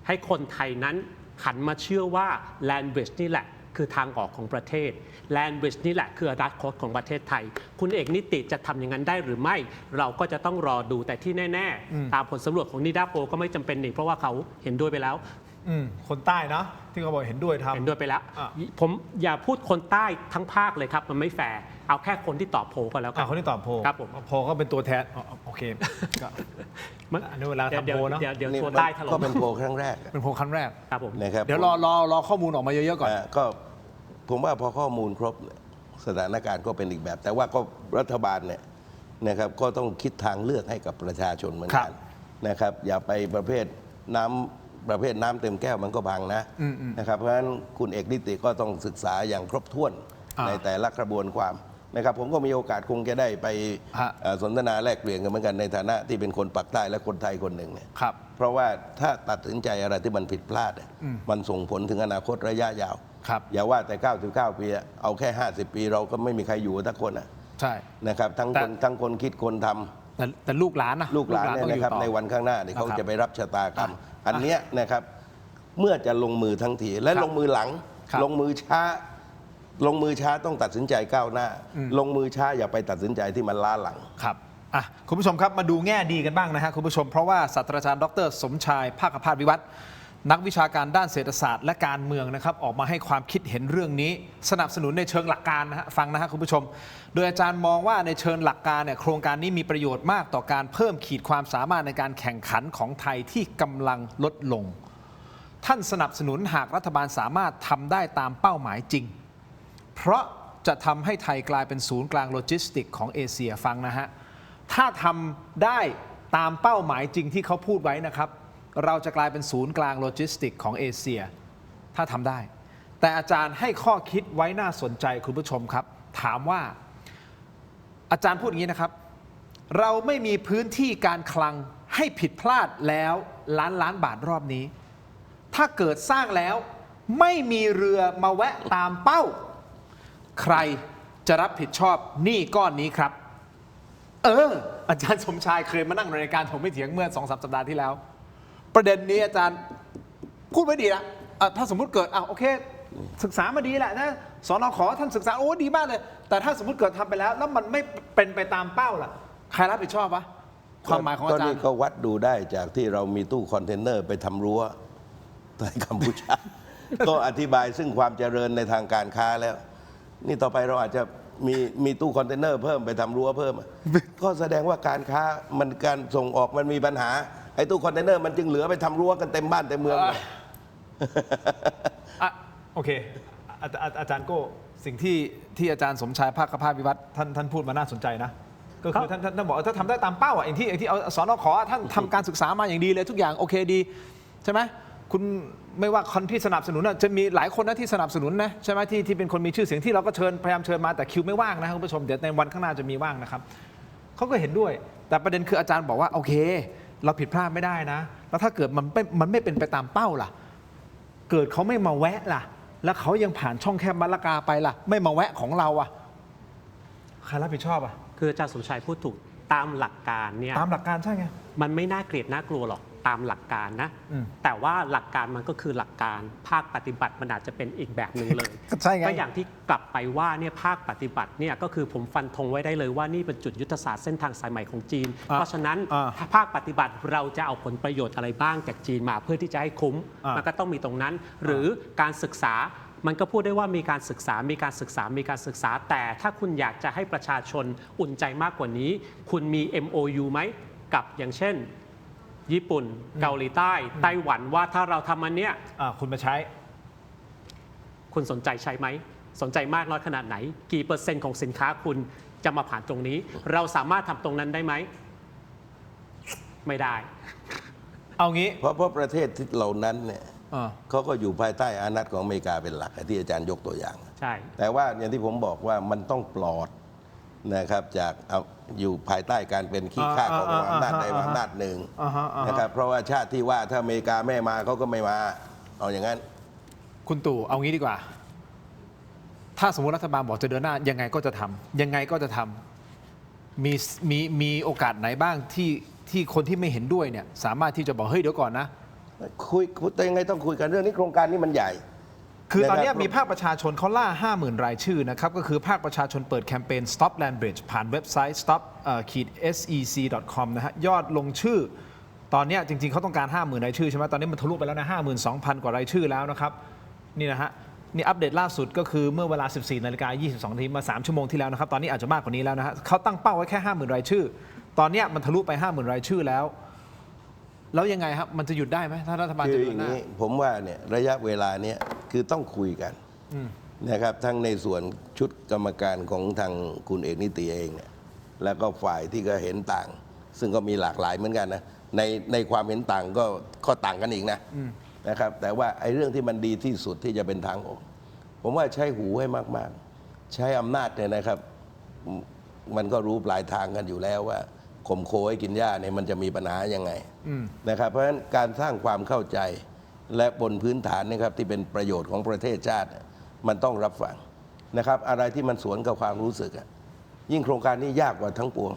ให้คนไทยนั้นหันมาเชื่อว่า Land Bridge นี่แหละคือทางออกของประเทศ Land Bridge นี่แหละคืออนาคตของประเทศไทยคุณเอกนิติจะทำอย่างนั้นได้หรือไม่เราก็จะต้องรอดูแต่ที่แน่ๆตามผลสำรวจของนิดาโพลก็ไม่จำเป็นนี่เพราะว่าเขาเห็นด้วยไปแล้วคนใต้เนาะที่เขาบอกเห็นด้วยทำ เห็นด้วยไปแล้วผมอย่าพูดคนใต้ทั้งภาคเลยครับมันไม่แฟร์เอาแค่คนที่ตอบโพลก็แล้วกันคนที่ตอบโพล ครับผม โพลก็เป็นตัวแทนโอเคก็อันนี้เวลาทำโพลเนาะ เดี๋ยวโพลใต้ถล่ม ก็เป็นโพลครั้งแรก เป็นโพลครั้งแรก ครับผม นะครับ เดี๋ยวรอข้อมูลออกมาเยอะๆก่อน ก็ผมว่าพอข้อมูลครบสถานการณ์ก็เป็นอีกแบบ แต่ว่าก็รัฐบาลเนี่ยนะครับก็ต้องคิดทางเลือกให้กับประชาชนเหมือนกันนะครับอย่าไปประเภทน้ำเต็มแก้วมันก็พังนะครับเพราะฉะนั้นคุณเอกนิติก็ต้องศึกษาอย่างครบถ้วนในแต่ละกระบวนความนะครับผมก็มีโอกาสคงจะได้ไปสนทนาแลกเปลี่ยนกันเหมือนกันในฐานะที่เป็นคนปากใต้และคนไทยคนหนึ่งเนี่ยเพราะว่าถ้าตัดสินใจอะไรที่มันผิดพลาดมันส่งผลถึงอนาคตระยะยาวอย่าว่าแต่99 ปีเอาแค่50 ปีเราก็ไม่มีใครอยู่ทุกคนใช่นะครับทั้งคนคิดคนทำแต่ลูกหลานนะลูกหลานเนี่ยนะครับในวันข้างหน้าเนี่ยเขาจะไปรับชะตากรรมอันเนี้ยนะครับเมื่อจะลงมือทั้งทีและลงมือหลังลงมือช้าต้องตัดสินใจก้าวหน้าลงมือช้าอย่าไปตัดสินใจที่มันล้าหลังครับคุณผู้ชมครับมาดูแง่ดีกันบ้างนะฮะคุณผู้ชมเพราะว่าศาสตราจารย์ดร.สมชายภาคพาสวิวัฒน์นักวิชาการด้านเศรษฐศาสตร์และการเมืองนะครับออกมาให้ความคิดเห็นเรื่องนี้สนับสนุนในเชิงหลักการนะฮะฟังนะฮะคุณผู้ชมโดยอาจารย์มองว่าในเชิงหลักการเนี่ยโครงการนี้มีประโยชน์มากต่อการเพิ่มขีดความสามารถในการแข่งขันของไทยที่กำลังลดลงท่านสนับสนุนหากรัฐบาลสามารถทำได้ตามเป้าหมายจริงเพราะจะทำให้ไทยกลายเป็นศูนย์กลางโลจิสติกของเอเชียฟังนะฮะถ้าทำได้ตามเป้าหมายจริงที่เขาพูดไว้นะครับเราจะกลายเป็นศูนย์กลางโลจิสติกของเอเชียถ้าทำได้แต่อาจารย์ให้ข้อคิดไว้น่าสนใจคุณผู้ชมครับถามว่าอาจารย์พูดอย่างนี้นะครับเราไม่มีพื้นที่การคลังให้ผิดพลาดแล้วล้านบาทรอบนี้ถ้าเกิดสร้างแล้วไม่มีเรือมาแวะตามเป้าใครจะรับผิดชอบหนี้ก้อนนี้ครับอาจารย์สมชายเคยมานั่งในรายการผมไม่เถียงเมื่อ 2-3 สัปดาห์ที่แล้วประเด็นนี้อาจารย์พูดไว้ดีละถ้าสมมุติเกิดโอเคศึกษามาดีแหละนะสนข.ท่านศึกษาดีมากเลยแต่ถ้าสมมุติเกิดทำไปแล้วมันไม่เป็นไปตามเป้าล่ะใครรับผิดชอบวะความหมายของอาจารย์ก็นี่ก็วัดดูได้จากที่เรามีตู้คอนเทนเนอร์ไปทำรั้วในกัมพูชา ก็อธิบายซึ่งความเจริญในทางการค้าแล้วนี่ต่อไปเราอาจจะมีตู้คอนเทนเนอร์เพิ่มไปทำรั้วเพิ่ม ก็แสดงว่าการค้ามันการส่งออกมันมีปัญหาไอ้ตู้คอนเทนเนอร์มันจึงเหลือไปทำรั้วกันเต็มบ้านเต็มเมืองเลยโอเคอาจารย์โก้สิ่งที่อาจารย์สมชายภาคพาสวิวัฒน์ท่านพูดมาน่าสนใจนะก็คือท่านบอกถ้าทำได้ตามเป้าอย่างที่เอาสนข.ท่านทำการศึกษามาอย่างดีเลยทุกอย่างโอเคดีใช่ไหมคุณไม่ว่าคนที่สนับสนุนจะมีหลายคนนะที่สนับสนุนนะใช่ไหมที่เป็นคนมีชื่อเสียงที่เราก็พยายามเชิญมาแต่คิวไม่ว่างนะคุณผู้ชมเดี๋ยวในวันข้างหน้าจะมีว่างนะครับเขาก็เห็นด้วยแต่ประเด็นคืออาจารย์บอกว่าโอเคเราผิดพลาดไม่ได้นะแล้วถ้าเกิดมันไม่เป็นไปตามเป้าล่ะเกิดเขาไม่มาแวะล่ะแล้วเขายังผ่านช่องแคบมะละกาไปล่ะไม่มาแวะของเรา ใครรับผิดชอบอ่ะ คืออาจารย์สมชัยพูดถูกตามหลักการเนี่ย ตามหลักการใช่ไง มันไม่น่าเกลียดน่ากลัวหรอกตามหลักการนะ อืม แต่ว่าหลักการมันก็คือหลักการภาคปฏิบัติมันอาจจะเป็นอีกแบบหนึ่งเลย ใช่ไง ก็อย่างที่กลับไปว่าเนี่ยภาคปฏิบัติเนี่ยก็คือผมฟันธงไว้ได้เลยว่านี่เป็นจุดยุทธศาสตร์เส้นทางสายใหม่ของจีน เพราะฉะนั้นถ้าภาคปฏิบัติเราจะเอาผลประโยชน์อะไรบ้างจากจีนมาเพื่อที่จะให้คุ้มมันก็ต้องมีตรงนั้น หรือการศึกษามันก็พูดได้ว่ามีการศึกษา มีการศึกษา มีการศึกษา แต่ถ้าคุณอยากจะให้ประชาชนอุ่นใจมากกว่านี้ คุณมี MOU ไหมกับอย่างเช่น ญี่ปุ่นเกาหลีใต้ไต้หวันว่าถ้าเราทำอันเนี้ย คุณมาใช้ คุณสนใจใช้ไหมสนใจมากน้อยขนาดไหน กี่เปอร์เซ็นต์ของสินค้าคุณจะมาผ่านตรงนี้ เราสามารถทำตรงนั้นได้ไหมไม่ได้ เอางี้ เพราะประเทศที่เหล่านั้นเนี่ย อ่า เขาก็อยู่ภายใต้อานัตของอเมริกาเป็นหลักที่อาจารย์ยกตัวอย่าง ใช่ แต่ว่าอย่างที่ผมบอกว่ามันต้องปลอดนะครับจากอยู่ภายใต้การเป็นขี้ข้าของอำนาจใดอำนาจหนึ่งนะครับเพราะว่าชาติที่ว่าถ้าอเมริกาไม่มาเขาก็ไม่มาเอาอย่างนั้น คุณตู่เอางี้ดีกว่า ถ้าสมมติรัฐบาลบอกจะเดินหน้ายังไงก็จะทำยังไงก็จะทำมีโอกาสไหนบ้างที่คนที่ไม่เห็นด้วยเนี่ยสามารถที่จะบอกเฮ้ยเดี๋ยวก่อนนะ คุยแต่ยังไงต้องคุยกันเรื่องนี้โครงการนี้มันใหญ่ คือตอนนี้ นะครับ มีภาคประชาชนเขาล่า 50,000 รายชื่อนะครับ ก็คือภาคประชาชนเปิดแคมเปญ Stop Land Bridge ผ่านเว็บไซต์ stop-sec.com นะฮะยอดลงชื่อ ตอนนี้จริงๆเขาต้องการ 50,000 รายชื่อใช่ไหมตอนนี้มันทะลุไปแล้วนะ 52,000 กว่ารายชื่อแล้วนะครับนี่นะฮะนี่อัปเดตล่าสุดก็คือเมื่อเวลา 14:22 นาทีมา3ชั่วโมงที่แล้วนะครับตอนนี้อาจจะมากกว่านี้แล้วนะฮะเขาตั้งเป้าไว้แค่ 50,000 รายชื่อ ตอนนี้มันทะลุไป 50,000 รายชื่อแล้วยังไงครับมันจะหยุดได้ไหมถ้ารัฐบาล คื จะ อ เดิ อน ย่า ห ง น้า นี้ผมว่าเนี่ยระยะเวลาเนี้ยคือต้องคุยกันนะครับทั้งในส่วนชุดกรรมการของทางคุณเอกนิติเองเนี่ยแล้วก็ฝ่ายที่ก็เห็นต่าง ซึ่งก็มีหลากหลายเหมือนกันนะในความเห็นต่างก็ต่างกันอีกนะครับแต่ว่าไอ้เรื่องที่มันดีที่สุดที่จะเป็นทางออกผมว่าใช้หูให้มากๆ ใช้อำนาจเนี่ยนะครับมันก็รู้ปลายทางกันอยู่แล้วว่าข่มโคให้กินหญ้าเนี่ยมันจะมีปัญหายังไงนะครับเพราะฉะนั้นการสร้างความเข้าใจและบนพื้นฐานนะครับที่เป็นประโยชน์ของประเทศชาติมันต้องรับฟังนะครับอะไรที่มันสวนกับความรู้สึกยิ่งโครงการนี้ยากกว่าทั้งปวง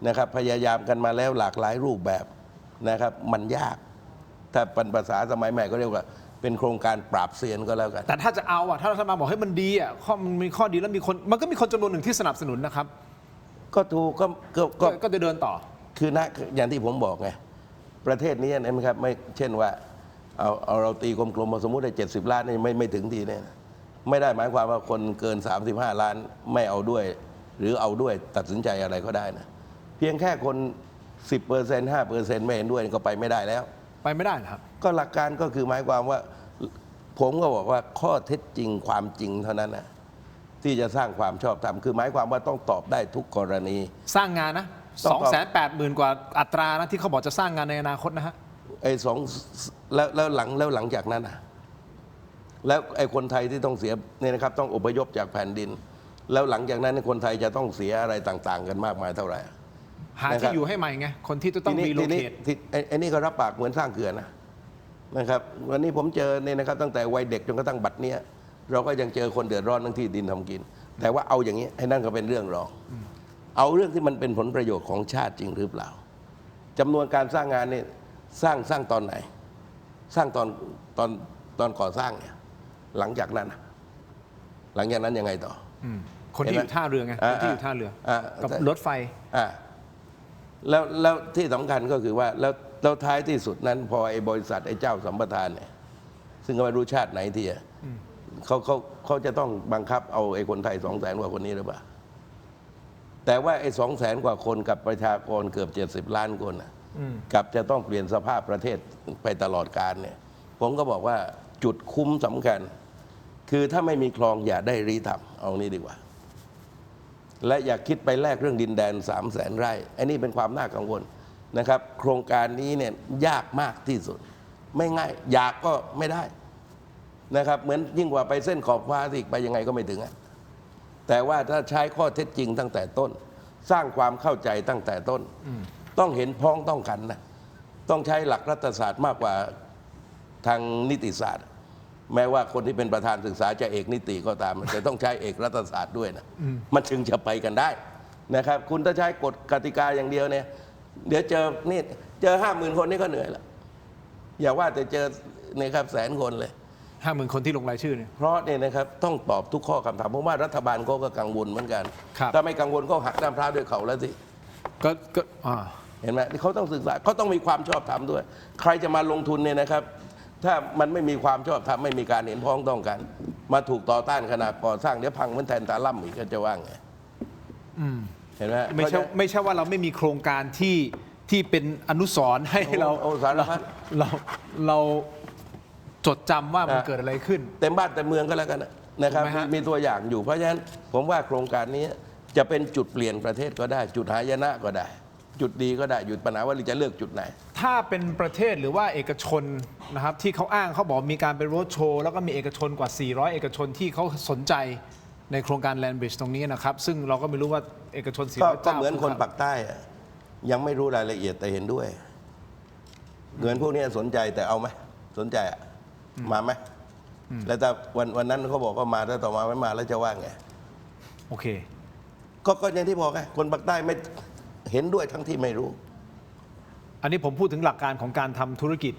นะครับพยายามกันมาแล้วหลากหลายรูปแบบนะครับมันยากถ้าเป็นภาษาสมัยใหม่ก็เรียกว่าเป็นโครงการปราบเซียนก็แล้วกัน แต่ถ้าจะเอาถ้ารัฐบาลบอกให้มันดีมันมีข้อดีแล้วมันก็มีคนจำนวนหนึ่งที่สนับสนุนนะครับ ก็ถูกก็จะเดินต่อ คือนะอย่างที่ผมบอกไงประเทศนี้นะครับไม่เช่นว่าเอาเราตีกลมๆสมมุติได้70 ล้านนี่ไม่ถึงทีเนี่ยไม่ได้หมายความว่าคนเกิน35 ล้านไม่เอาด้วย หรือเอาด้วยตัดสินใจอะไรก็ได้นะเพียงแค่คน 10% 5% ไม่เห็นด้วยก็ไปไม่ได้แล้ว ไปไม่ได้ครับ ก็หลักการก็คือหมายความว่าผมก็บอกว่าข้อเท็จจริงความจริงเท่านั้นนะที่จะสร้างความชอบธรรมคือหมายความว่าต้องตอบได้ทุกกรณี สร้างงานนะ ต้องตอบ 280,000 กว่าอัตรานะที่เขาบอกจะสร้างงานในอนาคตนะฮะ ไอ้สองแล้วหลังจากนั้นนะแล้วไอ้คนไทยที่ต้องเสียเนี่ยนะครับต้องอพยพจากแผ่นดิน แล้วหลังจากนั้นคนไทยจะต้องเสียอะไรต่างๆ กันมากมายเท่าไหร่ หาที่อยู่ให้ใหม่ไงคนที่จะต้องรีโลเคท ไอ้นี่ก็รับปากเหมือนสร้างเขื่อนนะครับวันนี้ผมเจอเนี่ยนะครับตั้งแต่วัยเด็กจนกระทั่งบัดเนี้ยเราก็ยังเจอคนเดือดร้อนทั้งที่ดินทำกิน แต่ว่าเอาอย่างนี้ให้นั่นก็เป็นเรื่องรองเอาเรื่องที่มันเป็นผลประโยชน์ของชาติจริงหรือเปล่าจำนวนการสร้างงานเนี่ยสร้างตอนไหน สร้างตอนก่อสร้างเนี่ยหลังจากนั้นยังไงต่อ คนที่อยู่ท่าเรือไงคนที่อยู่ท่าเรือกับรถไฟ แล้วที่สำคัญก็คือว่าแล้วท้ายที่สุดนั้นพอไอ้บริษัทไอ้เจ้าสัมปทานเนี่ยซึ่งก็ไม่รู้ชาติไหนทีเขาจะต้องบังคับเอาไอ้คนไทย200,000 กว่าคนนี้หรือเปล่าแต่ว่าไอ้200,000 กว่าคนกับประชากรเกือบ70 ล้านคนกับจะต้องเปลี่ยนสภาพประเทศไปตลอดกาลเนี่ยผมก็บอกว่าจุดคุ้มสำคัญคือถ้าไม่มีคลองอย่าได้รีทำเอานี้ดีกว่าและอย่าคิดไปแลกเรื่องดินแดน300,000 ไร่อันนี้เป็นความน่ากังวลนะครับโครงการนี้เนี่ยยากมากที่สุดไม่ง่ายอยากก็ไม่ได้นะครับเหมือนยิ่งกว่าไปเส้นขอบฟ้าสิไปยังไงก็ไม่ถึงแต่ว่าถ้าใช้ข้อเท็จจริงตั้งแต่ต้นสร้างความเข้าใจตั้งแต่ต้นต้องเห็นพ้องต้องกันนะต้องใช้หลักรัฐศาสตร์มากกว่าทางนิติศาสตร์ แม้ว่าคนที่เป็นประธานศึกษาจะเอกนิติก็ตามแต่ต้องใช้เอกรัฐศาสตร์ด้วยนะมันจึงจะไปกันได้นะครับคุณถ้าใช้กฎกติกาอย่างเดียวเนี่ยเดี๋ยวเจอ 50,000 คนนี่ก็เหนื่อยแล้วอย่าว่าแต่เจอนะครับ100,000 คนเลย 50,000 คนที่ลงรายชื่อเนี่ย เพราะเนี่ยนะครับต้องตอบทุกข้อคำถามเพราะว่ารัฐบาลก็กังวลเหมือนกัน ครับ ถ้าไม่กังวลก็หักด้ามพร้าวด้วยเขาแล้วสิ ก็เห็นไหมเขาต้องศึกษาเขาต้องมีความชอบธรรมด้วย ใครจะมาลงทุนเนี่ยนะครับ ถ้ามันไม่มีความชอบธรรมไม่มีการเห็นพ้องต้องกัน มาถูกต่อต้านขนาดก่อสร้างเดี๋ยวพังเหมือนแทนตาล่ำอีกก็จะว่างไงเห็นไหม ไม่ใช่ว่าเราไม่มีโครงการที่เป็นอนุสรณ์ให้เรา โอ้สารพัด เราจดจำว่ามันเกิดอะไรขึ้น เต็มบ้านเต็มเมืองก็แล้วกันนะครับ ถูกไหมฮะ มีตัวอย่างอยู่เพราะฉะนั้นผมว่าโครงการนี้จะเป็นจุดเปลี่ยนประเทศก็ได้ จุดหายนะก็ได้ จุดดีก็ได้หยุดปัญหาว่าเราจะเลือกจุดไหน ถ้าเป็นประเทศหรือว่าเอกชนนะครับที่เขาอ้างเขาบอกมีการไปโรดโชว์แล้วก็มีเอกชนกว่า 400 เอกชนที่เขาสนใจในโครงการแลนด์บริดจ์ตรงนี้นะครับซึ่งเราก็ไม่รู้ว่าเอกชน ก็ 400 เจ้า เหมือนคนปากใต้อะยังไม่รู้รายละเอียดแต่เห็นด้วย เงินพวกนี้สนใจแต่เอาไหมสนใจอะมาไหมแล้วแต่วันนั้นเขาบอกว่ามาถ้าต่อมาไม่มาแล้วจะว่าไง โอเค ก็อย่างที่บอกไงคนปากใต้ไม่เห็นด้วยทั้งที่ไม่รู้ อันนี้ผมพูดถึงหลักการของการทำธุรกิจ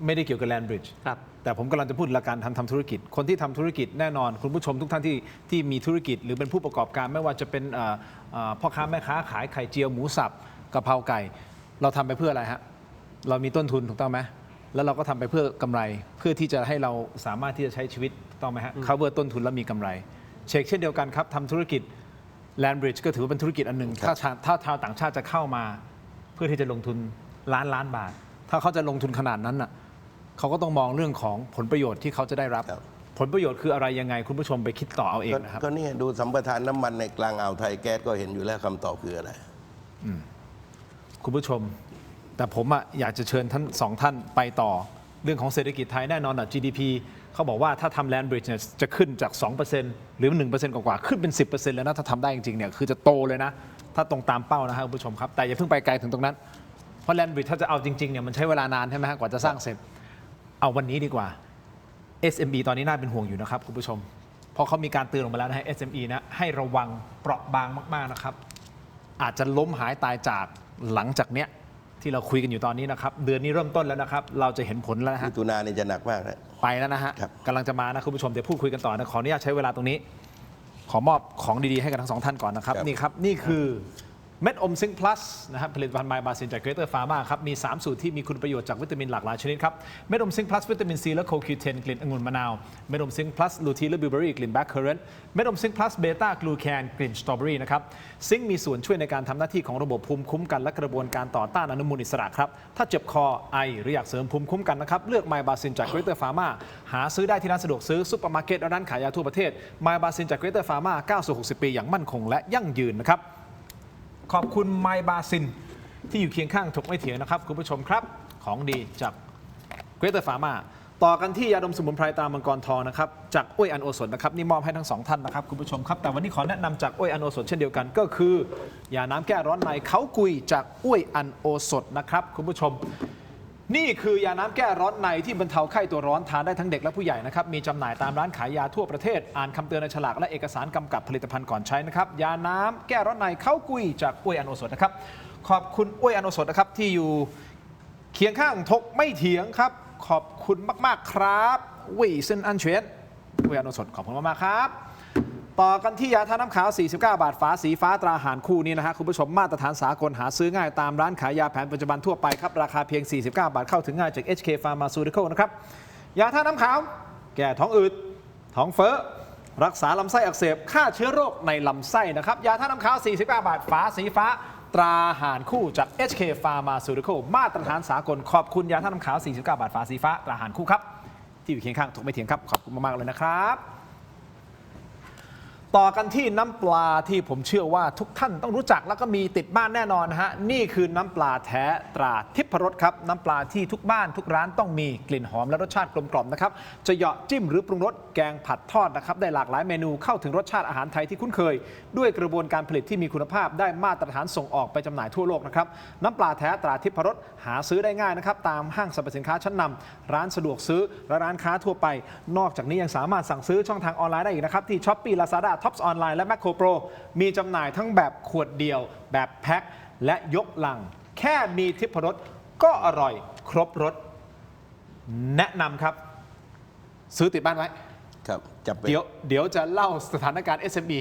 ไม่ได้เกี่ยวกับแลนด์บริดจ์ ครับ แต่ผมกำลังจะพูดหลักการทำธุรกิจ คนที่ทำธุรกิจแน่นอน คุณผู้ชมทุกท่านที่มีธุรกิจ หรือเป็นผู้ประกอบการไม่ว่าจะเป็นพ่อค้าแม่ค้าขายไข่เจียวหมูสับกะเพราไก่ เราทำไปเพื่ออะไรฮะเรามีต้นทุนถูกต้องไหมแล้วเราก็ทำไปเพื่อกำไรเพื่อที่จะให้เราสามารถที่จะใช้ชีวิตถูกต้องไหมฮะ cover ต้นทุนแล้วมีกำไรเช็คเช่นเดียวกันครับทำธุรกิจแลนด์บริดจ์ก็ถือว่าเป็นธุรกิจอันหนึ่งถ้าชาวต่างชาติจะเข้ามา เพื่อที่จะลงทุนล้านบาท ถ้าเขาจะลงทุนขนาดนั้นน่ะเขาก็ต้องมองเรื่องของผลประโยชน์ที่เขาจะได้รับ ครับ ผลประโยชน์คืออะไรยังไงคุณผู้ชมไปคิดต่อเอาเองนะครับ ก็นี่ดูสัมปทานน้ำมันในกลางอ่าวไทยแก๊สก็เห็นอยู่แล้วคำตอบคืออะไร คุณผู้ชม แต่ผมอยากจะเชิญท่านสองท่านไปต่อเรื่องของเศรษฐกิจไทยแน่นอนGDP เขาบอกว่าถ้าทำแลนด์บริดจ์เนี่ยจะขึ้นจาก 2% หรือ 1% กว่าๆขึ้นเป็น 10% แล้วนะถ้าทำได้จริงๆเนี่ยคือจะโตเลยนะถ้าตรงตามเป้านะครับคุณผู้ชมครับแต่อย่าเพิ่งไปไกลถึงตรงนั้นเพราะแลนด์บริดจ์ถ้าจะเอาจริงๆเนี่ยมันใช้เวลานานใช่ไหมฮะกว่าจะสร้างเสร็จเอาวันนี้ดีกว่า SME ตอนนี้น่าเป็นห่วงอยู่นะครับคุณผู้ชมเพราะเขามีการเตือนออกมาแล้วนะฮะ SME นะให้ระวังเปราะบางมากๆนะครับอาจจะล้มหายตายจากหลังจากเนี้ยที่เราคุยกันอยู่ตอนนี้นะครับเดือนนี้เริ่มต้นแล้วนะครับเราจะเห็นผลแล้วนะฮะ มิถุนานี่จะหนักมากนะ ไปแล้วนะฮะ ครับ กำลังจะมานะคุณผู้ชมเดี๋ยวพูดคุยกันต่อนะขออนุญาตใช้เวลาตรงนี้ ขอมอบของดีๆให้กับทั้งสองท่านก่อนนะครับนี่ครับนี่คือเม็ดอมซิงค์พลัสนะครับผลิตภัณฑ์ไมบาซินจากเกรเตอร์ฟาร์มาครับมี3สูตรที่มีคุณประโยชน์จากวิตามินหลากหลายชนิดครับเม็ดอมซิงค์พลัสวิตามินซีและโคคิวเทนกลิ่นองุ่นมะนาวเม็ดอมซิงค์พลัสลูทีนและบิวเบอรี่กลิ่นแบล็คเคอร์เรนต์เม็ดอมซิงค์พลัสเบต้ากลูแคนกลิ่นสตรอเบอรี่นะครับซิงค์มีส่วนช่วยในการทำหน้าที่ของระบบภูมิคุ้มกันและกระบวนการต่อต้านอนุมูลอิสระครับถ้าเจ็บคอไอหรืออยากเสริมภูมิคุ้มกันนะครับเลือกไมบาซินจากเกรเตอร์ฟาร์มาหาซื้อได้ที่ร้านสะดวกซื้อซุปเปอร์มาร์เก็ตและร้านขายยาทั่วประเทศไมบาซินจากเกรเตอร์ฟาร์มาก้าวสู่60 ปีอย่างมั่นคงและยั่งยืนนะครับขอบคุณไมบาซินที่อยู่เคียงข้างถกไม่เถียงนะครับคุณผู้ชมครับของดีจากเกรเตอร์ฟาร์มาต่อกันที่ยาดมสมุนไพรตามังกรทองนะครับจากอ้วยอันโอสถนะครับนี่มอบให้ทั้งสองท่านนะครับคุณผู้ชมครับแต่วันนี้ขอแนะนำจากอ้วยอันโอสถเช่นเดียวกันก็คือยาน้ำแก้ร้อนในเขากุยจากอ้วยอันโอสถนะครับคุณผู้ชมนี่คือยาน้ำแก้ร้อนในที่บรรเทาไข้ตัวร้อนทานได้ทั้งเด็กและผู้ใหญ่นะครับมีจำหน่ายตามร้านขายยาทั่วประเทศอ่านคำเตือนในฉลากและเอกสารกำกับผลิตภัณฑ์ก่อนใช้นะครับยาน้ำแก้ร้อนในเขากุยจากอ้วยอันโอสถนะครับขอบคุณอ้วยอันโอสถนะครับที่อยู่เคียงข้างถกไม่เถียงครับขอบคุณมากๆครับวิเซนอันเชนอ้วยอันโอสถขอบคุณมากๆครับต่อกันที่ยาทาน้ำขาว49 บาทฝาสีฟ้าตราหารคู่นี้นะฮะคุณผู้ชมมาตรฐานสากลหาซื้อง่ายตามร้านขายยาแผนปัจจุบันทั่วไปครับราคาเพียง49 บาทเข้าถึงง่ายจาก HK Pharmaceutical นะครับยาทาน้ำขาวแก้ท้องอืดท้องเฟ้อรักษาลำไส้อักเสบฆ่าเชื้อโรคในลำไส้นะครับยาทาน้ำขาว49 บาทฝาสีฟ้าตราหารคู่จาก HK Pharmaceutical มาตรฐานสากลขอบคุณยาทาน้ำขาว49 บาทฝาสีฟ้าตราหารคู่ครับที่อยู่เคียงข้างถกไม่เถียงครับขอบคุณมากๆเลยนะครับ ต่อกันที่น้ำปลาที่ผมเชื่อว่าทุกท่านต้องรู้จักแล้วก็มีติดบ้านแน่นอนนะฮะนี่คือน้ำปลาแท้ตราทิพรสครับน้ำปลาที่ทุกบ้านทุกร้านต้องมีกลิ่นหอมและรสชาติกลมกล่อมนะครับจะเหยาะจิ้มหรือปรุงรสแกงผัดทอดนะครับได้หลากหลายเมนูเข้าถึงรสชาติอาหารไทยที่คุ้นเคยด้วยกระบวนการผลิตที่มีคุณภาพได้มาตรฐานส่งออกไปจำหน่ายทั่วโลกนะครับน้ำปลาแท้ตราทิพรสหาซื้อได้ง่ายนะครับตามห้างสรรพสินค้าชั้นนำร้านสะดวกซื้อและร้านค้าทั่วไปนอกจากนี้ยังสามารถสั่งซื้อช่องทางออนไลน์ได้อีกนะครับที่ Shopee Lazada Tops Online และ Macro Pro มีจำหน่ายทั้งแบบขวดเดียวแบบแพ็คและยกลังแค่มีทิพรสก็อร่อยครบรสแนะนำครับซื้อติดบ้านไว้ ครับจะเป็น เดี๋ยวจะเล่าสถานการณ์ SME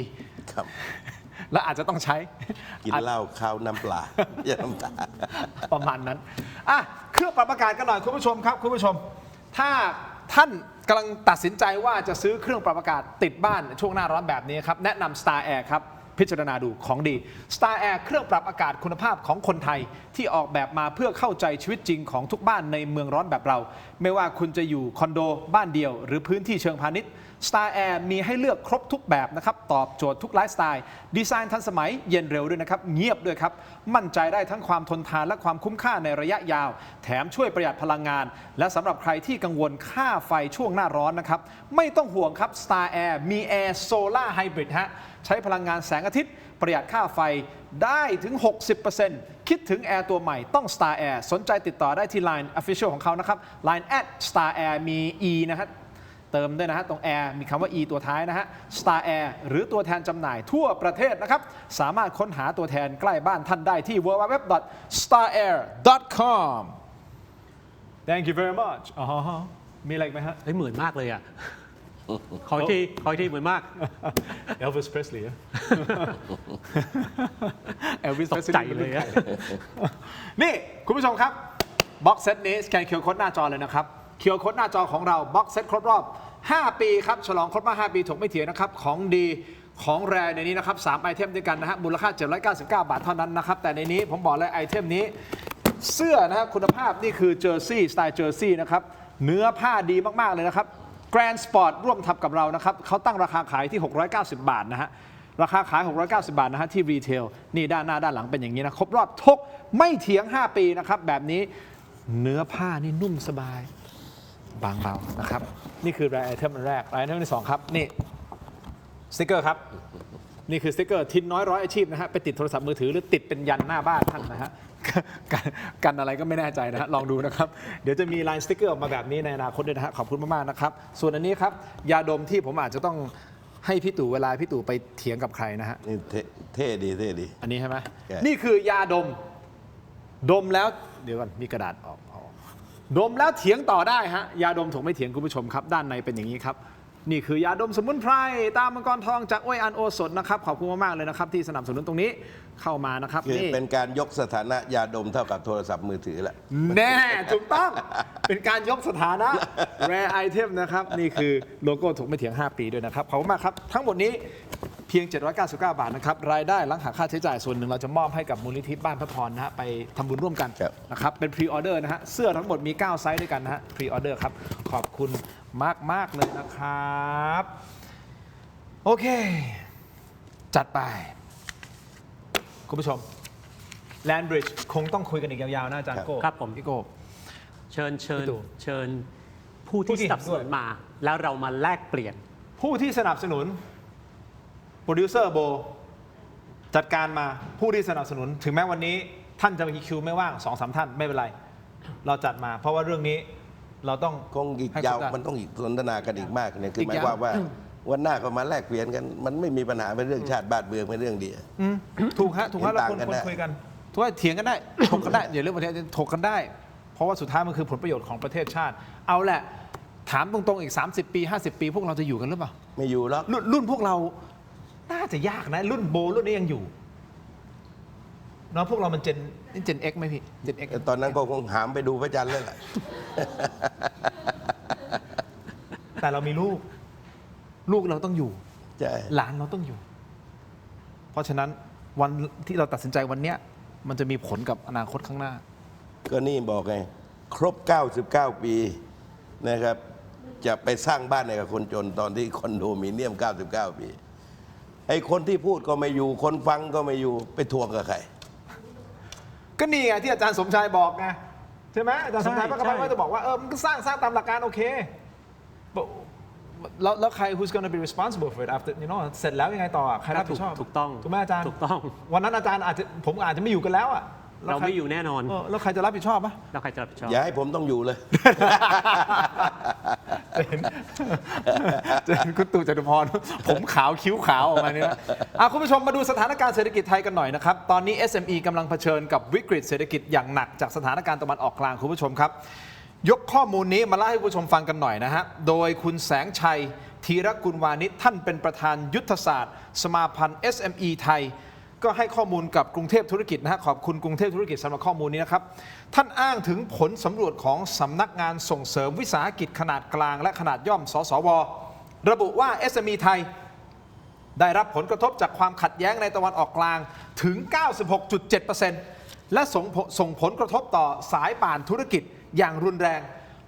ครับ และอาจจะต้องใช้ กินเหล้าข้าวน้ำปลาอย่าน้ำตา ประมาณนั้นอ่ะเครื่องปรับอากาศกันหน่อยคุณผู้ชมครับคุณผู้ชม ถ้าท่านกำลังตัดสินใจว่าจะซื้อเครื่องปรับอากาศติดบ้านช่วงหน้าร้อนแบบนี้ครับแนะนำ Star Air ครับพิจารณาดูของดี Star Air เครื่องปรับอากาศคุณภาพของคนไทยที่ออกแบบมาเพื่อเข้าใจชีวิตจริงของทุกบ้านในเมืองร้อนแบบเรา ไม่ว่าคุณจะอยู่คอนโดบ้านเดียวหรือพื้นที่เชิงพาณิชย์ Star Air มีให้เลือกครบทุกแบบนะครับตอบโจทย์ทุกไลฟ์สไตล์ดีไซน์ทันสมัยเย็นเร็วด้วยนะครับเงียบด้วยครับมั่นใจได้ทั้งความทนทานและความคุ้มค่าในระยะยาวแถมช่วยประหยัดพลังงานและสำหรับใครที่กังวลค่าไฟช่วงหน้าร้อนนะครับไม่ต้องห่วงครับ Star Air มี Air Solar Hybrid ฮะใช้พลังงานแสงอาทิตย์ประหยัดค่าไฟได้ถึง 60% คิดถึง Air ตัวใหม่ต้อง Star Air สนใจติดต่อได้ที่ Line Official ของเขานะครับ Line @Star Air มี E นะครับเติมด้วยนะฮะตรง Air มีคำว่า E ตัวท้ายนะฮะ Star Air หรือตัวแทนจำหน่ายทั่วประเทศนะครับสามารถค้นหาตัวแทนใกล้บ้านท่านได้ที่ www.starair.com Thank you very much อ๋อมีอะไรอีกไหมฮะ เฮ้ยเหมือนมากเลยอ่ะ ขออีกทีเหมือนมาก Elvis Presley อะ Elvis ตก Presley ใจเลยอะ นี่คุณผู้ชมครับบ็อกเซตนี้สแกน QR Code หน้าจอเลยนะครับ QR Code หน้าจอของเราบ็อกเซตครบรอบ 5 ปีครับฉลองครบรอบ 5 ปีถกไม่เถียงนะครับของดีของแรในนี้นะครับ3ไอเทมด้วยกันนะฮะมูลค่า799 บาทเท่านั้นนะครับแต่ในนี้ผมบอกเลยไอเทมนี้เสื้อนะครับคุณภาพนี่คือเจอร์ซี่สไตล์เจอร์ซี่นะครับเนื้อผ้าดีมากๆเลยนะครับGrand Sport ร่วมทำกับเรานะครับเขาตั้งราคาขายที่ 690 บาทนะฮะราคาขาย 690 บาทนะฮะที่รีเทลนี่ด้านหน้าด้านหลังเป็นอย่างนี้นะครบรอบทกไม่เถียง 5 ปีนะครับแบบนี้เนื้อผ้านี่นุ่มสบายบางเบานะครับนี่คือรายไอเทมแรกรายไอเทมที่ 2ครับนี่สติ๊กเกอร์ครับนี่คือสติ๊กเกอร์ทินน้อยร้อยอาชีพนะฮะไปติดโทรศัพท์มือถือหรือติดเป็นยันหน้าบ้านท่านนะฮะกันอะไรก็ไม่แน่ใจนะฮะลองดูนะครับเดี๋ยวจะมีไลน์สติ๊กเกอร์ออกมาแบบนี้ในอนาคตด้วยนะฮะขอบคุณมากๆนะครับส่วนอันนี้ครับยาดมที่ผมอาจจะต้องให้พี่ตู่เวลาพี่ตู่ไปเถียงกับใครนะฮะ นี่เท่ดีเท่ดี อันนี้ใช่ไหม ใช่ นี่คือยาดมดมแล้วเดี๋ยวก่อนมีกระดาษออกดมแล้วเถียงต่อได้ฮะยาดมถกไม่เถียงคุณผู้ชมครับด้านในเป็นอย่างนี้ครับนี่คือยาดมสมุนไพรตามมังกรทองจากอ้วยอันโอสถนะครับขอบคุณมากๆเลยนะครับที่สนับสนุนตรงนี้เข้ามานะครับ คือ นี่ เป็นการยกสถานะยาดมเท่ากับโทรศัพท์มือถือแหละ แน่ถูกต้องเป็นการยกสถานะ Rare Item นะครับนี่คือโลโก้ถกไม่เถียง 5 ปีด้วยนะครับขอบคุณมากครับทั้งหมดนี้เพียง 799 บาทนะครับรายได้หลังหักค่าใช้จ่ายส่วนหนึ่งเราจะมอบให้กับมูลนิธิบ้านพระพรนะฮะไปทำบุญร่วมกัน ครับ นะครับเป็นพรีออเดอร์นะฮะเสื้อทั้งหมดมี 9 ไซส์ด้วยกันนะฮะพรีออเดอร์ครับขอบคุณมากๆเลยนะครับโอเคจัดไปคุณผู้ชมแลนบริดจ์คงต้องคุยกันอีกยาวๆนะอาจารย์โก้ ครับผม พี่โก้ เชิญ พี่ตู่ ผู้ ผู้ ที่ ที่ สนับสนุ เห็นด้ น วย มา แล้วเรามาแลกเปลี่ยน ผู้ที่สนับสนุนโปรดิวเซอร์โบจัดการมาผู้ที่สนับสนุนถึงแม้วันนี้ท่านจะมีคิวไม่ว่าง 2-3 ท่านไม่เป็นไร เราจัดมาเพราะว่าเรื่องนี้เราต้อง คงอีก ให้ ยาว ครบด้ มันต้องอีกสนทนากันอีกมากเนี่ยคือ อีก หมาย ยาว ความว่าวันหน้าก็มาแลกเปลี่ยนกัน มันไม่มีปัญหาเป็นเรื่องชาติบ้านเมืองเป็นเรื่องเดียว ถูกฮะถูกฮะ เห็น เรา ต่าง ควร กัน ควร ได้ คุยกันทุกว่าเถียงกันได้ ถกกันได้อย่าเรื่องประเทศถกกันได้ เพราะว่าสุดท้ายมันคือผลประโยชน์ของประเทศชาติ เอาแหละถามตรงๆอีก30 ปี50 ปีพวกเราจะอยู่กันหรือเปล่า ไม่อยู่หรอก รุ่นพวกเราน่าจะยากนะรุ่นโบรุ่นนี้ยังอยู่เนาะพวกเรามันเจน X ไหมพี่เจน X ตอนนั้นก็คงหามไปดูพระจันทร์แล้วแหละ แต่เรามีลูกเราต้องอยู่ ใช่ หลานเราต้องอยู่ เพราะฉะนั้นวันที่เราตัดสินใจวันเนี้ยมันจะมีผลกับอนาคตข้างหน้า ก็นี่บอกไง ครบ 99 ปีนะครับ จะไปสร้างบ้านให้กับคนจนตอนที่คอนโดมิเนียม 99 ปี ไอ้คนที่พูดก็ไม่อยู่ คนฟังก็ไม่อยู่ไปทวงกับใคร ก็นี่ไงที่อาจารย์สมชายบอกไงใช่ไหมอาจารย์สมชาย ใช่ พระกำลังก็จะบอกว่ามันก็สร้างตามหลักการโอเคแล้วใคร who's going to be responsible for it afterเสร็จแล้วยังไงต่อใครรับผิดชอบ ถูกต้อง ถูกไหมอาจารย์ ถูกต้อง วันนั้นอาจารย์ผมอาจจะไม่อยู่กันแล้วอ่ะแล้ว เรา ใค ไม่อยู่แน่นอน แล้วใครจะรับผิดชอบปะ แล้วใครจะรับผิดชอบ อย่าให้ผมต้องอยู่เลย จะเห็นคุณตู่จตุพรผมขาวคิ้วขาวออกมาเนี่ยคุณผู้ชมมาดูสถานการณ์เศรษฐกิจไทยกันหน่อยนะครับ ตอนนี้ SME กำลังเผชิญกับวิกฤตเศรษฐกิจอย่างหนักจากสถานการณ์ตะวันออกกลางคุณผู้ชมครับ ยกข้อมูลนี้มาเล่าให้คุณผู้ชมฟังกันหน่อยนะฮะโดยคุณแสงชัยธีรกุลวานิชท่านเป็นประธานยุทธศาสตร์สมาพันธ์ SME ไทยก็ให้ข้อมูลกับกรุงเทพธุรกิจนะฮะขอบคุณกรุงเทพธุรกิจสำหรับข้อมูลนี้นะครับท่านอ้างถึงผลสำรวจของสำนักงานส่งเสริมวิสาหกิจขนาดกลางและขนาดย่อมสสวระบุว่า SME ไทยได้รับผลกระทบจากความขัดแย้งในตะวันออกกลางถึง 96.7% และส่งผลกระทบต่อสายป่านธุรกิจอย่างรุนแรง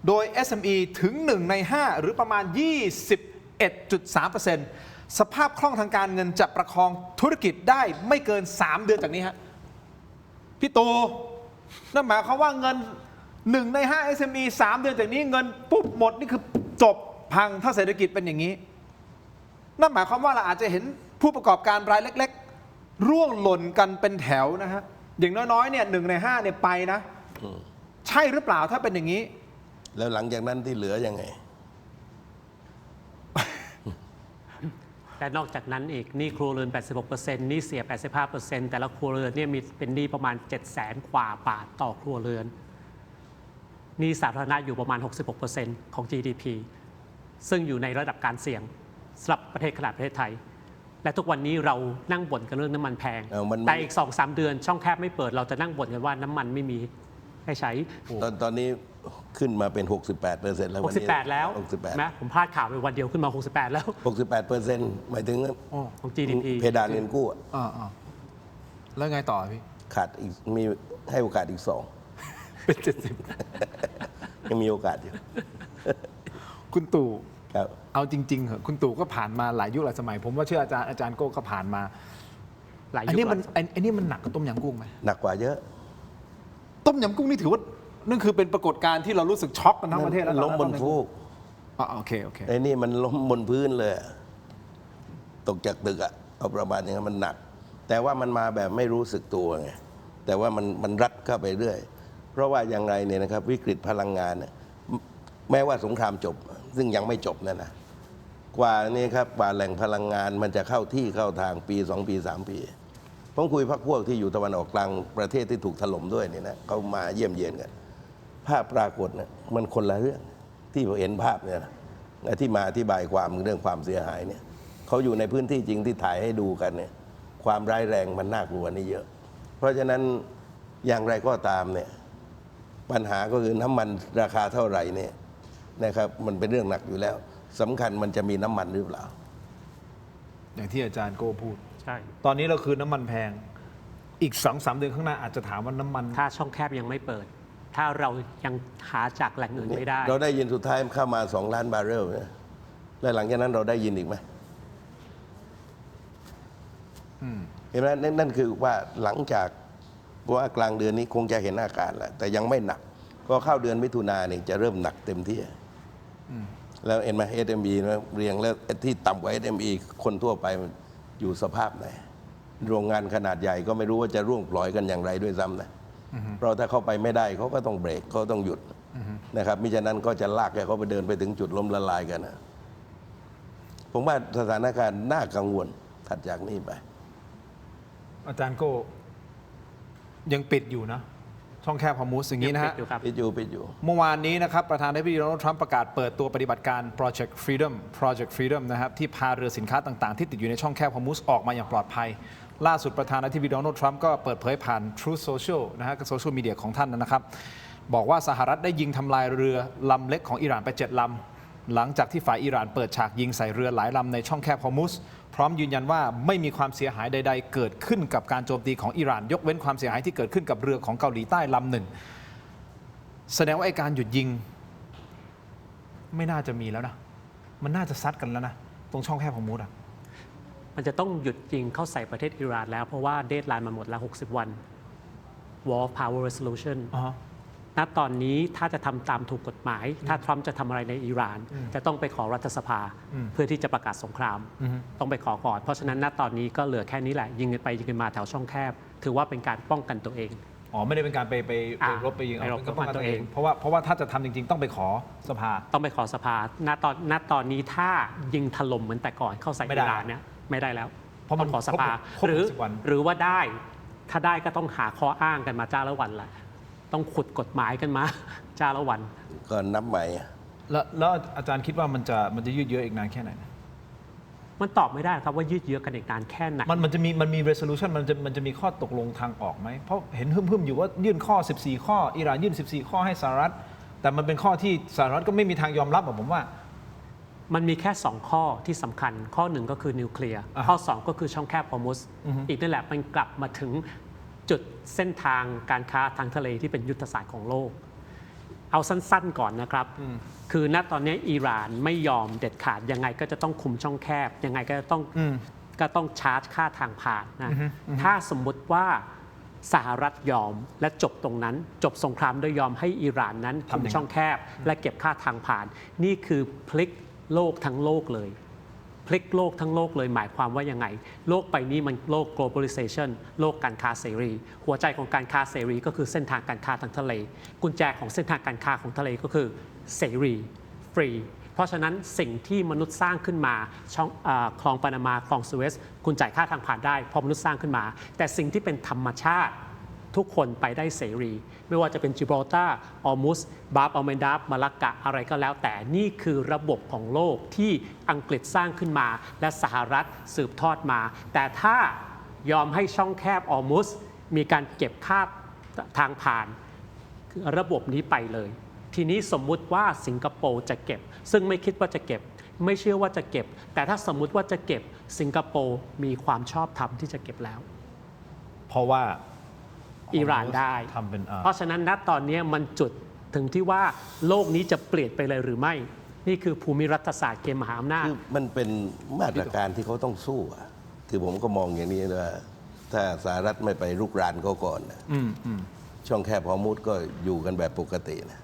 โดย SME ถึง1 ใน 5หรือประมาณ 21.3%สภาพคล่องทางการเงินจะประคองธุรกิจได้ไม่เกิน3 เดือนจากนี้ฮะพี่ตูนั่นหมายความว่าเงิน1 ใน 5 SME 3 เดือนจากนี้เงินปุ๊บหมดนี่คือจบพังถ้าเศรษฐกิจเป็นอย่างนี้นั่นหมายความว่าเราอาจจะเห็นผู้ประกอบการรายเล็กๆร่วงหล่นกันเป็นแถวนะฮะอย่างน้อยๆเนี่ย1 ใน 5เนี่ยไปนะใช่หรือเปล่าถ้าเป็นอย่างนี้ แล้วหลังจากนั้นที่เหลือยังไง แต่นอกจากนั้นอีกหนี้ครัวเรือน 86% หนี้เสีย 85% แต่ละครัวเรือนเนี่ยมีเป็นหนี้ประมาณ 700,000 กว่าบาทต่อครัวเรือนหนี้สาธารณะอยู่ประมาณ 66% ของ GDP ซึ่งอยู่ในระดับการเสี่ยงสำหรับประเทศขนาดประเทศไทย และทุกวันนี้เรานั่งบ่นกันเรื่องน้ำมันแพง แต่อีก 2-3 เดือนช่องแคบไม่เปิดเราจะนั่งบ่นกันว่าน้ำมันไม่มีให้ใช้ ตอนนี้ขึ้นมาเป็น 68%แล้ววันนี้ 68 แล้ว 68 นะผมพลาดข่าวไปวันเดียวขึ้นมา 68 แล้ว 68%หมายถึง ของ GDP เพดานเงินกู้อะ แล้วไงต่อพี่ ขาดอีกมีให้โอกาสอีก เป็น 2 ยังมีโอกาสอยู่ 70คุณตู่ ครับ เอาจริงๆเหอะคุณตู่ก็ผ่านมาหลายยุคหลายสมัย ผมว่าเชื่ออาจารย์โก้ก็ผ่านมา หลายยุค อันนี้มันหนักกว่าต้มยำกุ้งไหม หนักกว่าเยอะ ต้มยำกุ้งนี่ถือว่านั่นคือเป็นปรากฏการณ์ที่เรารู้สึกช็อกกันทั้งประเทศแล้ว ล้มบนฟูก โอเคไอ้นี่มันล้มบนพื้นเลยอะตกจากตึกอะเอาประมาณอย่างนั้นมันหนัก แต่ว่ามันมาแบบไม่รู้สึกตัวไงแต่ว่ามันรัดเข้าไปเรื่อยเพราะว่าอย่างไรเนี่ยนะครับวิกฤตพลังงานเนี่ยแม้ว่าสงครามจบ ซึ่งยังไม่จบนะกว่านี้ครับกว่าแหล่งพลังงานมันจะเข้าที่เข้าทางปี2 ปี 3 ปีผมคุยพรรคพวกที่อยู่ตะวันออกกลางประเทศที่ถูกถล่มด้วยเนี่ยนะเขามาเยี่ยมเยียนกันภาพปรากฏนะมันคนละเรื่องที่เราเห็นภาพเนี่ยนะที่มาอธิบายความเรื่องความเสียหายเนี่ยเขาอยู่ในพื้นที่จริงที่ถ่ายให้ดูกันเนี่ยความร้ายแรงมันน่ากลัวนี่เยอะ เพราะฉะนั้นอย่างไรก็ตามเนี่ยปัญหาก็คือน้ำมันราคาเท่าไหร่เนี่ยนะครับมันเป็นเรื่องหนักอยู่แล้วสำคัญมันจะมีน้ำมันหรือเปล่า อย่างที่อาจารย์โก้พูด ใช่ ตอนนี้เราคือน้ำมันแพงอีก 2-3 เดือนข้างหน้าอาจจะถามว่าน้ำมัน ถ้าช่องแคบยังไม่เปิด ถ้าเรายังหาจากแหล่งอื่นไม่ได้ เราได้ยินสุดท้ายเข้ามา2 ล้านบาร์เรลนะแล้วหลังจากนั้นเราได้ยินอีกไหมเห็นไหมนั่นคือว่าหลังจากว่ากลางเดือนนี้คงจะเห็นอาการแล้วแต่ยังไม่หนักก็เข้าเดือนมิถุนายนจะเริ่มหนักเต็มที่แล้วเห็นไหม SME เรียงแล้วที่ต่ำกว่า SME คนทั่วไปอยู่สภาพไหนโรงงานขนาดใหญ่ก็ไม่รู้ว่าจะร่วงปล่อยกันอย่างไรด้วยซ้ำนะเพราะถ้าเข้าไปไม่ได้เขาก็ต้องเบรกเขาต้องหยุดนะครับมิฉะนั้นก็จะลากให้เขาไปเดินไปถึงจุดล้มละลายกันนะผมว่าสถานการณ์น่ากังวลถัดจากนี้ไป อาจารย์โก้ยังปิดอยู่นะช่องแคบฮอร์มุสอย่างนี้นะฮะ ปิดอยู่ เมื่อวานนี้นะครับประธานาธิบดีโดนัลด์ทรัมป์ประกาศเปิดตัวปฏิบัติการ Project Freedom นะครับที่พาเรือสินค้าต่างๆที่ติดอยู่ในช่องแคบฮอร์มุสออกมาอย่างปลอดภัยล่าสุดประธานาธิบดีโดนัลด์ทรัมป์ก็เปิดเผยผ่าน Truth Social นะฮะโซเชียลมีเดียของท่านนะครับบอกว่าสหรัฐได้ยิงทำลายเรือลำเล็กของอิหร่านไป7 ลำหลังจากที่ฝ่ายอิหร่านเปิดฉากยิงใส่เรือหลายลำในช่องแคบฮอร์มุสพร้อมยืนยันว่าไม่มีความเสียหายใดๆเกิดขึ้นกับการโจมตีของอิหร่านยกเว้นความเสียหายที่เกิดขึ้นกับเรือของเกาหลีใต้ลำหนึ่งแสดงว่าไอ้การหยุดยิงไม่น่าจะมีแล้วนะมันน่าจะซัดกันแล้วนะตรงช่องแคบฮอร์มุสอะ มันจะต้องหยุดยิงเข้าใส่ประเทศอิหร่านแล้วเพราะว่าเดดไลน์มันหมดแล้ว60 วัน War of Power Resolution ณตอนนี้ถ้าจะทำตามถูกกฎหมาย ถ้าทรัมป์จะทำอะไรในอิหร่าน จะต้องไปขอรัฐสภาเพื่อที่จะประกาศสงคราม ต้องไปขอก่อน เพราะฉะนั้นณตอนนี้ก็เหลือแค่นี้แหละ ยิงกันไปยิงกันมาแถวช่องแคบ ถือว่าเป็นการป้องกันตัวเอง อ๋อไม่ได้เป็นการไปรบไปยิง ไปรบ เป็นการป้องกันตัวเอง ตัวเอง เพราะว่าถ้าจะทำจริงๆ ต้องไปขอสภา ต้องไปขอสภาณตอนนี้ถ้ายิงถล่มเหมือนแต่ก่อนเข้าใส่ ไม่ อิ ได้ หร่านเนี่ยไม่ได้แล้ว เพราะมัน ต้องขอสภา ครบ หรือ 60 วัน หรือว่าได้ถ้าได้ก็ต้องหาข้ออ้างกันมาจ้าละวันแหละต้องขุดกฎหมายกันมา จ้าละวัน ก็นับใหม่ แล้วอาจารย์คิดว่ามันจะยืดเยื้ออีกนานแค่ไหน มันตอบไม่ได้ครับว่ายืดเยื้อกันอีกนานแค่ไหน มันมี resolution มันจะมีข้อตกลงทางออกไหม เพราะเห็นหึ่มๆอยู่ว่ายื่นข้อ 14 ข้อ อิหร่านยื่น 14 ข้อให้สหรัฐ แต่มันเป็นข้อที่สหรัฐก็ไม่มีทางยอมรับผมว่า มันมีแค่ 2 ข้อที่สำคัญ ข้อ 1 ก็คือนิวเคลียร์ ข้อ 2 ก็คือช่องแคบฮอร์มุสอีกนั่นแหละมันกลับมาถึงจุดเส้นทางการค้าทางทะเลที่เป็นยุทธศาสตร์ของโลก เอาสั้นๆก่อนนะครับ คือณตอนนี้อิหร่านไม่ยอมเด็ดขาดยังไงก็จะต้องคุมช่องแคบ ยังไงก็จะต้องชาร์จค่าทางผ่านนะถ้าสมมุติว่าสหรัฐยอมและจบตรงนั้น จบสงครามโดยยอมให้อิหร่านนั้นคุมช่องแคบ และเก็บค่าทางผ่าน นี่คือพลิกโลกทั้งโลกเลยพลิกโลกทั้งโลกเลยหมายความว่ายังไง โลกใบนี้มันโลก globalization โลกการค้าเสรี หัวใจของการค้าเสรีก็คือเส้นทางการค้าทางทะเล กุญแจของเส้นทางการค้าของทะเลก็คือเสรีฟรี เพราะฉะนั้นสิ่งที่มนุษย์สร้างขึ้นมาช่องคลองปานามาคลองสุเอซคุณจ่ายค่าทางผ่านได้เพราะมนุษย์สร้างขึ้นมา แต่สิ่งที่เป็นธรรมชาติทุกคนไปได้เสรี ไม่ว่าจะเป็นจิบรอลตาร์ออมุสบาบอัลเมนดาบมาลักกะอะไรก็แล้วแต่นี่คือระบบของโลกที่อังกฤษสร้างขึ้นมาและสหรัฐสืบทอดมา แต่ถ้ายอมให้ช่องแคบออมุสมีการเก็บค่าทางผ่านระบบนี้ไปเลย ทีนี้สมมุติว่าสิงคโปร์จะเก็บ ซึ่งไม่คิดว่าจะเก็บ ไม่เชื่อว่าจะเก็บ แต่ถ้าสมมุติว่าจะเก็บสิงคโปร์มีความชอบธรรมที่จะเก็บแล้ว เพราะว่า อิหร่านได้ ทำเป็น เพราะฉะนั้นณตอนนี้มันจุดถึงที่ว่าโลกนี้จะเปลี่ยนไปเลยหรือไม่ นี่คือภูมิรัฐศาสตร์เกมมหาอำนาจ คือมันเป็นมาตรการที่เขาต้องสู้อะคือผมก็มองอย่างนี้ว่าถ้าสหรัฐไม่ไปรุกรานเขาก่อนนะช่องแคบฮอร์มุสก็อยู่กันแบบปกตินะ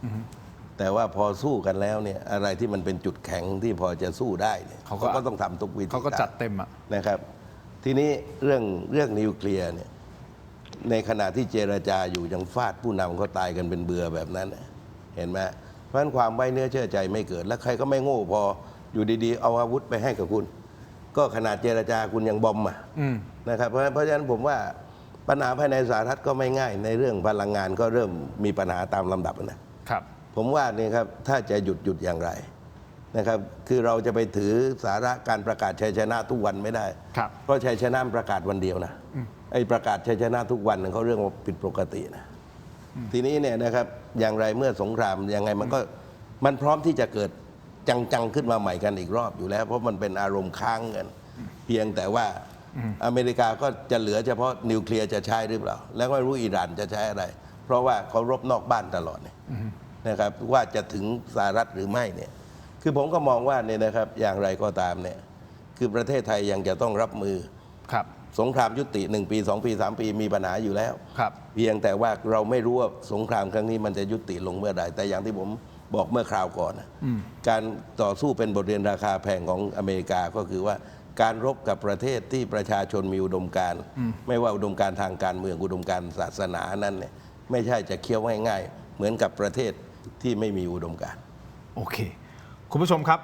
แต่ว่าพอสู้กันแล้วเนี่ยอะไรที่มันเป็นจุดแข็งที่พอจะสู้ได้เนี่ยเขาก็ต้องทำทุกวิธี เขาก็จัดเต็มอะ นะครับ ทีนี้เรื่องนิวเคลียร์เนี่ยในขณะที่เจรจาอยู่ยังฟาดผู้นำเขาตายกันเป็นเบื่อแบบนั้นน่ะเห็นไหมเพราะฉะนั้นความไว้เนื้อเชื่อใจไม่เกิด และใครก็ไม่โง่พออยู่ดีๆเอาอาวุธไปให้กับคุณ ก็ขนาดเจรจาคุณยังบอมอ่ะนะครับเพราะฉะนั้นผมว่าปัญหาภายในสหรัฐก็ไม่ง่ายในเรื่องพลังงานก็เริ่มมีปัญหาตามลำดับนะครับ ผมว่านี่ครับถ้าจะหยุดอย่างไรนะครับคือเราจะไปถือสาระการประกาศชัยชนะทุกวันไม่ได้ ครับ เพราะชัยชนะประกาศวันเดียวนะไอ้ประกาศชัยชนะทุกวันเขาเรื่องว่าผิดปกตินะทีนี้เนี่ยนะครับอย่างไรเมื่อสงครามยังไงมันพร้อมที่จะเกิดจังๆขึ้นมาใหม่กันอีกรอบอยู่แล้ว เพราะมันเป็นอารมณ์ค้างกันเพียงแต่ว่าอเมริกาก็จะเหลือเฉพาะนิวเคลียร์จะใช้หรือเปล่าแล้วไม่รู้อิหร่านจะใช้อะไร เพราะว่าเขารบนอกบ้านตลอดเนี่ยนะครับว่าจะถึงสหรัฐหรือไม่เนี่ยคือผมก็มองว่าเนี่ยนะครับอย่างไรก็ตามเนี่ยคือประเทศไทยยังจะต้องรับมือ ครับ สงครามยุติ1 ปี 2 ปี 3 ปีมีปัญหาอยู่แล้ว ครับ เพียงแต่ว่าเราไม่รู้ว่าสงครามครั้งนี้มันจะยุติลงเมื่อใดแต่อย่างที่ผมบอกเมื่อคราวก่อนนะการต่อสู้เป็นบทเรียนราคาแพงของอเมริกาก็คือว่าการรบกับประเทศที่ประชาชนมีอุดมการณ์ไม่ว่าอุดมการณ์ทางการเมืองอุดมการณ์ศาสนานั้นเนี่ยไม่ใช่จะเคี้ยวง่ายๆเหมือนกับประเทศที่ไม่มีอุดมการณ์ โอเค คุณผู้ชมครับ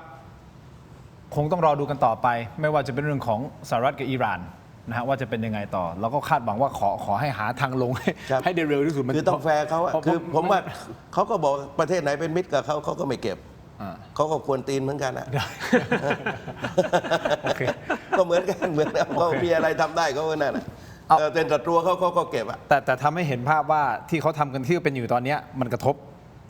คงต้องรอดูกันต่อไป ไม่ว่าจะเป็นเรื่องของสหรัฐกับอิหร่านนะฮะว่าจะเป็นยังไงต่อ แล้วก็คาดหวังว่าขอให้หาทางลง ครับ ให้ได้เร็วที่สุด คือต้องแฟร์เขาอะคือผมว่าเขาก็บอกประเทศไหนเป็นมิตรกับเขาก็ไม่เก็บเขาก็ควรตีนเหมือนกันอะ โอเค ก็เหมือนกันเขามีอะไรทำได้เขาก็นั่นแหละเป็นศัตรูเขาก็เก็บอะ แต่ทำให้เห็นภาพว่าที่เขาทำกันที่เป็นอยู่ตอนนี้มันกระทบ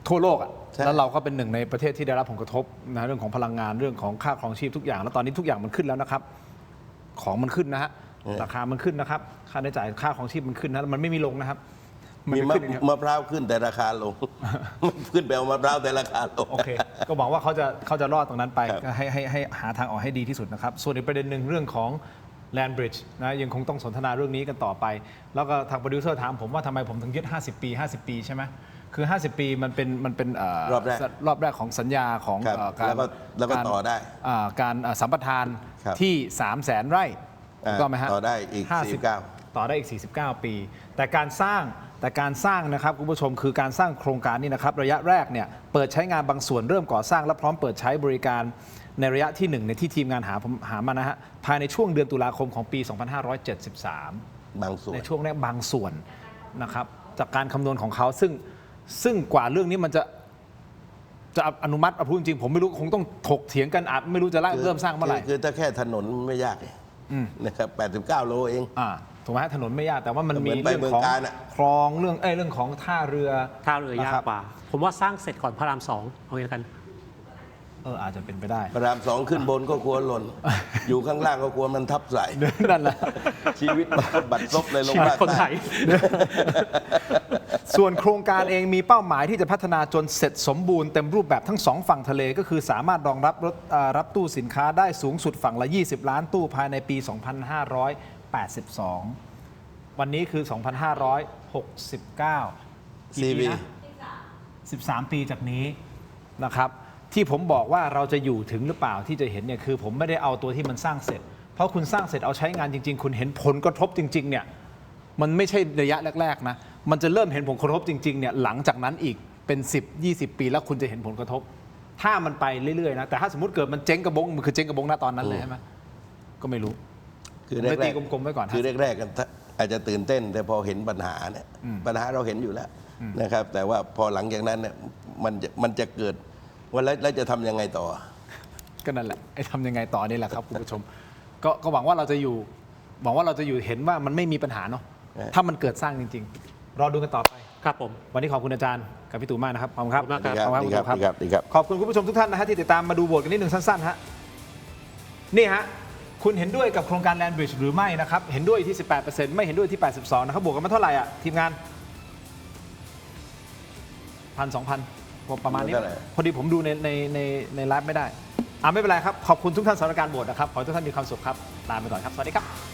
ทั่วโลกอ่ะ ใช่ แล้วเราก็เป็นหนึ่งในประเทศที่ได้รับผลกระทบนะเรื่องของพลังงานเรื่องของค่าครองชีพทุกอย่างแล้วตอนนี้ทุกอย่างมันขึ้นแล้วนะครับ ของมันขึ้นนะฮะราคามันขึ้นนะครับค่าใช้จ่ายค่าครองชีพมันขึ้นนะมันไม่มีลงนะครับ มี ขึ้นอย่างเดียว มะพร้าวขึ้นแต่ราคาลง ขึ้นไปเอามะพร้าวแต่ราคาลง โอเค ก็หวังว่าเขาจะรอดตรงนั้นไป ครับ ให้หาทางออกให้ดีที่สุดนะครับ ส่วนอีกประเด็นหนึ่งเรื่องของ Land Bridge นะยังคงต้องสนทนาเรื่องนี้กันต่อไป แล้วก็ทางโปรดิวเซอร์ถามผมว่าทำไมผมถึงยึด50 ปี 50 ปีใช่ไหมคือ 50 ปีมันเป็นรอบแรกของสัญญาของ ครับ การ แล้วก็ต่อได้ การสัมปทาน ครับ ที่ 300,000 ไร่ถูกต้องไหมฮะ ต่อได้อีก ต่อได้อีก 49 ปี แต่การสร้างนะครับคุณผู้ชมคือการสร้างโครงการนี้นะครับระยะแรกเนี่ยเปิดใช้งานบางส่วนเริ่มก่อสร้างและพร้อมเปิดใช้บริการในระยะที่1ในที่ทีมงานหามานะฮะภายในช่วงเดือนตุลาคมของปี 2573 บางส่วน ในช่วงนี้บางส่วนนะครับจากการคำนวณของเขาซึ่งกว่าเรื่องนี้มันจะอนุมัติพูดจริงๆผมไม่รู้คงต้องถกเถียงกันอาจไม่รู้จะเริ่มสร้างเมื่อไหร่ คือถ้าแค่ถนนไม่ยากนะครับ89 โลเอง ถูกไหมถนนไม่ยากแต่ว่ามัน เหมื มี อนไป เรื่องของ เมืองกาญอะ คลองเรื่องของท่าเรือ ยากกว่า ผมว่าสร้างเสร็จก่อนพระราม2เอาอย่างกัน อาจจะเป็นไปได้ พระราม 2ขึ้นบนก็กลัวหล่น อยู่ข้างล่างก็กลัวมันทับใส่ นั่นแหละ ชีวิตบัดซบเลยลง ชีวิต ภาค คนไท ใต้ ย ส่วนโครงการเองมีเป้าหมายที่จะพัฒนาจนเสร็จสมบูรณ์เต็มรูปแบบทั้ง2ฝั่งทะเลก็คือสามารถรองรับรับตู้สินค้าได้สูงสุดฝั่งละ 20 ล้านตู้ภายในปี 2582 วันนี้คือ 2569 กี่ปีนะ 13 ปีจากนี้นะครับที่ผมบอกว่าเราจะอยู่ถึงหรือเปล่าที่จะเห็นเนี่ยคือผมไม่ได้เอาตัวที่มันสร้างเสร็จ เพราะคุณสร้างเสร็จเอาใช้งานจริงๆ คุณเห็นผลกระทบจริงๆเนี่ยมันไม่ใช่ระยะแรกๆนะมันจะเริ่มเห็นผลกระทบจริงๆเนี่ยหลังจากนั้นอีกเป็น 10-20 ปีแล้วคุณจะเห็นผลกระทบ ถ้ามันไปเรื่อยๆนะแต่ถ้าสมมติเกิดมันเจ๊งกระบงมันคือเจ๊งกระบงณตอนนั้นเลยใช่ไหมก็ไม่รู้ คือ ไม่ แร ตี ก กลมๆไว้ก่อน ๆคือแรกๆกันอาจจะตื่นเต้น แต่พอเห็นปัญหาเนี่ยปัญหาเราเห็นอยู่แล้วนะครับ แต่ว่าพอหลังจากนั้นเนี่ยมันจะเกิดว่าแล้วจะทำยังไงต่อ ก็นั่นแหละไอ้ทำยังไงต่อนี่แหละครับคุณผู้ชมก็หวังว่าเราจะอยู่เห็นว่ามันไม่มีปัญหาเนาะถ้ามันเกิดสร้างจริงๆรอดูกันต่อไป ครับผม วันนี้ขอบคุณอาจารย์กับพี่ตู่มากนะครับขอบคุณครับ ขอบคุณมากครับ ขอบคุณครับ ดีครับ ขอบคุณคุณผู้ชมทุกท่านนะฮะที่ติดตามมาดูโหวตกันนิดหนึ่งสั้นๆฮะนี่ฮะคุณเห็นด้วยกับโครงการ Land Bridge หรือไม่นะครับเห็นด้วยที่ 18% ไม่เห็นด้วยที่ 82 นะครับบวกกันมาเท่าไหร่อ่ะทีมงาน 1,000-2,000 ประมาณนี้ เท่าไหร่ พอดีผมดูในไลฟ์ไม่ได้ไม่เป็นไรครับขอบคุณทุกท่านสำหรับการโหวตนะครับขอให้ทุกท่านมีความสุขครับลาไปก่อนครับสวัสดีครับ